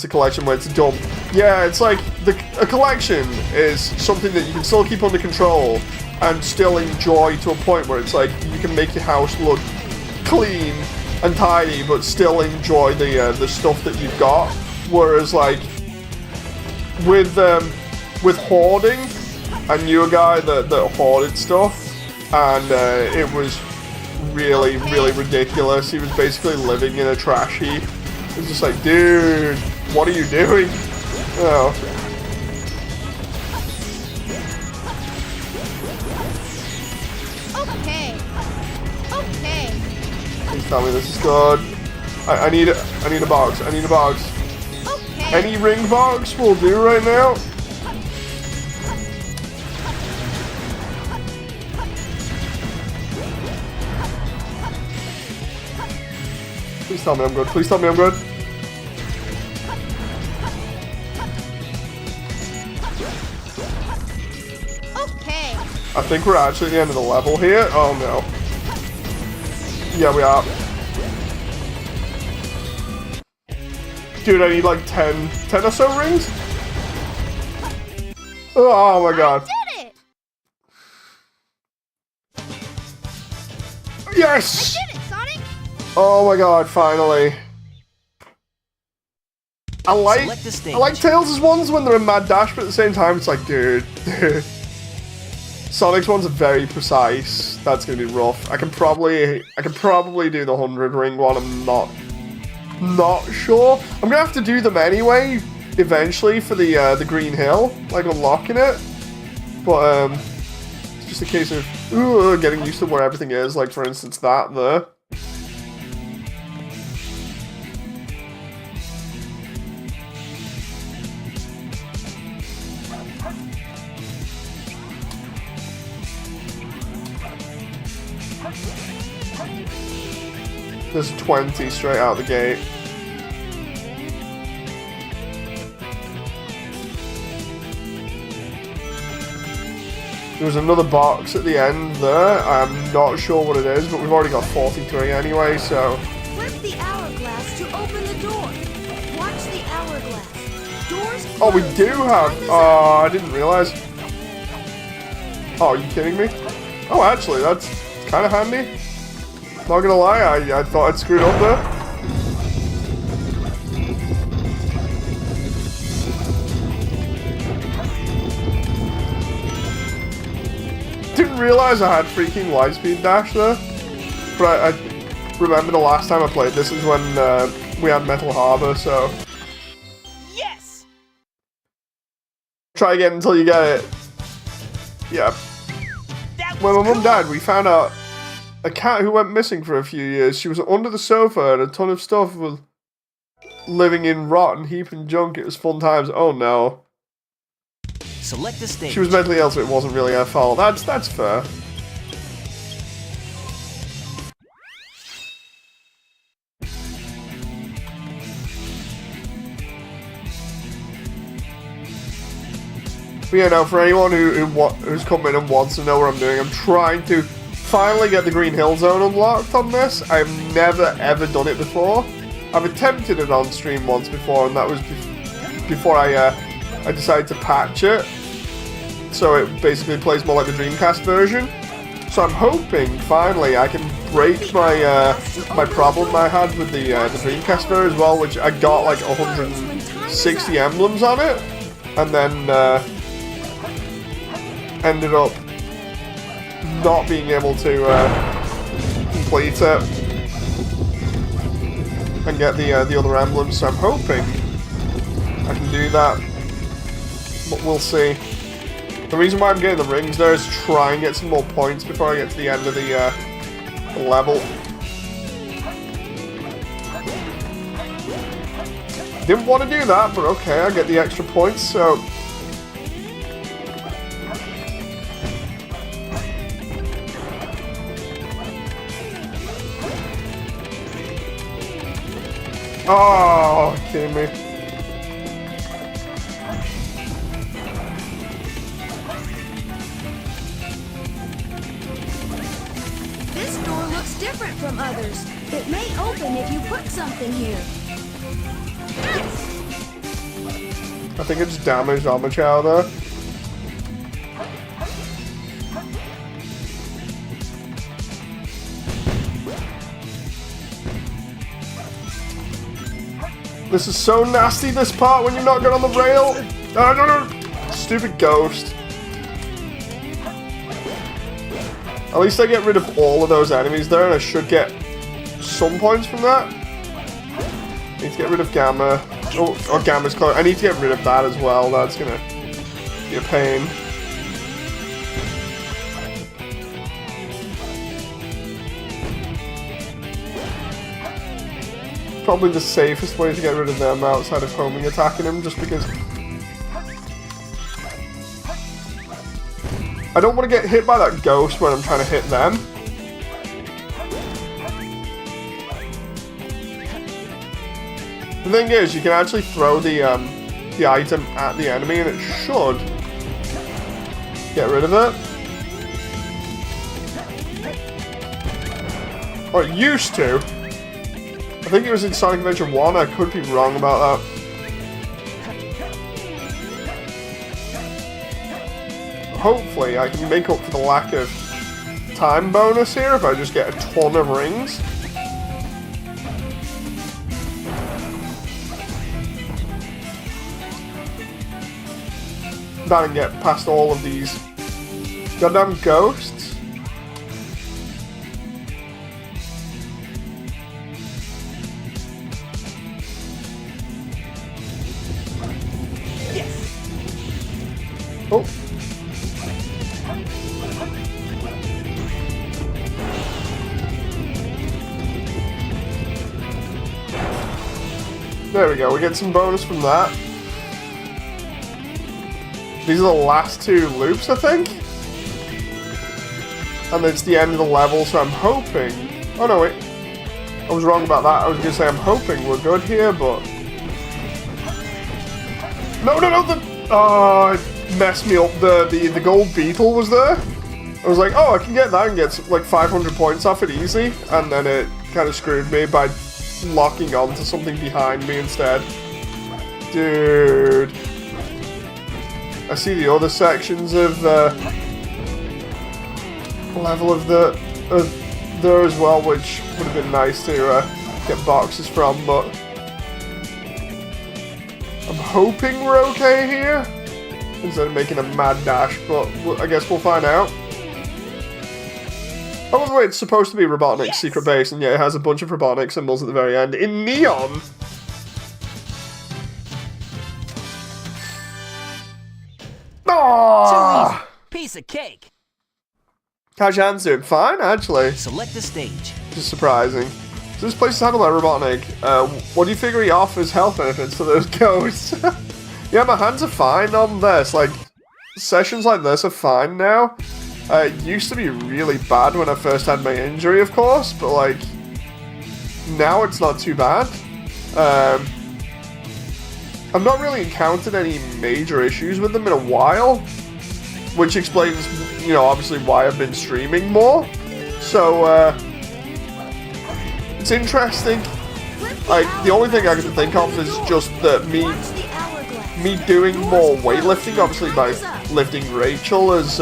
it's a dump. Yeah, it's like a collection is something that you can still keep under control and still enjoy to a point where it's like you can make your house look clean and tidy, but still enjoy the stuff that you've got. Whereas like with hoarding, I knew a guy that hoarded stuff, and it was really ridiculous. He was basically living in a trash heap. It was just like, dude, what are you doing? Oh. Okay. Please tell me this is good. I need a box. I need a box. Okay. Any ring box will do right now. Please tell me I'm good. Please tell me I'm good. Okay. I think we're actually at the end of the level here. Oh no. Yeah, we are. Dude, I need like 10 or so rings. Oh my god. I did it! Yes! I did it, Sonic! Oh my god, finally. I like Tails' ones when they're in Mad Dash, but at the same time it's like, dude. Sonic's ones are very precise. That's gonna be rough. I can probably do the 100 ring one. I'm not sure. I'm gonna have to do them anyway, eventually, for the Green Hill, like unlocking it. But it's just a case of getting used to where everything is. Like for instance, that there. There's 20 straight out the gate. There was another box at the end there. I'm not sure what it is, but we've already got 43 anyway, so... Flip the hourglass to open the door. Watch the hourglass. Doors Oh, we close. do have... Oh, I didn't realize. Oh, are you kidding me? Oh, actually, that's kind of handy. Not gonna lie, I thought I'd screwed up there. Didn't realize I had freaking Lightspeed Dash there. But I remember the last time I played this is when we had Metal Harbor, so... Yes! Try again until you get it. Yeah. When my mum died, we found out a cat who went missing for a few years. She was under the sofa and a ton of stuff was living in rotten heap and junk. It was fun times. Oh no. Select a stage. She was mentally ill, so it wasn't really her fault. That's fair. But yeah, now for anyone who's come in and wants to know what I'm doing, I'm trying to finally get the Green Hill Zone unlocked on this. I've never ever done it before. I've attempted it on stream once before, and that was before I decided to patch it. So it basically plays more like the Dreamcast version. So I'm hoping finally I can break my my problem I had with the Dreamcast version as well, which I got like 160 emblems on it, and then ended up not being able to complete it and get the other emblems. So I'm hoping I can do that, but we'll see. The reason why I'm getting the rings there is to try and get some more points before I get to the end of the level. Didn't want to do that, but okay, I get the extra points, so... Oh, kidding me. This door looks different from others. It may open if you put something here. I think it just damaged Armachow there. This is so nasty, this part, when you're not good on the rail. No, no, no. Stupid ghost. At least I get rid of all of those enemies there, and I should get some points from that. Need to get rid of Gamma. Oh, Gamma's close. I need to get rid of that as well. That's gonna be a pain. Probably the safest way to get rid of them outside of homing attacking him, just because I don't want to get hit by that ghost when I'm trying to hit them. The thing is, you can actually throw the item at the enemy and it should get rid of it. Or it used to. I think it was in Sonic Adventure 1, I could be wrong about that. Hopefully I can make up for the lack of time bonus here if I just get a ton of rings. That and get past all of these goddamn ghosts. Oh. There we go, we get some bonus from that. These are the last two loops, I think? And it's the end of the level, so I'm hoping... Oh no, wait. I was wrong about that. I was going to say I'm hoping we're good here, but... No, no, no! Oh, it messed me up. The gold beetle was there. I was like, oh, I can get that and get like 500 points off it easy. And then it kind of screwed me by locking onto something behind me instead. Dude. I see the other sections of the level of there as well, which would have been nice to get boxes from, but I'm hoping we're okay here instead of making a mad dash, but I guess we'll find out. Oh, by the way, it's supposed to be Robotnik's secret base, and yeah, it has a bunch of Robotnik symbols at the very end in neon. Too easy. Piece of cake. How's your hands doing? Fine, actually. Select the stage. Just surprising. So this place is handled by Robotnik. What do you figure he offers health benefits to those ghosts? Yeah, my hands are fine on this. Like, sessions like this are fine now. It used to be really bad when I first had my injury, of course, but like, now it's not too bad. I've not really encountered any major issues with them in a while, which explains, you know, obviously why I've been streaming more. So, it's interesting. Like, the only thing I can think of is just that me doing more weightlifting, obviously by lifting Rachel, has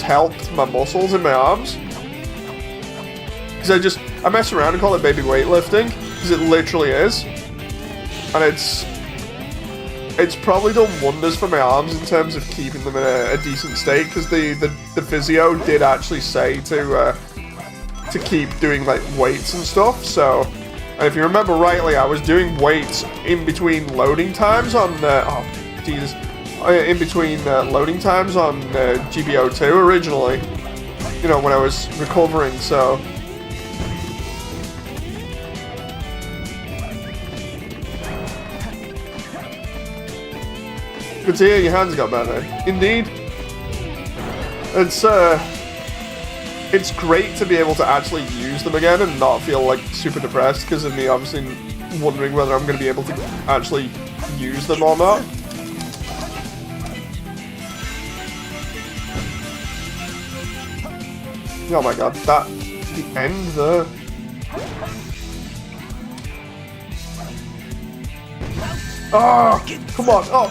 helped my muscles in my arms. Because I mess around and call it baby weightlifting, because it literally is. And it's probably done wonders for my arms in terms of keeping them in a decent state, because the physio did actually say to keep doing like weights and stuff. So, and if you remember rightly, I was doing weights in between loading times on in between loading times on GBO2 originally, you know, when I was recovering. So good to hear your hands got better. Indeed. It's great to be able to actually use them again and not feel like super depressed because of me obviously wondering whether I'm going to be able to actually use them or not. Oh my god, the end there. Oh, come on, oh.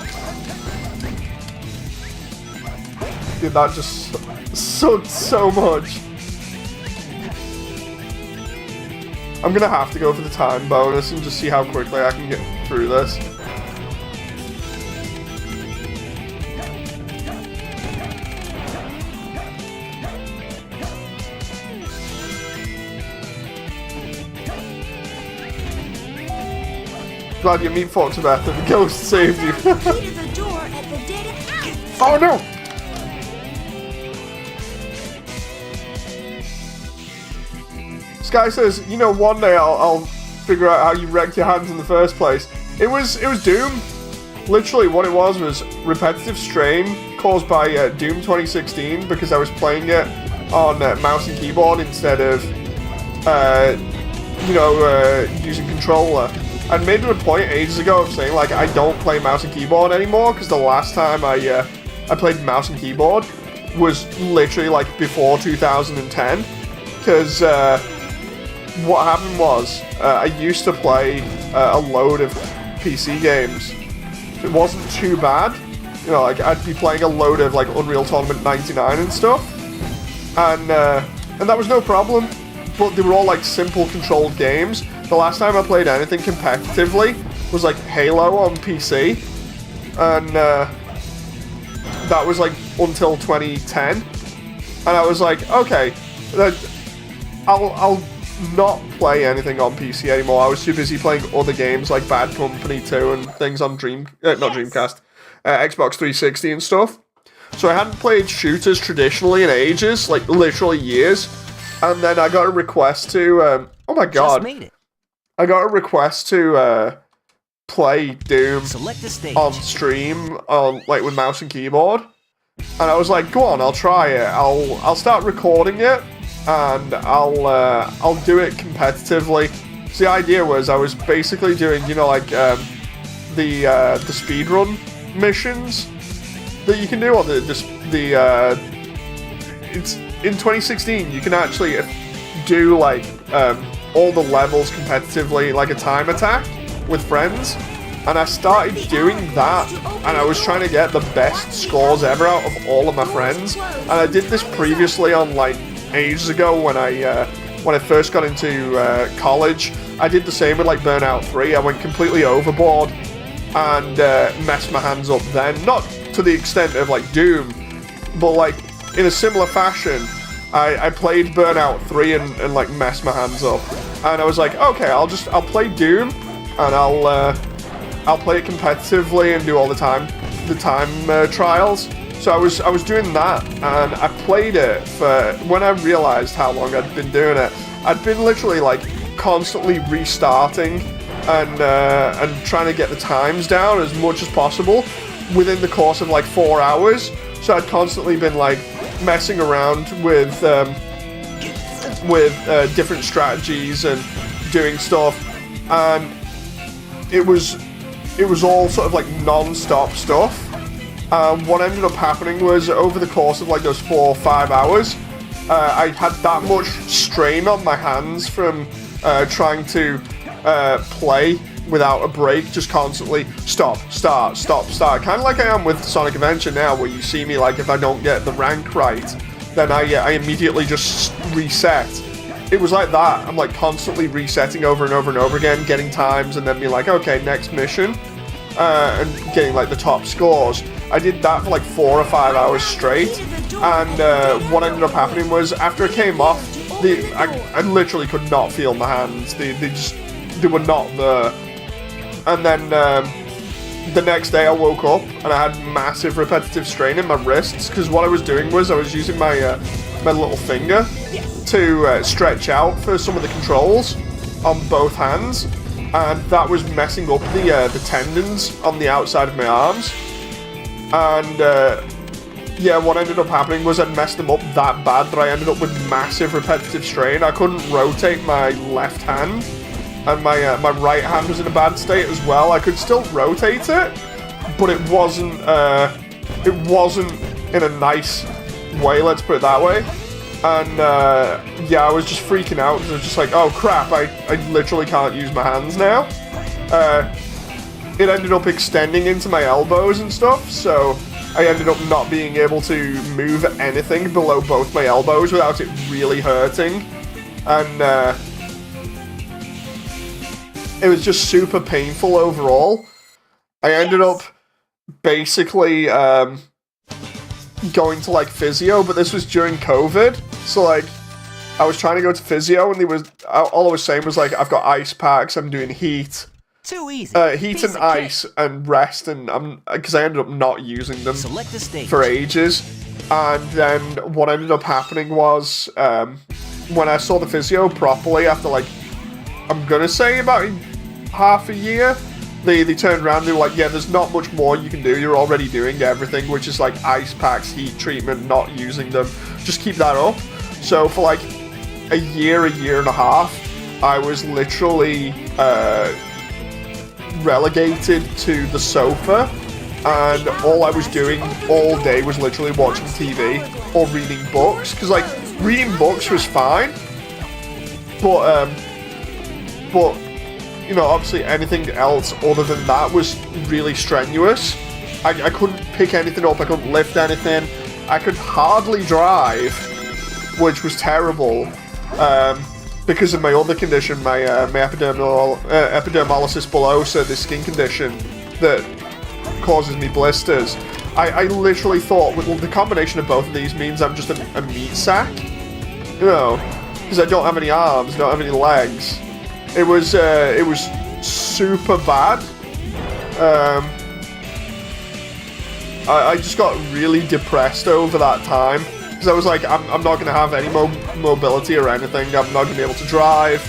Dude, that just sucked so much. I'm gonna have to go for the time bonus and just see how quickly I can get through this. Glad your meat forks are better. The ghost saved you. Oh no! Sky says, you know, one day I'll figure out how you wrecked your hands in the first place. It was Doom. Literally, what it was repetitive strain caused by Doom 2016 because I was playing it on mouse and keyboard instead of, using controller. I made it a point ages ago of saying like I don't play mouse and keyboard anymore because the last time I played mouse and keyboard was literally like before 2010 because what happened was I used to play a load of PC games. It wasn't too bad, you know, like I'd be playing a load of like Unreal Tournament 99 and stuff, and that was no problem. But they were all like simple controlled games. The last time I played anything competitively was like Halo on PC, and that was like until 2010. And I was like, okay, I'll not play anything on PC anymore. I was too busy playing other games like Bad Company 2 and things on Dreamcast, Xbox 360 and stuff. So I hadn't played shooters traditionally in ages, like literally years. And then I got a request to, oh my god, I got a request to play Doom on stream, with mouse and keyboard. And I was like, go on, I'll try it. I'll start recording it, and I'll do it competitively. So the idea was I was basically doing, you know, like the speedrun missions that you can do, or it's in 2016 you can actually do like all the levels competitively, like a time attack with friends. And I started doing that, and I was trying to get the best scores ever out of all of my friends. And I did this previously on like ages ago when I first got into college. I did the same with like Burnout 3. I went completely overboard and messed my hands up then. Not to the extent of like Doom, but like in a similar fashion. I played Burnout 3 and like messed my hands up. And I was like, okay, I'll play Doom, and I'll play it competitively and do all the time trials. So I was doing that, and I played it for, when I realized how long I'd been doing it, I'd been literally like constantly restarting and trying to get the times down as much as possible within the course of like 4 hours. So I'd constantly been like messing around with different strategies and doing stuff, and it was all sort of like non-stop stuff. What ended up happening was over the course of like those 4 or 5 hours, I had that much strain on my hands from trying to play without a break, just constantly stop, start, stop, start. Kind of like I am with Sonic Adventure now, where you see me, like, if I don't get the rank right, then I immediately just reset. It was like that. I'm, like, constantly resetting over and over and over again, getting times, and then being like, okay, next mission, and getting, like, the top scores. I did that for, like, 4 or 5 hours straight, and what ended up happening was, after it came off, I literally could not feel my hands. They were not there. And then the next day I woke up and I had massive repetitive strain in my wrists, because what I was doing was I was using my my little finger to stretch out for some of the controls on both hands, and that was messing up the tendons on the outside of my arms. And yeah, what ended up happening was I messed them up that bad that I ended up with massive repetitive strain. I couldn't rotate my left hand, and my right hand was in a bad state as well. I could still rotate it, but it wasn't in a nice way, let's put it that way. And yeah, I was just freaking out because I was just like, oh crap, I literally can't use my hands now. It ended up extending into my elbows and stuff, so I ended up not being able to move anything below both my elbows without it really hurting. And it was just super painful overall. I ended up basically going to, like, physio, but this was during COVID. So, like, I was trying to go to physio, and all I was saying was, like, I've got ice packs, I'm doing heat. Too easy. Heat and ice and rest, and because I ended up not using them for ages. And then what ended up happening was, when I saw the physio properly after, like, I'm gonna say about half a year, they turned around and they were like, yeah, there's not much more you can do, you're already doing everything, which is like ice packs, heat treatment, not using them, just keep that up. So for like a year and a half, I was literally relegated to the sofa, and all I was doing all day was literally watching TV or reading books, because like reading books was fine, but you know, obviously anything else other than that was really strenuous. I couldn't pick anything up, I couldn't lift anything, I could hardly drive, which was terrible, because of my other condition, my epidermolysis bullosa, the skin condition that causes me blisters. I literally thought, well, the combination of both of these means I'm just a meat sack, you know, because I don't have any arms, don't have any legs. It was super bad. I just got really depressed over that time, because I was like, I'm not going to have any mobility or anything, I'm not going to be able to drive,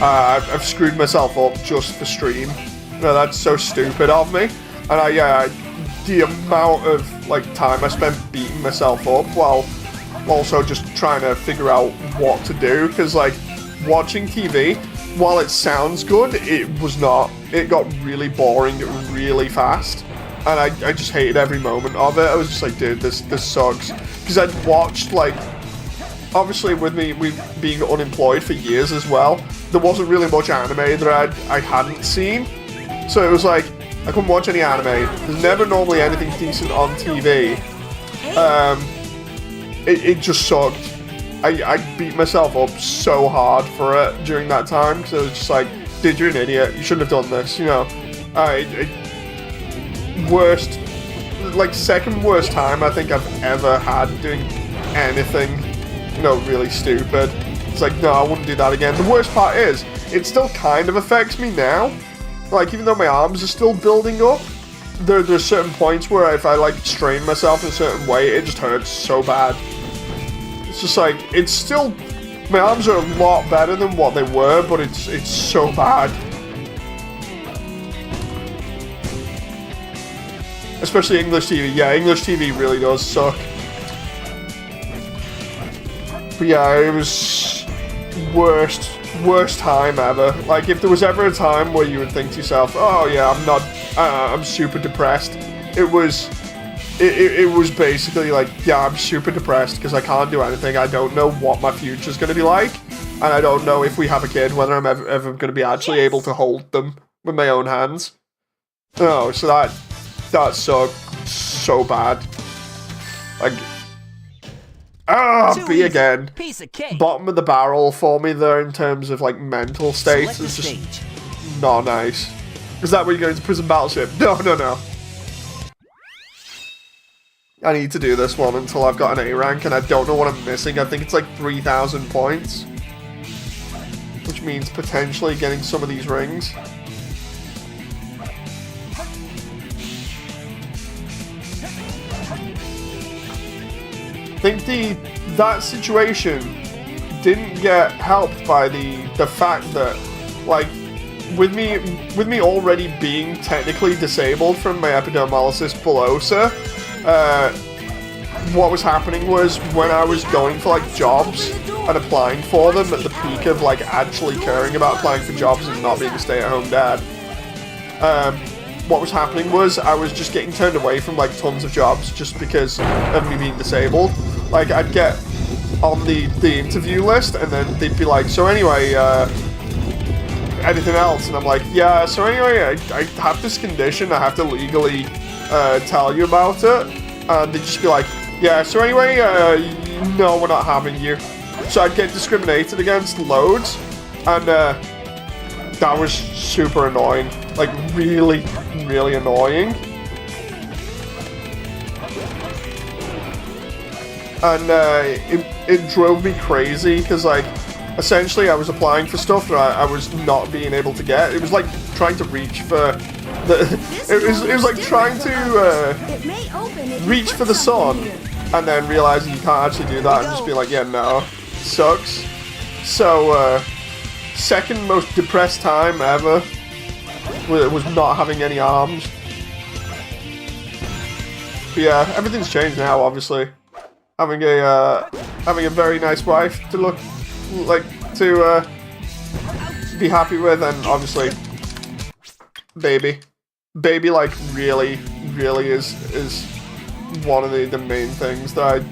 I've screwed myself up just for stream. You know, that's so stupid of me. And the amount of like time I spent beating myself up while also just trying to figure out what to do, because like watching TV, while it sounds good, it was not. It got really boring really fast, and I just hated every moment of it. I was just like, dude, this sucks. Because I'd watched, like, obviously with me being unemployed for years as well, there wasn't really much anime that I hadn't seen. So it was like, I couldn't watch any anime. There's never normally anything decent on TV. It just sucked. I beat myself up so hard for it during that time, because I was just like, dude, you're an idiot, you shouldn't have done this, you know. Worst, like second worst time I think I've ever had doing anything, you know, really stupid. It's like, no, I wouldn't do that again. The worst part is, it still kind of affects me now. Like, even though my arms are still building up, there's certain points where if I like strain myself in a certain way, it just hurts so bad. It's just like, it's still, my arms are a lot better than what they were, but it's so bad. Especially English TV. Yeah, English TV really does suck. But yeah, it was worst time ever. Like, if there was ever a time where you would think to yourself, oh yeah, I'm super depressed, it was it was basically like, yeah, I'm super depressed because I can't do anything. I don't know what my future's going to be like. And I don't know if we have a kid, whether I'm ever going to be actually able to hold them with my own hands. Oh, so that's so bad. Like, B again. Piece of cake. Bottom of the barrel for me there in terms of like mental state. Select the It's just stage. not nice. Is that where you go into prison battleship? No. I need to do this one until I've got an A rank, and I don't know what I'm missing. I think it's like 3,000 points. Which means potentially getting some of these rings. I think that situation didn't get helped by the fact that, like, with me already being technically disabled from my epidermolysis bullosa, what was happening was when I was going for like jobs and applying for them at the peak of like actually caring about applying for jobs and not being a stay-at-home dad, what was happening was I was just getting turned away from like tons of jobs just because of me being disabled. Like, I'd get on the interview list and then they'd be like, so anyway, anything else? And I'm like, yeah, so anyway, I have this condition, I have to legally tell you about it. And they'd just be like, yeah, so anyway, no, we're not having you. So I'd get discriminated against loads, and that was super annoying. Like, really, really annoying. And it drove me crazy, because, like, essentially I was applying for stuff that I was not being able to get. It was like trying to reach for it was like trying to reach for the sun and then realizing you can't actually do that and just be like, yeah, no, sucks. So second most depressed time ever was not having any arms. But yeah, everything's changed now, obviously. Having a very nice wife to look like to be happy with, and obviously baby like really is one of the main things that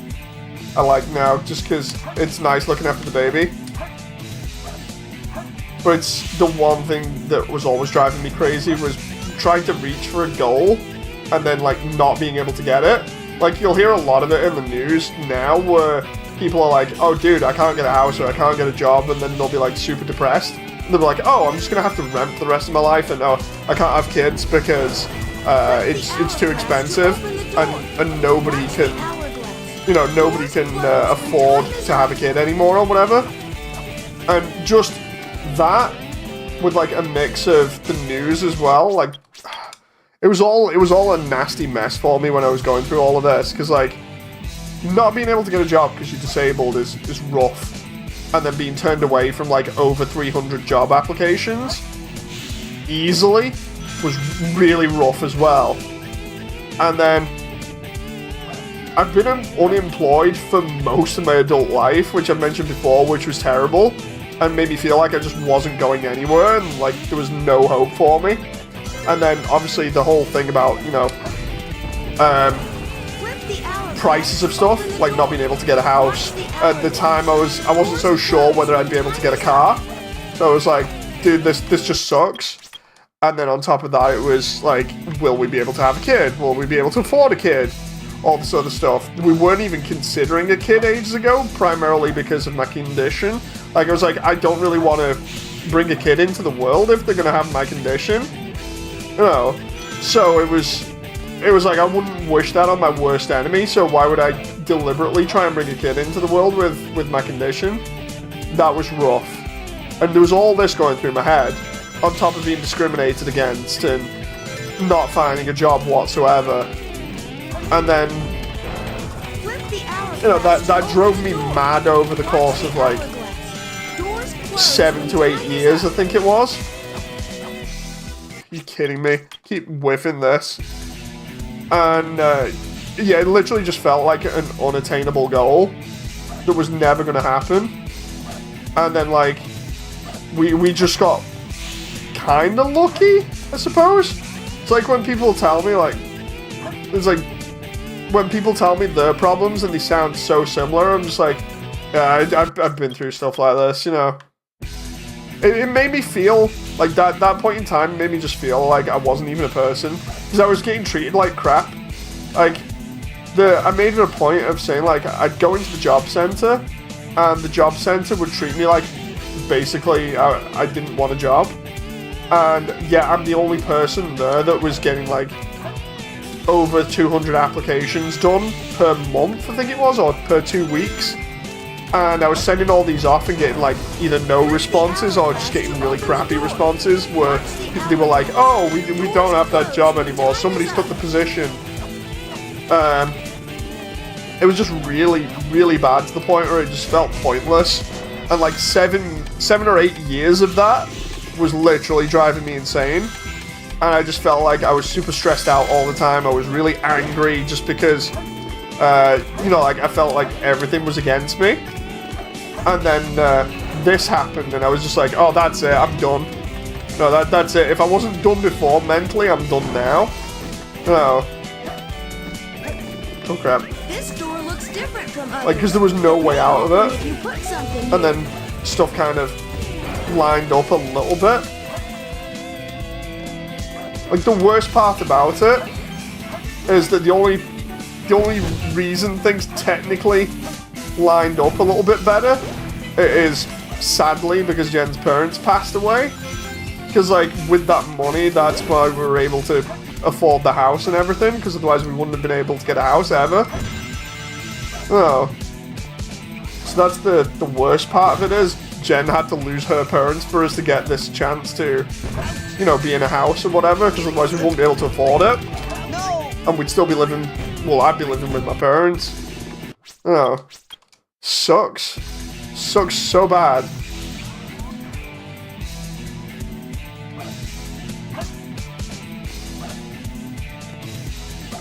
I like now, just because it's nice looking after the baby. But it's the one thing that was always driving me crazy was trying to reach for a goal and then like not being able to get it. Like, you'll hear a lot of it in the news now where people are like, oh dude, I can't get a house or I can't get a job, and then they'll be like super depressed. And they'll be like, oh, I'm just gonna have to rent for the rest of my life, and oh, I can't have kids because it's too expensive, and nobody can, nobody can afford to have a kid anymore or whatever. And just that, with like a mix of the news as well, like, it was all a nasty mess for me when I was going through all of this, because like, not being able to get a job because you're disabled is rough, and then being turned away from like over 300 job applications easily was really rough as well. And then I've been unemployed for most of my adult life, which I mentioned before, which was terrible, and made me feel like I just wasn't going anywhere, and like there was no hope for me. And then obviously the whole thing about, prices of stuff, like not being able to get a house. At the time I wasn't so sure whether I'd be able to get a car. So I was like, dude, this just sucks. And then on top of that, it was like, will we be able to have a kid? Will we be able to afford a kid? All this other stuff. We weren't even considering a kid ages ago, primarily because of my condition. Like, I was like, I don't really want to bring a kid into the world if they're gonna have my condition. So it was like, I wouldn't wish that on my worst enemy, so why would I deliberately try and bring a kid into the world with my condition? That was rough. And there was all this going through my head, on top of being discriminated against and not finding a job whatsoever. And then, that drove me mad over the course of like 7 to 8 years, I think it was. Are you kidding me? Keep whiffing this. And yeah, it literally just felt like an unattainable goal that was never going to happen. And then like we just got kind of lucky, I suppose. It's like when people tell me like, it's like when people tell me their problems and they sound so similar, I'm just like, yeah, I've been through stuff like this, you know. It made me feel like that point in time made me just feel like I wasn't even a person, because I was getting treated like crap. Like, I made it a point of saying, like, I'd go into the job center, and the job center would treat me like, basically, I didn't want a job. And yeah, I'm the only person there that was getting, like, over 200 applications done per month, I think it was, or per 2 weeks. And I was sending all these off and getting, like, either no responses or just getting really crappy responses where they were like, oh, we don't have that job anymore, somebody's took the position. It was just really, really bad to the point where it just felt pointless. And like 7 or 8 years of that was literally driving me insane. And I just felt like I was super stressed out all the time. I was really angry just because, you know, like I felt like everything was against me. And then this happened and I was just like, oh, that's it, I'm done. No, that's it. If I wasn't done before mentally, I'm done now. No. Oh crap. This door looks different from others. Like, because there was no way out of it. If you put something And then stuff kind of lined up a little bit. Like, the worst part about it is that the only reason things technically lined up a little bit better is sadly because Jen's parents passed away. Because, like, with that money, that's why we were able to afford the house and everything, because otherwise we wouldn't have been able to get a house ever. Oh. So that's the worst part of it is Jen had to lose her parents for us to get this chance to, you know, be in a house or whatever, because otherwise we wouldn't be able to afford it. And we'd still be living, well, I'd be living with my parents. Oh. Sucks. Sucks so bad.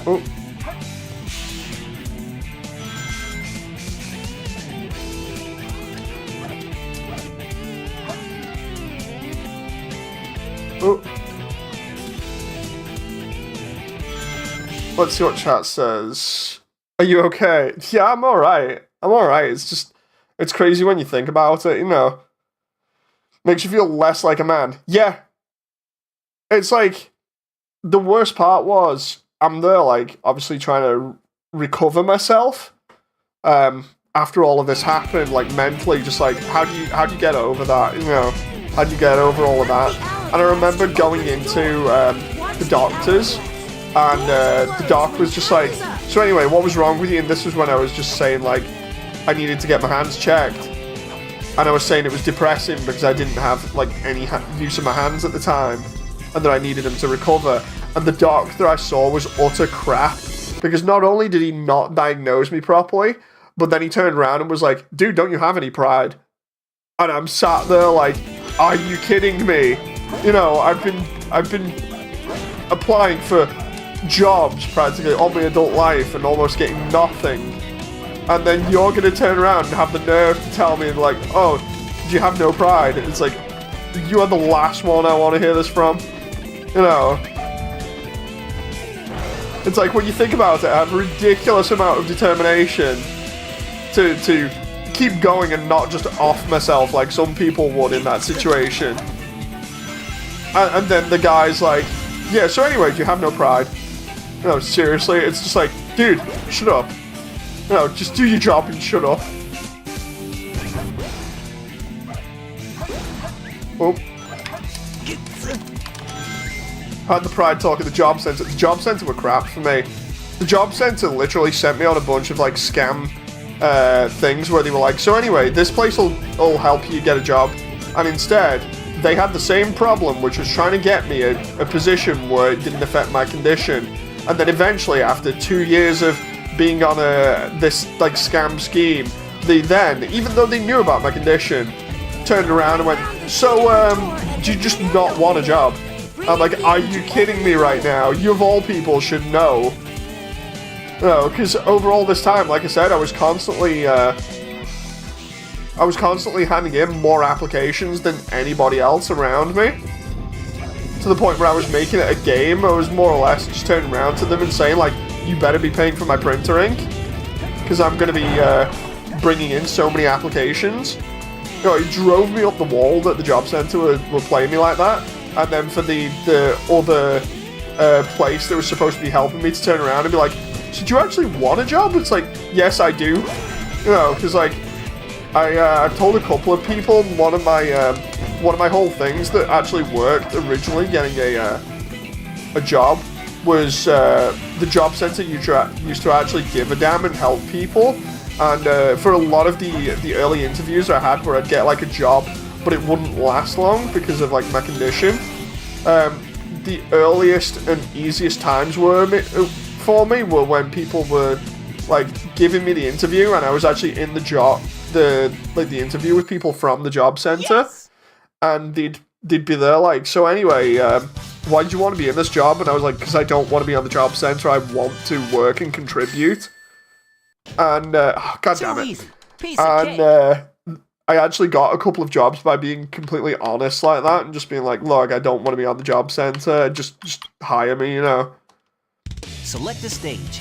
Oh. Oh. Let's see what chat says. Are you okay? Yeah, I'm alright. I'm alright. It's just, it's crazy when you think about it, you know. Makes you feel less like a man. Yeah. It's like, the worst part was, I'm there, like, obviously trying to recover myself. After all of this happened, like, mentally, just like, how do you get over that, you know? How do you get over all of that? And I remember going into the doctors, and the doc was just like, so anyway, what was wrong with you? And this was when I was just saying, like, I needed to get my hands checked. And I was saying it was depressing because I didn't have, like, any use of my hands at the time, and that I needed them to recover. And the doctor I saw was utter crap, because not only did he not diagnose me properly, but then he turned around and was like, dude, don't you have any pride? And I'm sat there like, are you kidding me? You know, I've been applying for jobs practically all my adult life and almost getting nothing. And then you're gonna turn around and have the nerve to tell me like, oh, do you have no pride? It's like, you are the last one I want to hear this from. You know. It's like, when you think about it, I have a ridiculous amount of determination to keep going and not just off myself like some people would in that situation. And then the guy's like, yeah, so anyway, do you have no pride? You know, seriously, it's just like, dude, shut up. You know, just do your job and shut up. Oh. I had the pride talk at the job center. The job center were crap for me. The job center literally sent me on a bunch of like scam things where they were like, so anyway, this place will help you get a job. And instead, they had the same problem, which was trying to get me a position where it didn't affect my condition. And then eventually, after 2 years of being on this like scam scheme, they then, even though they knew about my condition, turned around and went, so do you just not want a job? I'm like, are you kidding me right now? You of all people should know. No, because over all this time, like I said, I was constantly handing in more applications than anybody else around me. To the point where I was making it a game. I was more or less just turning around to them and saying like, you better be paying for my printer ink, because I'm going to be bringing in so many applications. You know, it drove me up the wall that the job center were playing me like that. And then for the other place that was supposed to be helping me to turn around and be like, so do you actually want a job? It's like, yes, I do. You know, because like, I've told a couple of people one of my whole things that actually worked originally getting a job was the job center used to actually give a damn and help people. And for a lot of the early interviews I had where I'd get like a job, but it wouldn't last long because of like my condition, the earliest and easiest times for me were when people were like giving me the interview and I was actually in the interview with people from the job center. Yes. And they'd be there like, so anyway, why did you want to be in this job? And I was like, because I don't want to be on the job center, I want to work and contribute. And god damn it. And I actually got a couple of jobs by being completely honest like that and just being like, look, I don't want to be on the job center, just hire me, you know. Select the stage.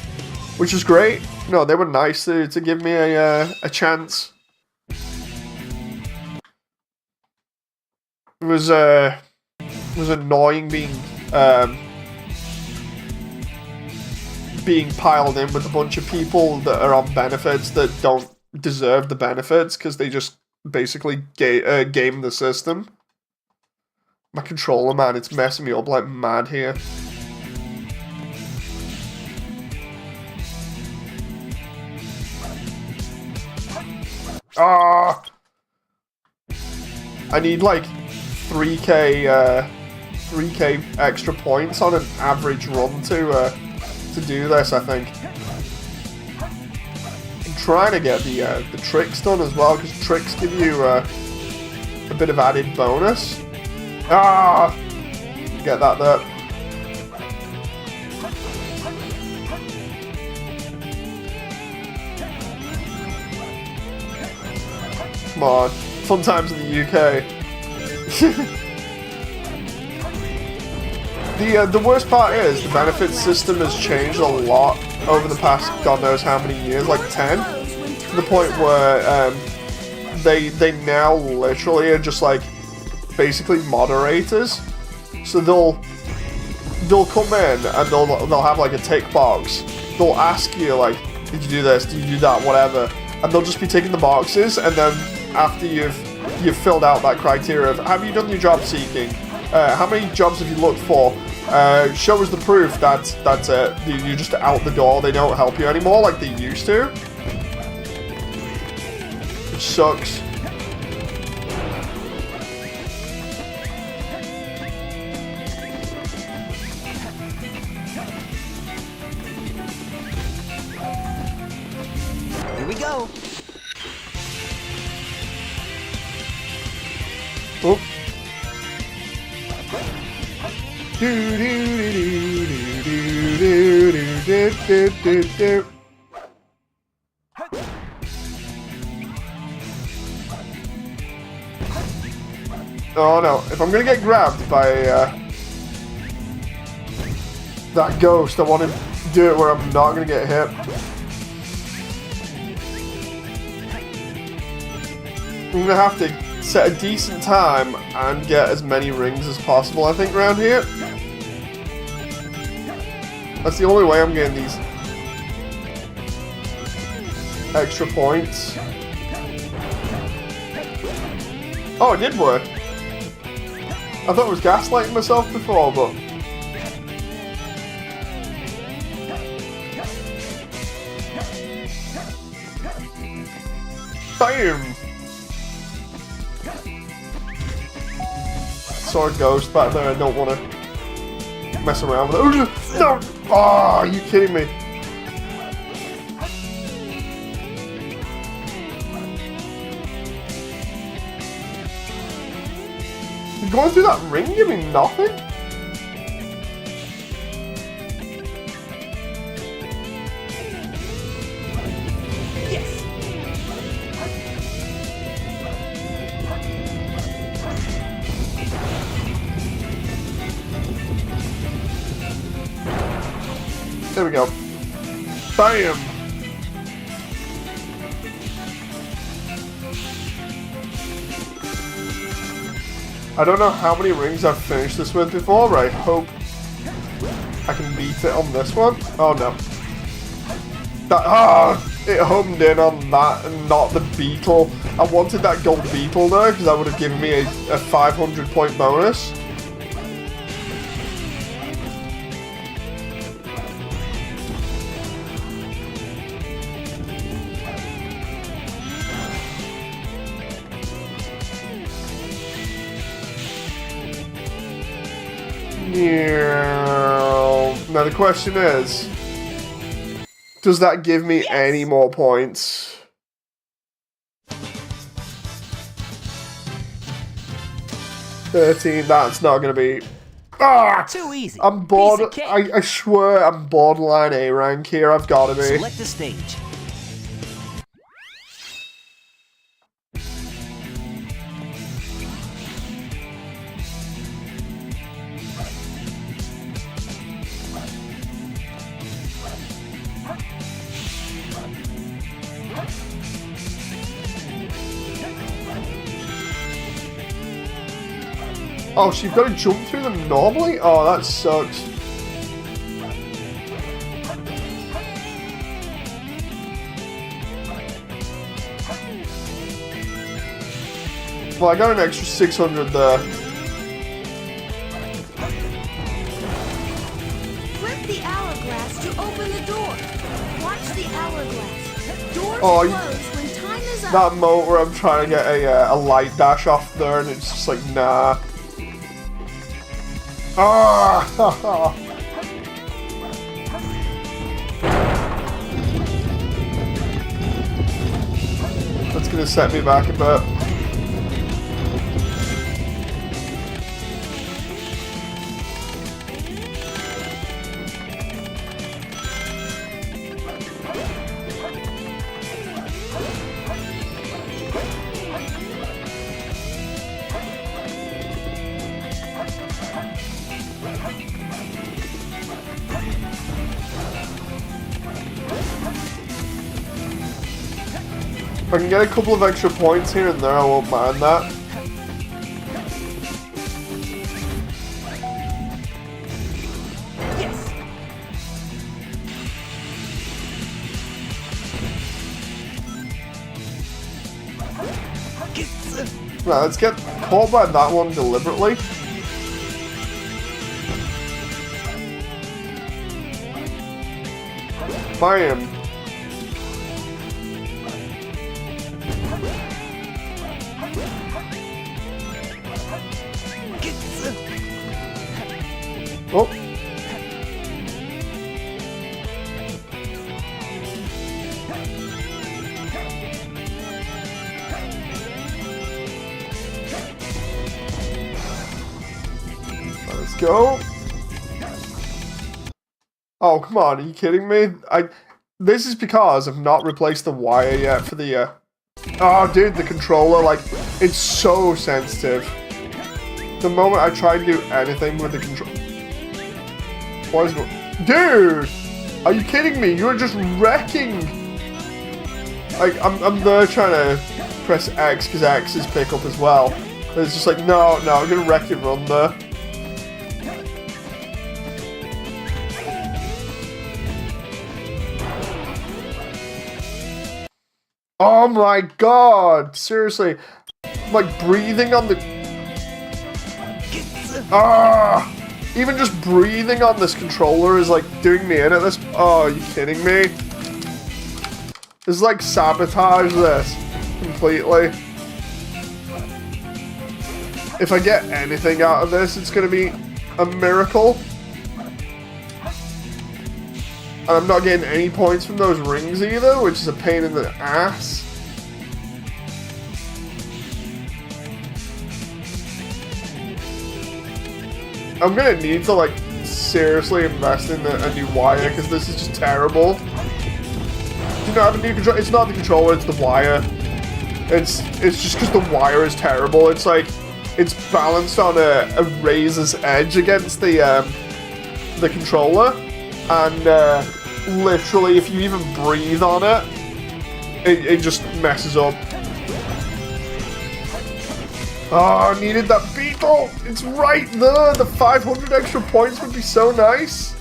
Which is great. No, they were nice to give me a chance. It was annoying being piled in with a bunch of people that are on benefits that don't deserve the benefits because they just basically game the system. My controller, man, it's messing me up like mad here. Ah! I need like 3k extra points on an average run to do this, I think. I'm trying to get the tricks done as well, because tricks give you a bit of added bonus. Ah! Get that there. Come on. Fun times in the UK. The worst part is the benefits system has changed a lot over the past God knows how many years, like 10, to the point where they now literally are just like basically moderators. So they'll come in and they'll have like a tick box. They'll ask you like, did you do this? Did you do that? Whatever. And they'll just be ticking the boxes, and then after you've filled out that criteria of have you done your job seeking, how many jobs have you looked for, show us the proof, that's it. You're just out the door. They don't help you anymore like they used to, which sucks. Here we go. Oh. Oh no, if I'm gonna get grabbed by that ghost, I want to do it where I'm not gonna get hit. I'm gonna have to set a decent time and get as many rings as possible, I think, around here. That's the only way I'm getting these extra points. Oh, it did work. I thought I was gaslighting myself before, but... Bam! Saw a ghost back there, I don't want to mess around with it. Oh, no! Oh, are you kidding me? Going through that ring give me nothing? Yes. There we go. Bam! I don't know how many rings I've finished this with before, but I hope I can beat it on this one. Oh no. It homed in on that and not the beetle. I wanted that gold beetle though, because that would have given me a 500 point bonus. Now the question is, does that give me any more points? $13, that's not gonna be... Ah! Too easy. I'm bored. I swear I'm borderline A rank here, I've gotta be. Select the stage. Oh, so you've got to jump through them normally? Oh, that sucks. Well, I got an extra 600 there. Flip the hourglass to open the door. Watch the hourglass. Doors Oh, close when time is up. that moment where I'm trying to get a light dash off there and it's just like, nah. Ah! That's gonna set me back a bit. If I can get a couple of extra points here and there, I won't mind that. Yes. Right, let's get caught by that one deliberately. Bam. Oh. Let's go. Oh, come on, are you kidding me? This is because I've not replaced the wire yet for the, Oh, dude, the controller, like, it's so sensitive. The moment I try to do anything with the control... What is going... Dude! Are you kidding me? You're just wrecking! Like, I'm there trying to press X, because X is pick up as well. And it's just like, no, I'm gonna wreck your run there. Oh my god! Seriously. Like, breathing on the... Ah! Even just breathing on this controller is like doing me in at this. Oh, are you kidding me? This is like sabotage this completely. If I get anything out of this, it's gonna be a miracle. And I'm not getting any points from those rings either, which is a pain in the ass. I'm gonna need to, like, seriously invest in a new wire, because this is just terrible. Do you not have a new controller? It's not the controller, it's the wire. It's just because the wire is terrible. It's like, it's balanced on a razor's edge against the controller. And literally, if you even breathe on it, it just messes up. Oh, I needed that beetle! It's right there! The 500 extra points would be so nice.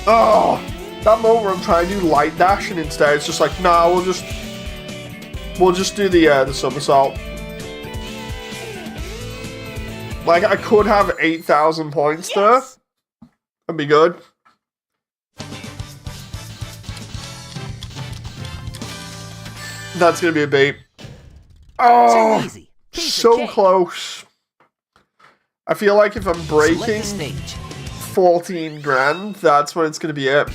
Oh, that moment where I'm trying to do light dash and instead it's just like, nah, we'll just do the somersault. Like, I could have 8,000 points there. That'd be good. That's gonna be a beat. Oh, so close. I feel like if I'm breaking 14 grand, that's when it's gonna be it.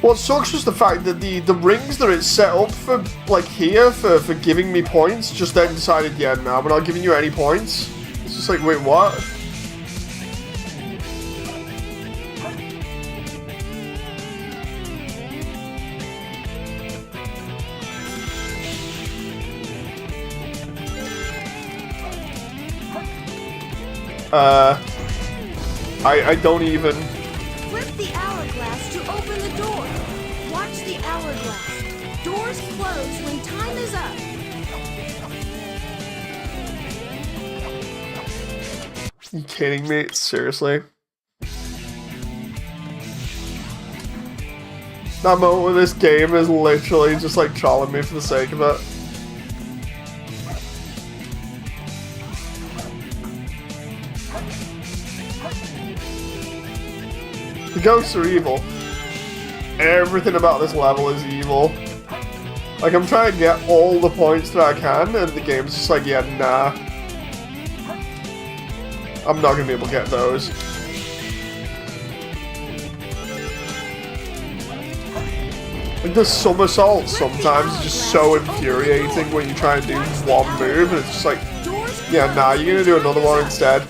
What sucks is the fact that the rings that it's set up for, like here, for giving me points, just then decided, yeah, no, we're not giving you any points. It's just like, wait, what? I don't even... Flip the hourglass to open the door. Watch the hourglass. Doors close when time is up. You kidding me? Seriously? That moment where this game is literally just like trolling me for the sake of it. The ghosts are evil. Everything about this level is evil. Like, I'm trying to get all the points that I can, and the game's just like, yeah, nah. I'm not gonna be able to get those. Like, the somersault sometimes is just so infuriating when you try and do one move, and it's just like, yeah, nah, you're gonna do another one instead.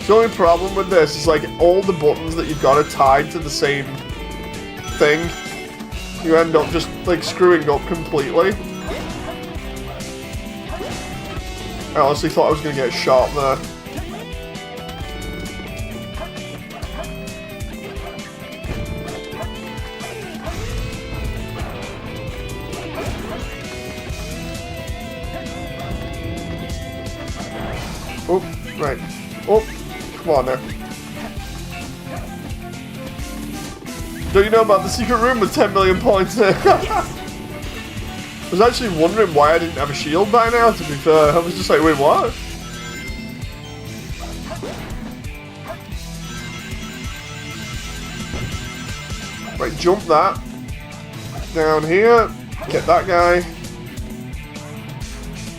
The only problem with this is, like, all the buttons that you've got are tied to the same thing. You end up just, like, screwing up completely. I honestly thought I was going to get shot there. Oh, right. Oh. Come on now. Don't you know about the secret room with 10 million points? I was actually wondering why I didn't have a shield by now, to be fair. I was just like, wait, what? Right, jump that. Down here. Get that guy.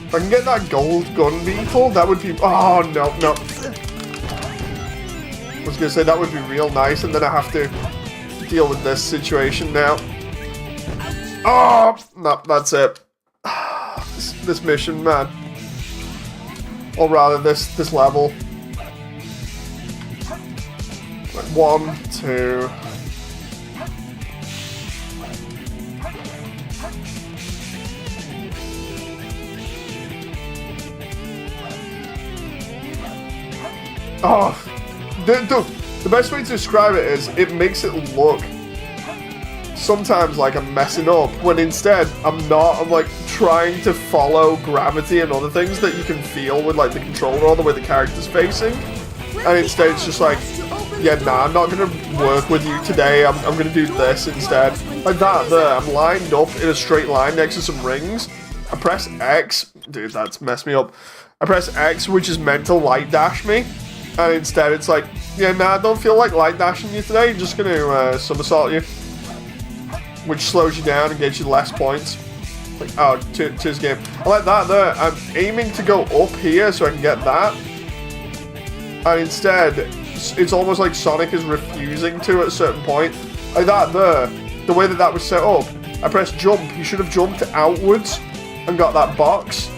If I can get that gold gun beetle, that would be... Oh, no, no. I was gonna say that would be real nice, and then I have to deal with this situation now. Oh, no, that's it. This mission, man. Or rather, this level. Right, 1, 2. Oh. The best way to describe it is, it makes it look sometimes like I'm messing up, when instead I'm not. I'm like trying to follow gravity and other things that you can feel with like the controller or the way the character's facing, and instead it's just like, yeah, nah, I'm not gonna work with you today, I'm gonna do this instead. Like that there, I'm lined up in a straight line next to some rings, I press X, dude, that's messed me up. I press X, which is meant to light dash me, and instead it's like, yeah, nah, I don't feel like light dashing you today, I'm just gonna somersault you. Which slows you down and gets you less points. Like, oh, cheers game. I like that there. I'm aiming to go up here so I can get that. And instead, it's almost like Sonic is refusing to at a certain point. Like that there. The way that was set up, I pressed jump. You should have jumped outwards and got that box.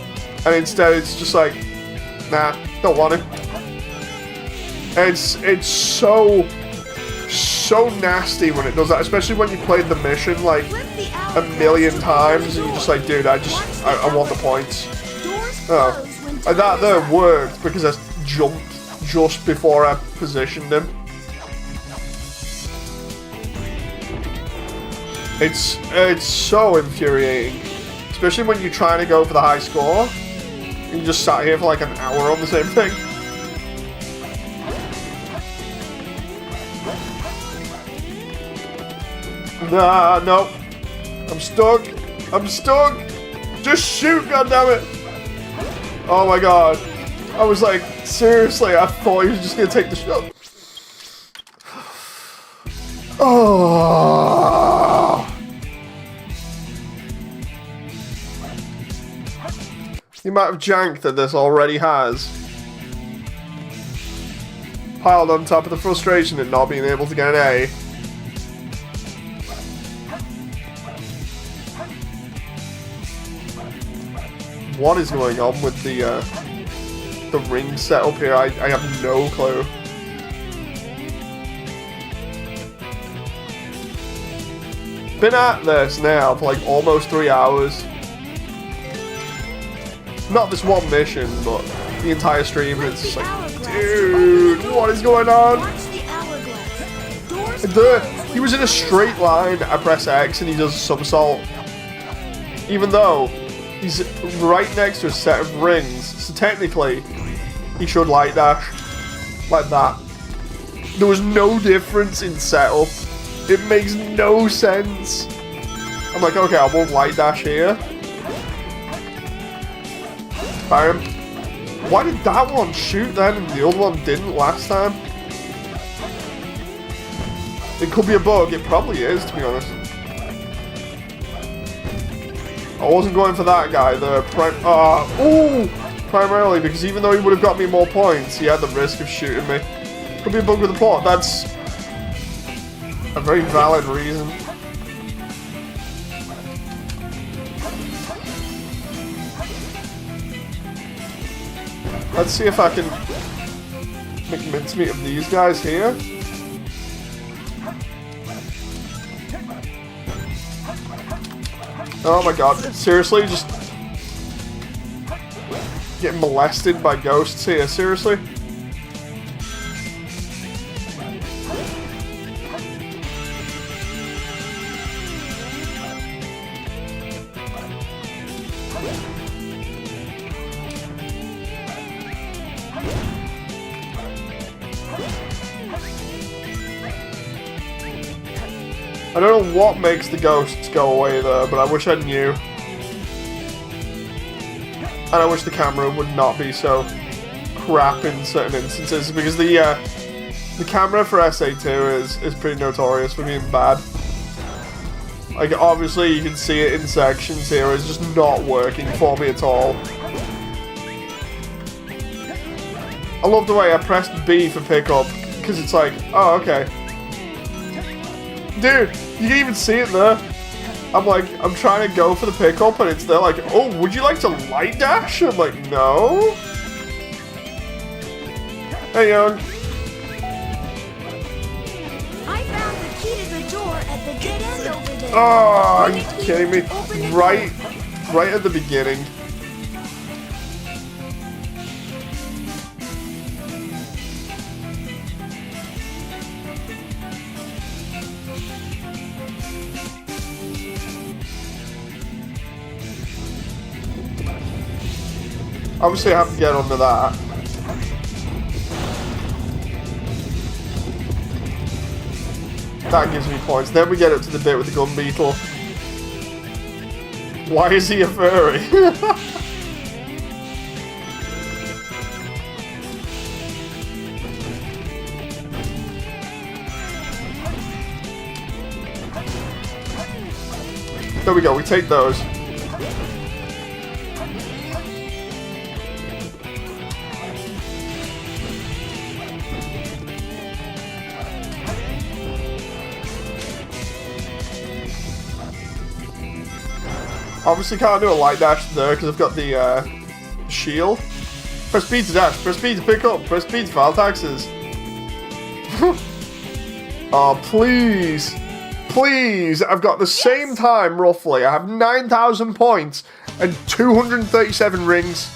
And instead it's just like, nah, don't want it. And it's so nasty when it does that, especially when you played the mission like a million times and you're just like, dude, I want the points. Oh, and that there worked because I jumped just before I positioned him. It's so infuriating, especially when you're trying to go for the high score and you just sat here for like an hour on the same thing. Nah, no. I'm stuck. I'm stuck. Just shoot, goddammit. Oh my god. I was like, seriously, I thought he was just gonna take the shot. Oh. The amount of jank that this already has, piled on top of the frustration at not being able to get an A. What is going on with the ring setup here? I have no clue. Been at this now for like almost 3 hours. Not this one mission, but the entire stream. It's just like, dude, what is going on? He was in a straight line. I press X and he does a somersault. Even though he's right next to a set of rings, so technically he should light dash like that. There was no difference in setup. It makes no sense. I'm like, okay, I won't light dash here. Bam. Why did that one shoot then and the other one didn't last time? It could be a bug. It probably is, to be honest. I wasn't going for that guy, primarily because even though he would have got me more points, he had the risk of shooting me. Could be a bug with the plot. That's a very valid reason. Let's see if I can make mincemeat of these guys here. Oh my god, seriously? Just getting molested by ghosts here, seriously? I don't know what makes the ghosts go away there, but I wish I knew. And I wish the camera would not be so crap in certain instances, because the camera for SA2 is pretty notorious for being bad. Like, obviously you can see it in sections here, it's just not working for me at all. I love the way I pressed B for pickup, because it's like, oh, okay. Dude, you can even see it there. I'm like, I'm trying to go for the pickup and it's there like, oh, would you like to light dash? I'm like, no. Hey, young. I found the key to the door at the dead end over there. Oh, are you kidding me? Right at the beginning. Obviously, I have to get onto that. That gives me points. Then we get up to the bit with the gun beetle. Why is he a furry? There we go, we take those. Obviously can't do a light dash there because I've got the shield. Press B to dash, press B to pick up, press B to file taxes. Oh, please. Please, I've got the same time, roughly. I have 9,000 points and 237 rings.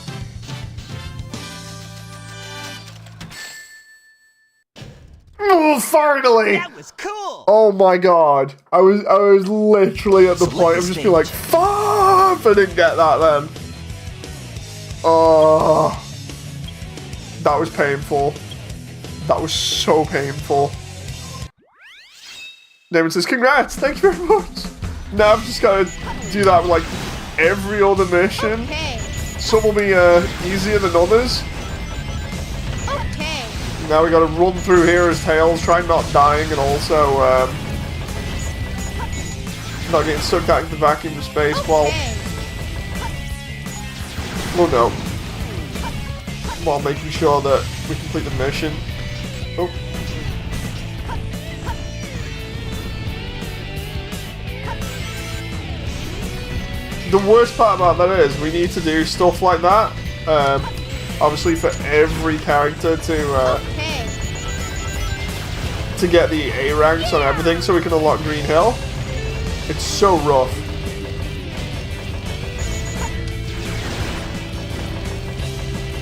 Oh, finally! That was cool! Oh my god. I was literally at the point of just being like, fuck! If I didn't get that then. Oh. That was painful. That was so painful. Damon says, congrats, thank you very much. Now I've just got to do that with like every other mission. Okay. Some will be easier than others. Okay. Now we got to run through here as Tails, try not dying, and also not getting sucked out into the vacuum of space while... Oh no. While making sure that we complete the mission. Oh. The worst part about that is we need to do stuff like that. Obviously for every character to get the A ranks on everything so we can unlock Green Hill. It's so rough.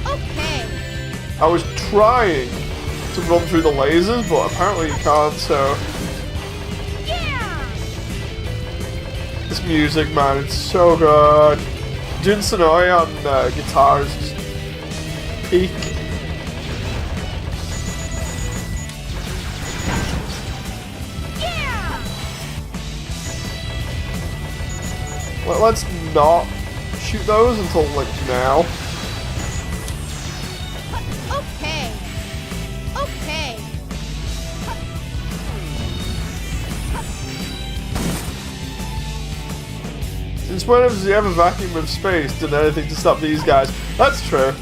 Okay. I was trying to run through the lasers, but apparently you can't, so... This music, man, it's so good. Jun Sonoy on guitar is just peak. Well, let's not shoot those until, like, now. Okay. Okay. Since when has he ever vacuum of space done anything to stop these guys? That's true.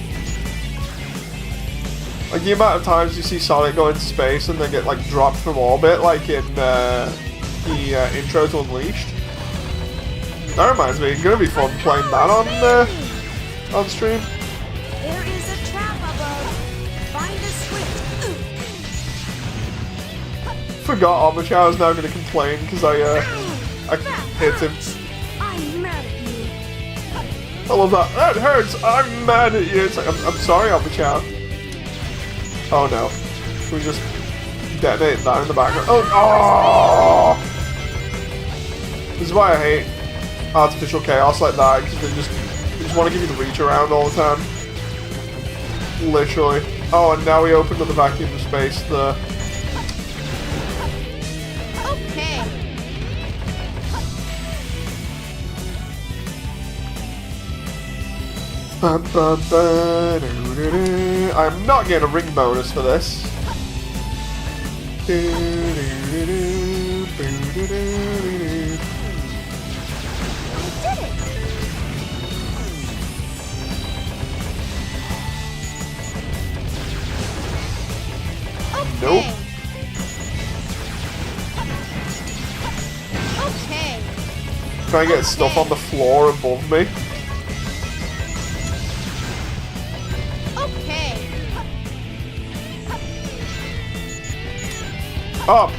Like the amount of times you see Sonic go into space and then get like dropped from orbit, like in the intro to Unleashed. That reminds me, it's gonna be fun playing that on stream. There is a trap above. Find a switch. Forgot Omachao is now gonna complain because I hit him. I'm mad at you. I love that. That hurts. I'm mad at you. It's like I'm sorry, Omachao. Oh no. Can we just detonate that in the background? Oh! This is why I hate artificial chaos like that, because they just want to give you the reach around all the time. Literally. Oh, and now we opened up the vacuum of space. Okay. I'm not getting a ring bonus for this. Nope. Okay. Try and get stuff on the floor above me. Okay. Up!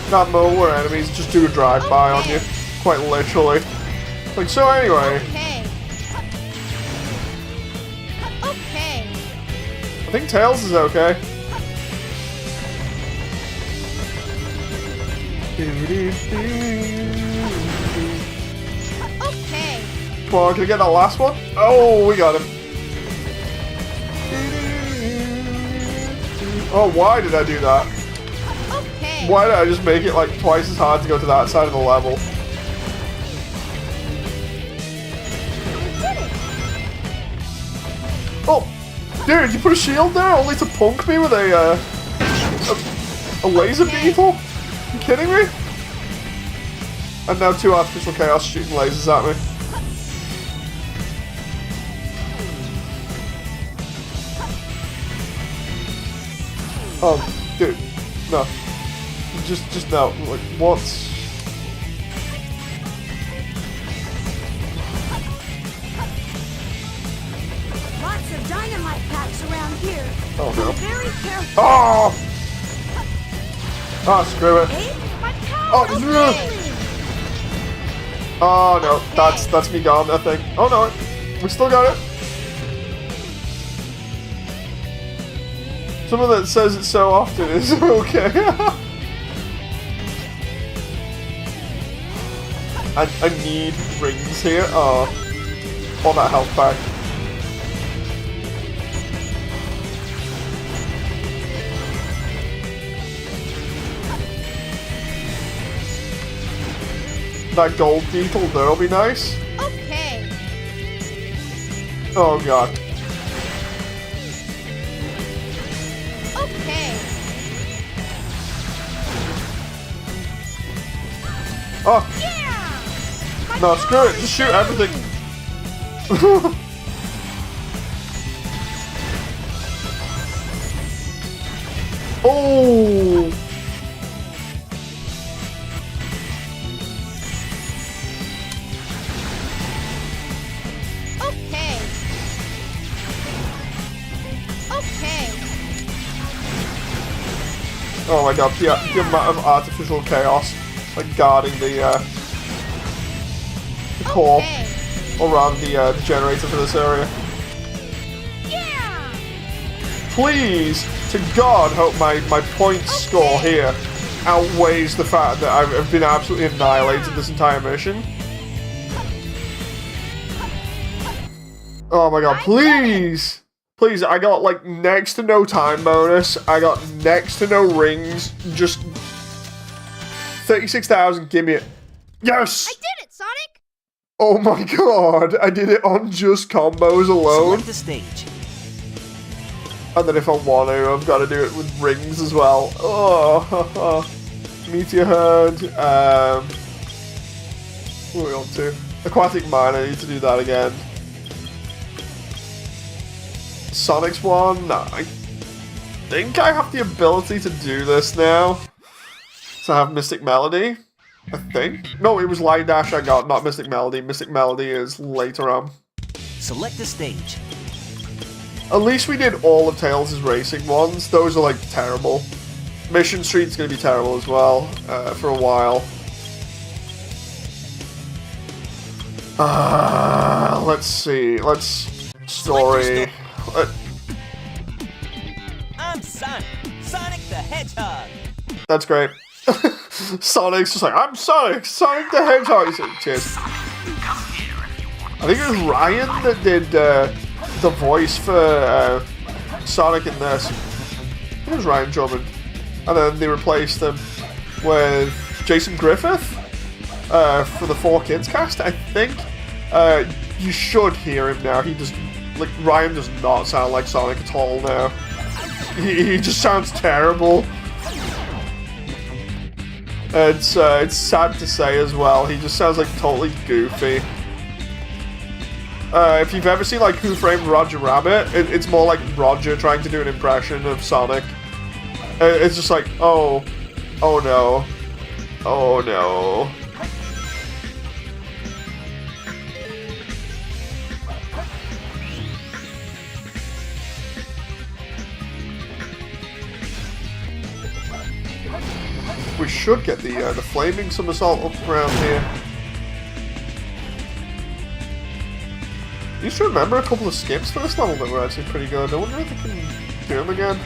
Not mow where enemies just do a drive-by on you. Quite literally. Like, so anyway. Okay. Okay. I think Tails is okay. Okay. Come on, can I get that last one? Oh, we got him. Oh, why did I do that? Okay. Why did I just make it like twice as hard to go to that side of the level? Oh, dude, you put a shield there only to punk me with a laser beetle? You kidding me? And now two artificial chaos shooting lasers at me. Oh, dude, no. Just no. Like, what? lots of dynamite packs around here. Oh no. Be very careful. Oh! Oh, screw it. Hey, my cow. Oh, oh no, that's me gone, I think. Oh no, we still got it. Someone that says it so often is okay. I need rings here. Oh, on that health pack. That gold beetle there'll be nice. Okay. Oh god. Okay. Oh. Yeah. No, screw it. Just shoot everything. Oh. Okay. Okay. Oh my god, the amount of artificial chaos like guarding the core, Okay. or rather the generator for this area. Yeah. Please, to God, hope my point score here outweighs the fact that I've been absolutely annihilated this entire mission. Oh my god, please! Please, I got like next to no time bonus, I got next to no rings, just 36,000, give me it. Yes! I did it, Sonic! Oh my god, I did it on just combos alone. Select the stage. And then if I want to, I've got to do it with rings as well. Oh, Meteor Herd. What are we on to? Aquatic Mine, I need to do that again. Sonic's one? Nah, I think I have the ability to do this now. To have Mystic Melody, I think. No, it was Light Dash I got, not Mystic Melody. Mystic Melody is later on. Select the stage. At least we did all of Tails' racing ones. Those are like terrible. Mission Street's gonna be terrible as well, for a while. Let's see. Story. I'm Sonic. Sonic the Hedgehog. That's great. Sonic's just like, I'm Sonic. Sonic the Hedgehog. He said, cheers. I think it was Ryan that did the voice for Sonic in this. It was Ryan Drummond. And then they replaced him with Jason Griffith for the 4Kids cast, I think. You should hear him now. He just, like, Ryan does not sound like Sonic at all now. He just sounds terrible. It's sad to say as well. He just sounds like totally goofy. If you've ever seen like Who Framed Roger Rabbit, it's more like Roger trying to do an impression of Sonic. It's just like, oh no, oh no. We should get the flaming somersault up around here. I used to remember a couple of skips for this level that were actually pretty good. I wonder if I can do them again.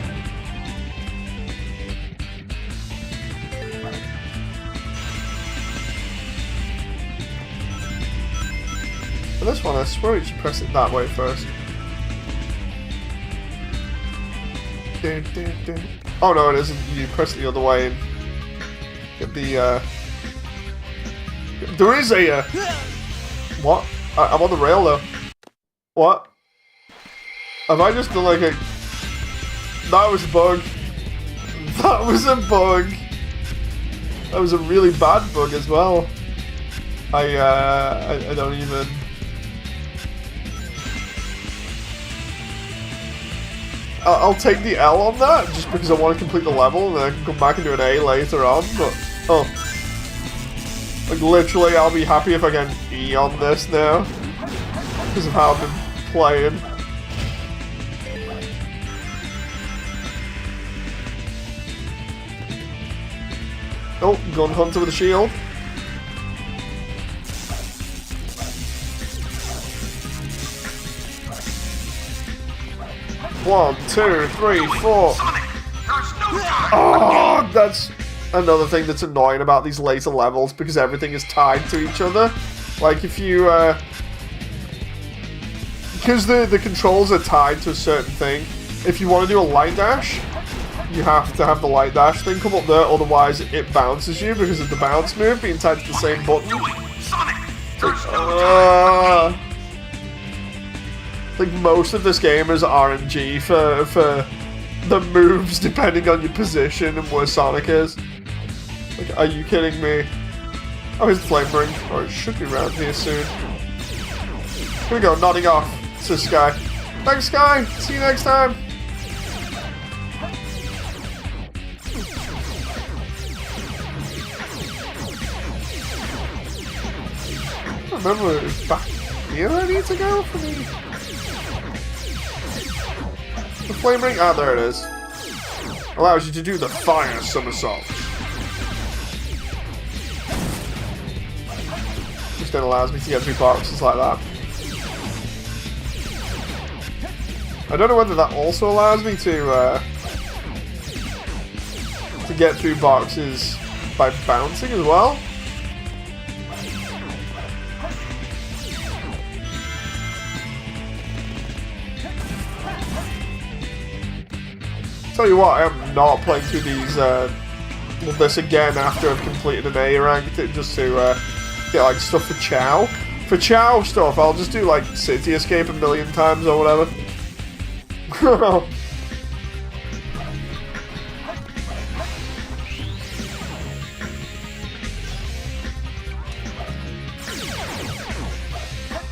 For this one, I swear you should press it that way first. Oh no, it isn't. You press it the other way and get the, There is a, What? I'm on the rail though. What? Have I just done like a... That was a bug. That was a bug. That was a really bad bug as well. I don't even... I'll take the L on that, just because I want to complete the level, and then I can come back and do an A later on, but... Oh. Like, literally, I'll be happy if I get an E on this now. Because of how I've been playing. Oh, gun hunter with a shield. One, two, three, four. Oh, that's another thing that's annoying about these later levels because everything is tied to each other. Like if you, because the controls are tied to a certain thing. If you want to do a light dash, you have to have the light dash thing come up there, otherwise it bounces you because of the bounce move being tied to the same button. I think most of this game is RNG for the moves depending on your position and where Sonic is. Like, are you kidding me? Oh, his flame ring. Oh, it should be around here soon. Here we go, nodding off to Sky. Thanks, Sky! See you next time! I don't remember, it was back here I need to go for me. The flame ring? Ah, there it is. Allows you to do the fire somersault. Which then allows me to get through boxes like that. I don't know whether that also allows me to get through boxes by bouncing as well. Tell you what, I am not playing through these this again after I've completed an A rank just to get like stuff for Chow. For Chow stuff, I'll just do like City Escape a million times or whatever.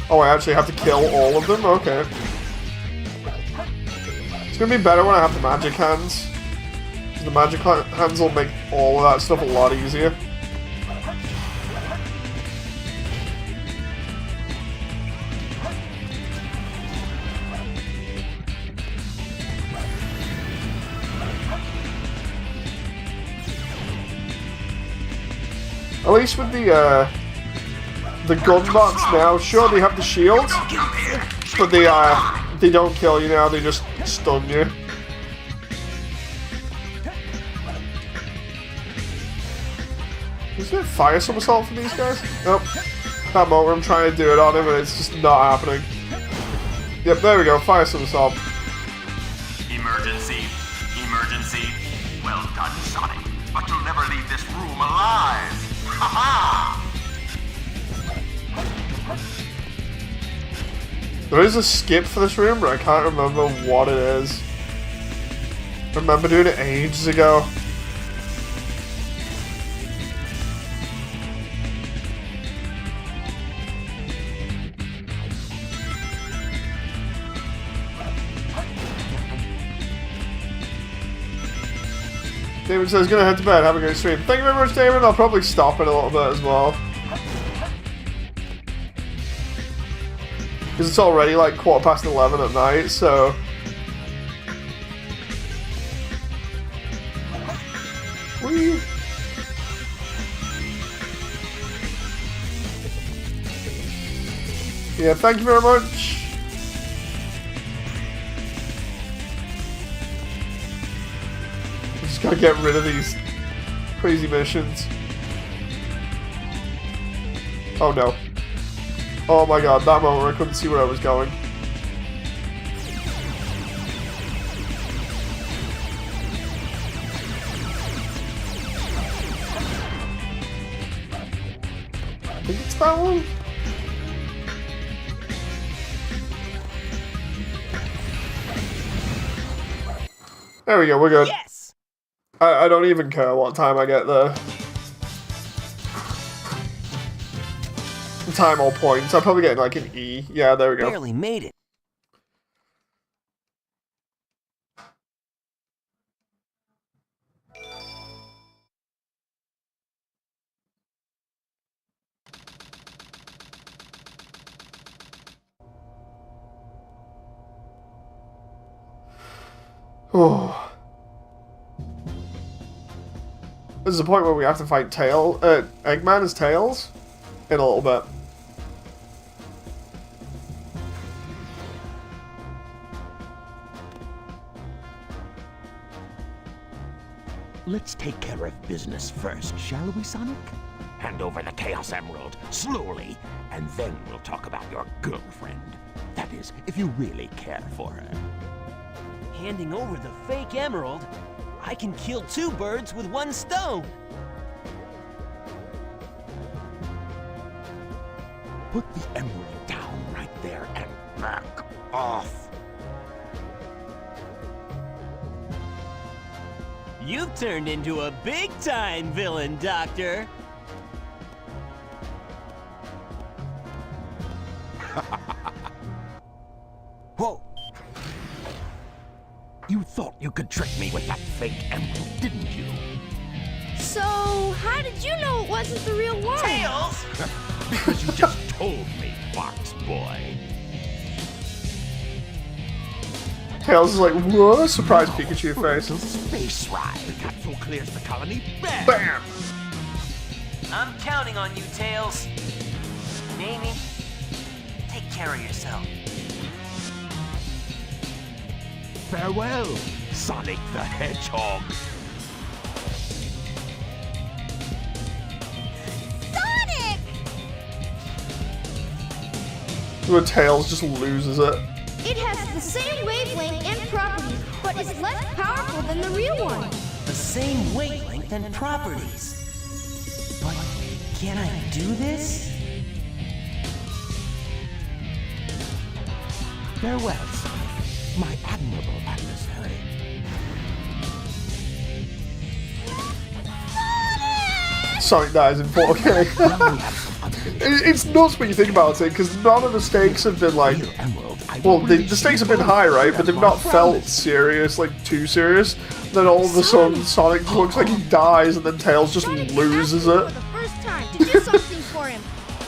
Oh, I actually have to kill all of them? Okay. It's gonna be better when I have the magic hands. The magic hands will make all of that stuff a lot easier. At least with the gun bots now, sure they have the shields, but they don't kill you now, they just stun you. Is there a fire somersault for these guys? Nope. That moment where I'm trying to do it on him and it's just not happening. Yep, there we go, fire somersault. Emergency. Emergency. Well done, Sonic. But you'll never leave this room alive. Ha-ha! There is a skip for this room, but I can't remember what it is. I remember doing it ages ago. David says, gonna head to bed, have a great stream. Thank you very much, David. I'll probably stop it a little bit as well. Because it's already like 11:15 at night, so... Whee! Yeah, thank you very much. I just gotta get rid of these crazy missions. Oh no. Oh my god, that moment where I couldn't see where I was going. I think it's that one. There we go, we're good. Yes! I don't even care what time I get there. Time or points. I'm probably getting like an E. Yeah, there we go. Barely made it. Oh. There's a point where we have to fight Eggman as Tails in a little bit. Let's take care of business first, shall we, Sonic? Hand over the Chaos Emerald, slowly, and then we'll talk about your girlfriend. That is, if you really care for her. Handing over the fake emerald? I can kill 2 birds with 1 stone. Put the emerald down right there and back off. You've turned into a big-time villain, Doctor. Whoa! You thought you could trick me with that fake emerald, didn't you? So, how did you know it wasn't the real one? Tails! Because you just told me, Fox Boy. Tails is like, whoa, surprise Pikachu face. Space ride. Capsule clears the colony. Bam! Bam! I'm counting on you, Tails. And Amy, take care of yourself. Farewell, Sonic the Hedgehog. Sonic! Where Tails just loses it. It has the same wavelength and properties, but is less powerful than the real one. The same wavelength and properties. But can I do this? Farewell, Sonic, my admirable adversary. Sonic dies in 4K. It's nuts when you think about it, because none of the stakes have been like... Well, the stakes have been high, right? But they've not felt serious, like too serious. Then all of a sudden, Sonic looks like he dies, and then Tails just loses it. For the first time to do something for him.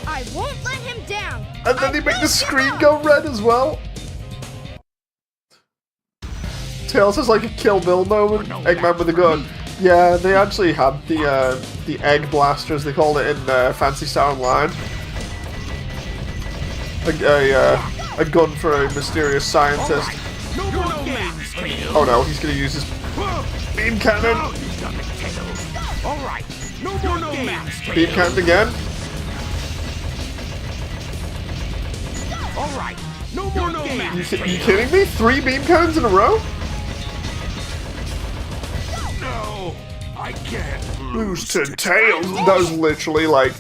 I won't let him down. And then they make the screen go red as well. Tails has like a Kill Bill moment. Eggman with a gun. Yeah, they actually had the egg blasters, they called it in Fantasy Star Online. A gun for a mysterious scientist. Oh no, he's gonna use his beam cannon. Beam cannon again. You kidding me? 3 beam cannons in a row? I can't Lose to Tails. That was literally like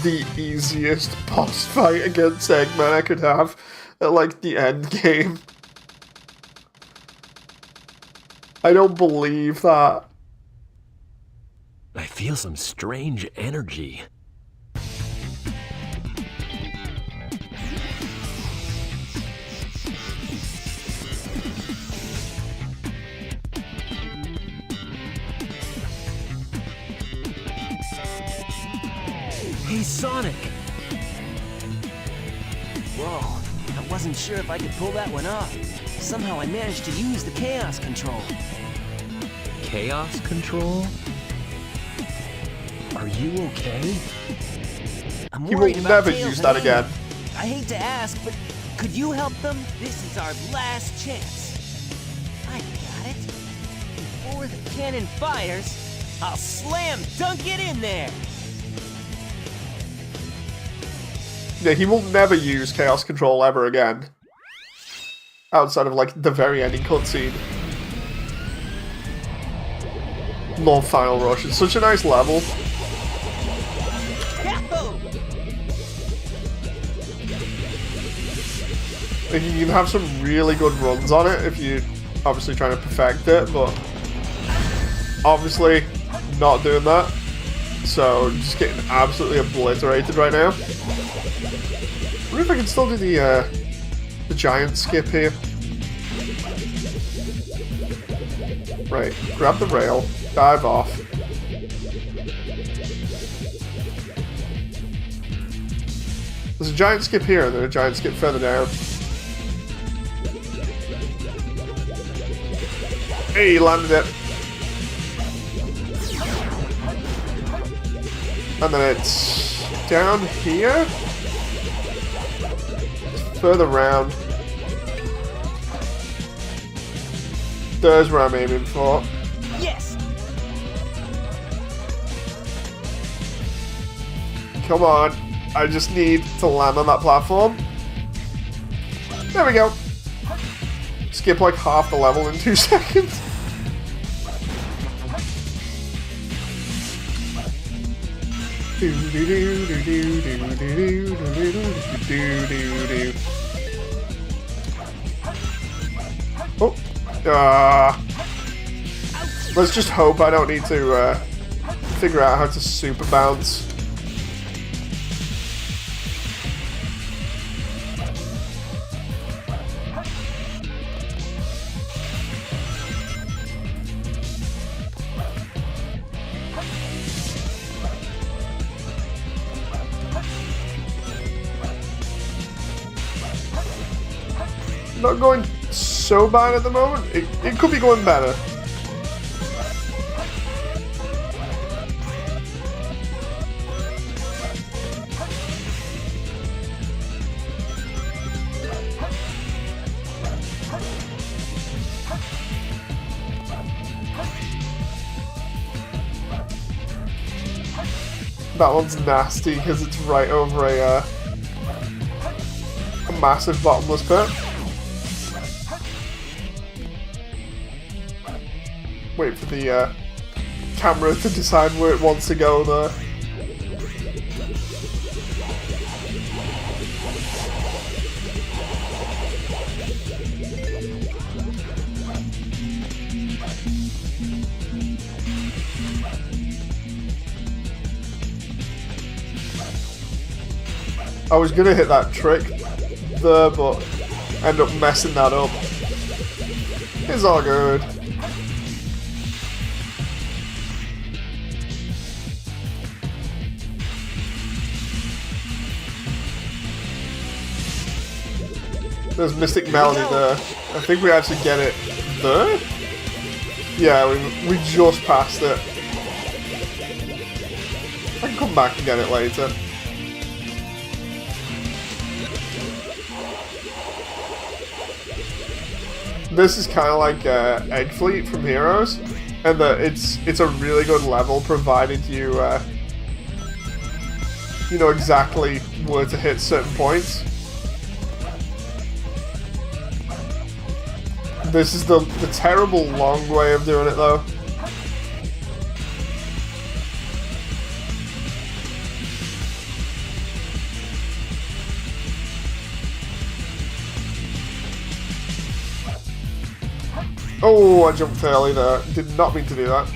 the easiest boss fight against Eggman I could have at like the end game. I don't believe that. I feel some strange energy. Hey, Sonic! Whoa, I wasn't sure if I could pull that one off. Somehow I managed to use the Chaos Control. Chaos Control? Are you okay? I'm He will worried about never Tails use and that Amy. again. I hate to ask, but could you help them? This is our last chance. I got it. Before the cannon fires, I'll slam dunk it in there. Yeah, he will never use Chaos Control ever again. Outside of, like, the very ending cutscene. Love Final Rush. It's such a nice level. Like, you can have some really good runs on it if you're obviously trying to perfect it, but obviously not doing that. So, just getting absolutely obliterated right now. I wonder if I can still do the giant skip here. Right, grab the rail, dive off. There's a giant skip here, and then a giant skip further down. Hey, he landed it. And then it's down here? Further round. There's where I'm aiming for. Yes! Come on. I just need to land on that platform. There we go. Skip like half the level in 2 seconds. Oh. Let's just hope I don't need to figure out how to super bounce. Not going so bad at the moment. It could be going better. That one's nasty because it's right over a massive bottomless pit. Wait for the camera to decide where it wants to go there. I was gonna hit that trick there, but end up messing that up. It's all good. There's Mystic Melody there. I think we actually get it there? Yeah, we just passed it. I can come back and get it later. This is kind of like Egg Fleet from Heroes, and it's a really good level provided you you know exactly where to hit certain points. This is the terrible long way of doing it though. Oh, I jumped early there. Did not mean to do that.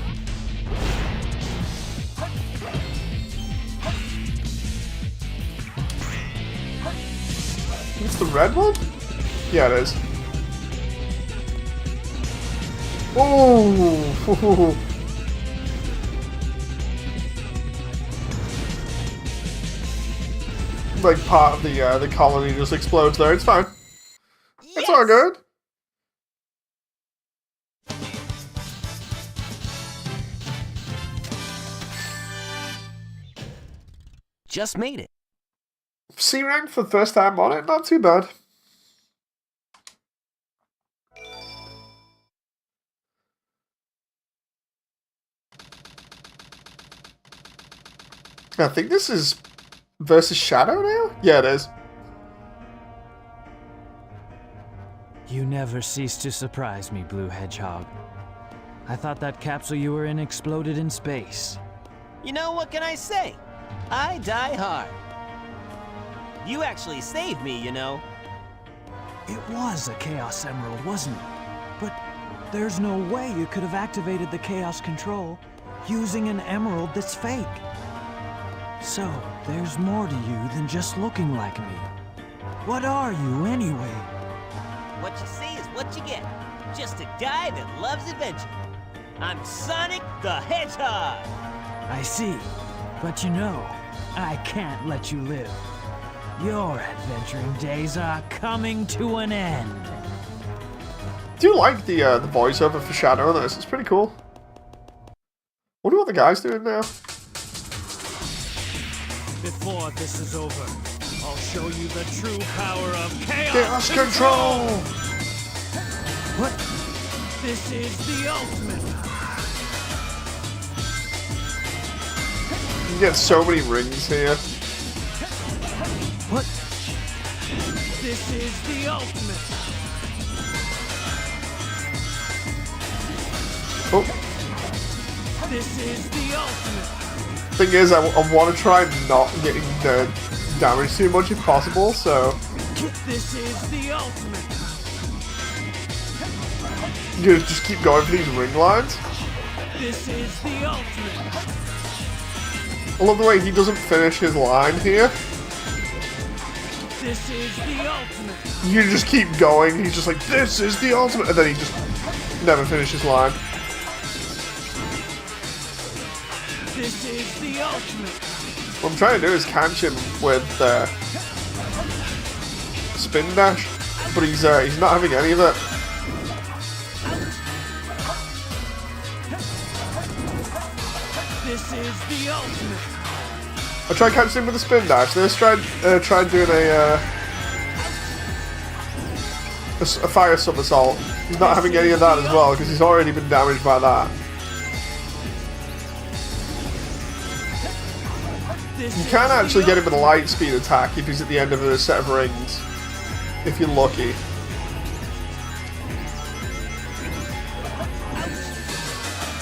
It's the red one? Yeah, it is. Oh! Like part of the colony just explodes there. It's fine. Yes! It's all good. Just made it. C rank for the first time on it, not too bad. I think this is versus Shadow now? Yeah, it is. You never cease to surprise me, Blue Hedgehog. I thought that capsule you were in exploded in space. You know, what can I say? I die hard. You actually saved me, you know. It was a Chaos Emerald, wasn't it? But there's no way you could have activated the Chaos Control using an emerald that's fake. So, there's more to you than just looking like me. What are you, anyway? What you see is what you get. Just a guy that loves adventure. I'm Sonic the Hedgehog! I see. But you know, I can't let you live. Your adventuring days are coming to an end. I do like the voiceover for Shadow in this. It's pretty cool. Wonder what the guy's doing now. before this is over, I'll show you the true power of Chaos Control! What? This is the ultimate. You get so many rings here. What? This is the ultimate. Oh. This is the ultimate. Thing is, I want to try not getting damaged too much if possible, so... This is the ultimate. You just keep going for these ring lines. This is the ultimate. I love the way he doesn't finish his line here. This is the ultimate. You just keep going, he's just like, this is the ultimate, and then he just never finishes line. This is the ultimate. What I'm trying to do is catch him with spin dash, but he's not having any of it. This is the ultimate. I tried catching him with a spin dash. Then I tried doing a fire somersault. He's not having any of that as well because he's already been damaged by that. You can actually get him with a light speed attack if he's at the end of a set of rings, if you're lucky.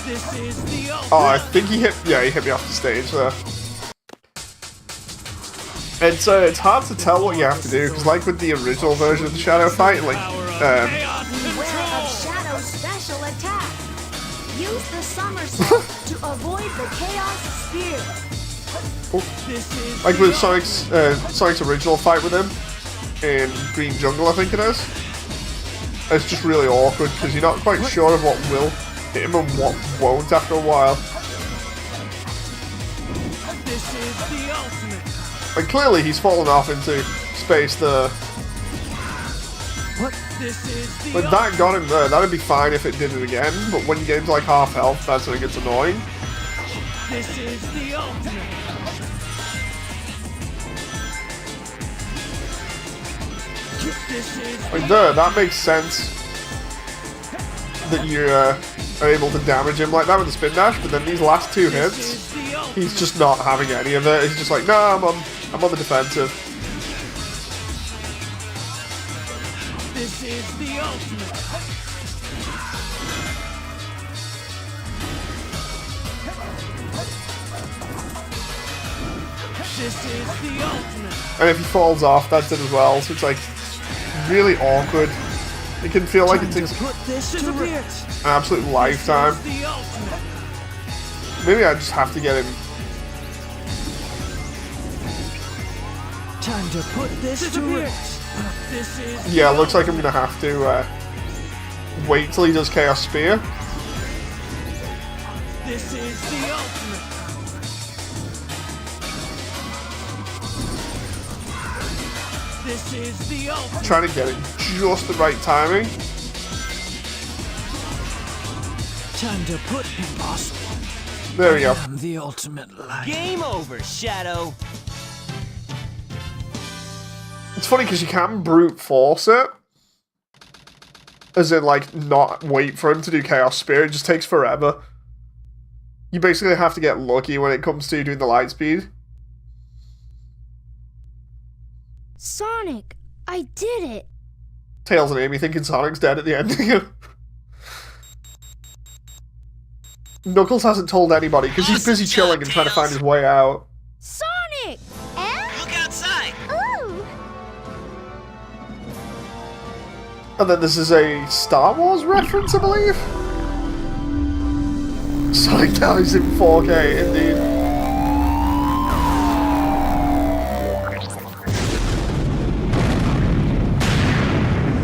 This is the ultimate. Oh, I think he hit me off the stage there. It's hard to tell what you have to do, because like with the original version of the Shadow fight, like, Beware of Shadow's special attack. Use the somersault to avoid the Chaos Spear. like with Sonic's original fight with him in Green Jungle, I think it is. It's just really awkward, because you're not quite sure of what will hit him and what won't after a while. This is the ultimate. Like, clearly he's fallen off into space there. What? This is the But that got him there. That'd be fine if it did it again, but when you get into like half health, that's when it gets annoying. This is the ultimate. This is Like there, that makes sense that you are able to damage him like that with the spin dash, but then these last two hits, he's just not having any of it. He's just like, no, I'm on the defensive. This is the ultimate. This is the ultimate. And if he falls off, that's it as well. So it's like really awkward. It can feel like it takes an absolute lifetime. Maybe I just have to get him. Time to put this to rest. This is Yeah, it looks like I'm gonna have to wait till he does Chaos Spear. This is the ultimate. This is the ultimate. Trying to get it just the right timing. Time to put impossible. There we go. I'm the ultimate light. Game over, Shadow. It's funny because you can brute force it. As in, like, not wait for him to do Chaos Spear. It just takes forever. You basically have to get lucky when it comes to doing the light speed. Sonic, I did it. Tails and Amy thinking Sonic's dead at the ending. Knuckles hasn't told anybody because he's busy chilling and trying to find his way out. Sonic! Look outside. Ooh! And then this is a Star Wars reference, I believe? Sonic now is in 4K, indeed.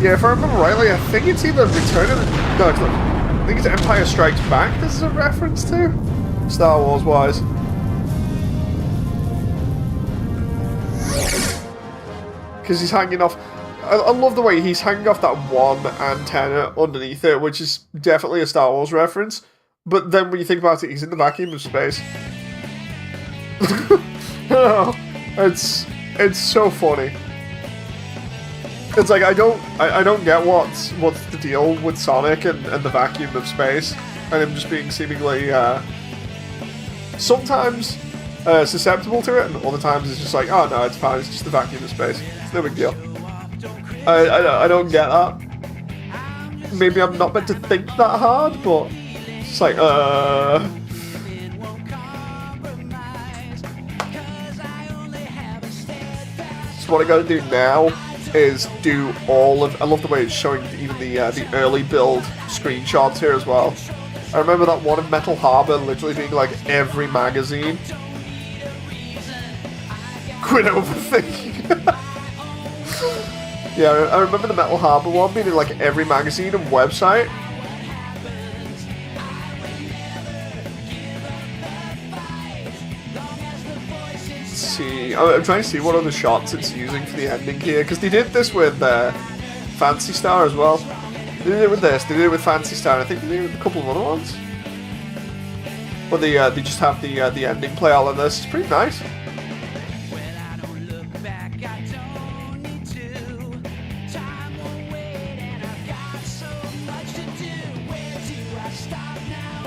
Yeah, if I remember rightly, I think it's either Return of the... No, it's not. I think it's Empire Strikes Back this is a reference to. Star Wars-wise. Because he's hanging off... I love the way he's hanging off that one antenna underneath it, which is definitely a Star Wars reference. But then when you think about it, he's in the vacuum of space. Oh, It's so funny. It's like I don't get what's the deal with Sonic and the vacuum of space and him just being seemingly sometimes susceptible to it, and other times it's just like, oh no, it's fine, it's just the vacuum of space. It's no big deal. I don't get that. Maybe I'm not meant to think that hard, but it's like, So what I gotta do now is do all of... I love the way it's showing even the early build screenshots here as well. I remember that one in Metal Harbor literally being like every magazine. Quit overthinking. Yeah, I remember the Metal Harbor one being in like every magazine and website. See, I'm trying to see what other shots it's using for the ending here, because they did this with Fancy Star as well. They did it with this, they did it with Fancy Star, and I think they did it with a couple of other ones. But they just have the ending play all of this. It's pretty nice.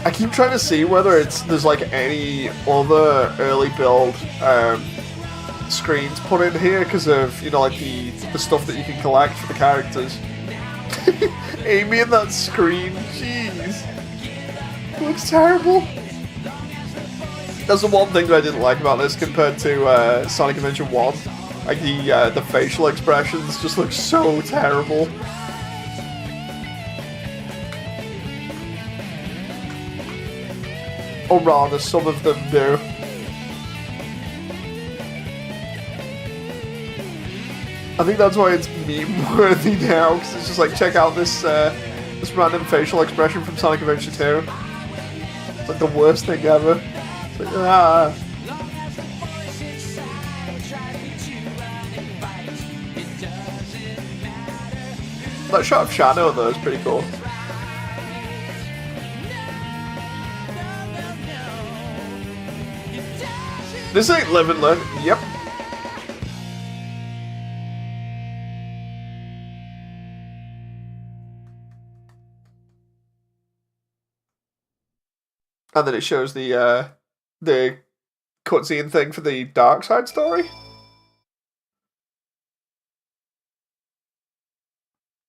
I keep trying to see whether there's like any other early build screens put in here because of, you know, like the stuff that you can collect for the characters. Amy in that screen, jeez, it looks terrible. That's the one thing that I didn't like about this compared to Sonic Adventure 1. Like the facial expressions just look so terrible. Or rather, some of them do. I think that's why it's meme-worthy now, because it's just like, check out this this random facial expression from Sonic Adventure 2. It's like the worst thing ever. It's like, ah. That shot of Shadow, though, is pretty cool. This ain't Live and Learn. Yep. And then it shows the cutscene thing for the Dark Side story.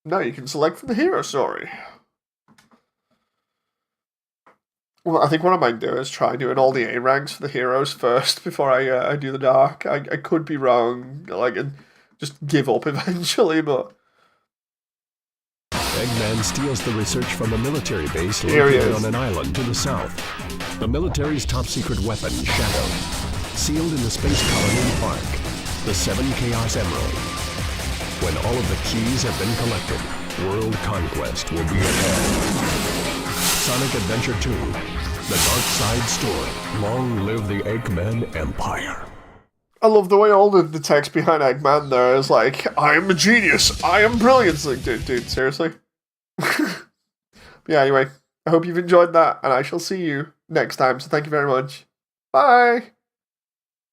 Now you can select from the hero story. Well, I think what I might do is try doing all the A ranks for the heroes first before I do the Dark. I could be wrong, like, and just give up eventually, but... Eggman steals the research from a military base located on an island to the south. The military's top-secret weapon, Shadow, sealed in the space colony Park, the 7 Chaos Emerald. When all of the keys have been collected, world conquest will be ahead. Sonic Adventure 2, The Dark Side Story. Long live the Eggman Empire. I love the way all the text behind Eggman there is like, I am a genius, I am brilliant. It's like, dude, seriously? Yeah, anyway, I hope you've enjoyed that, and I shall see you next time, so thank you very much. Bye!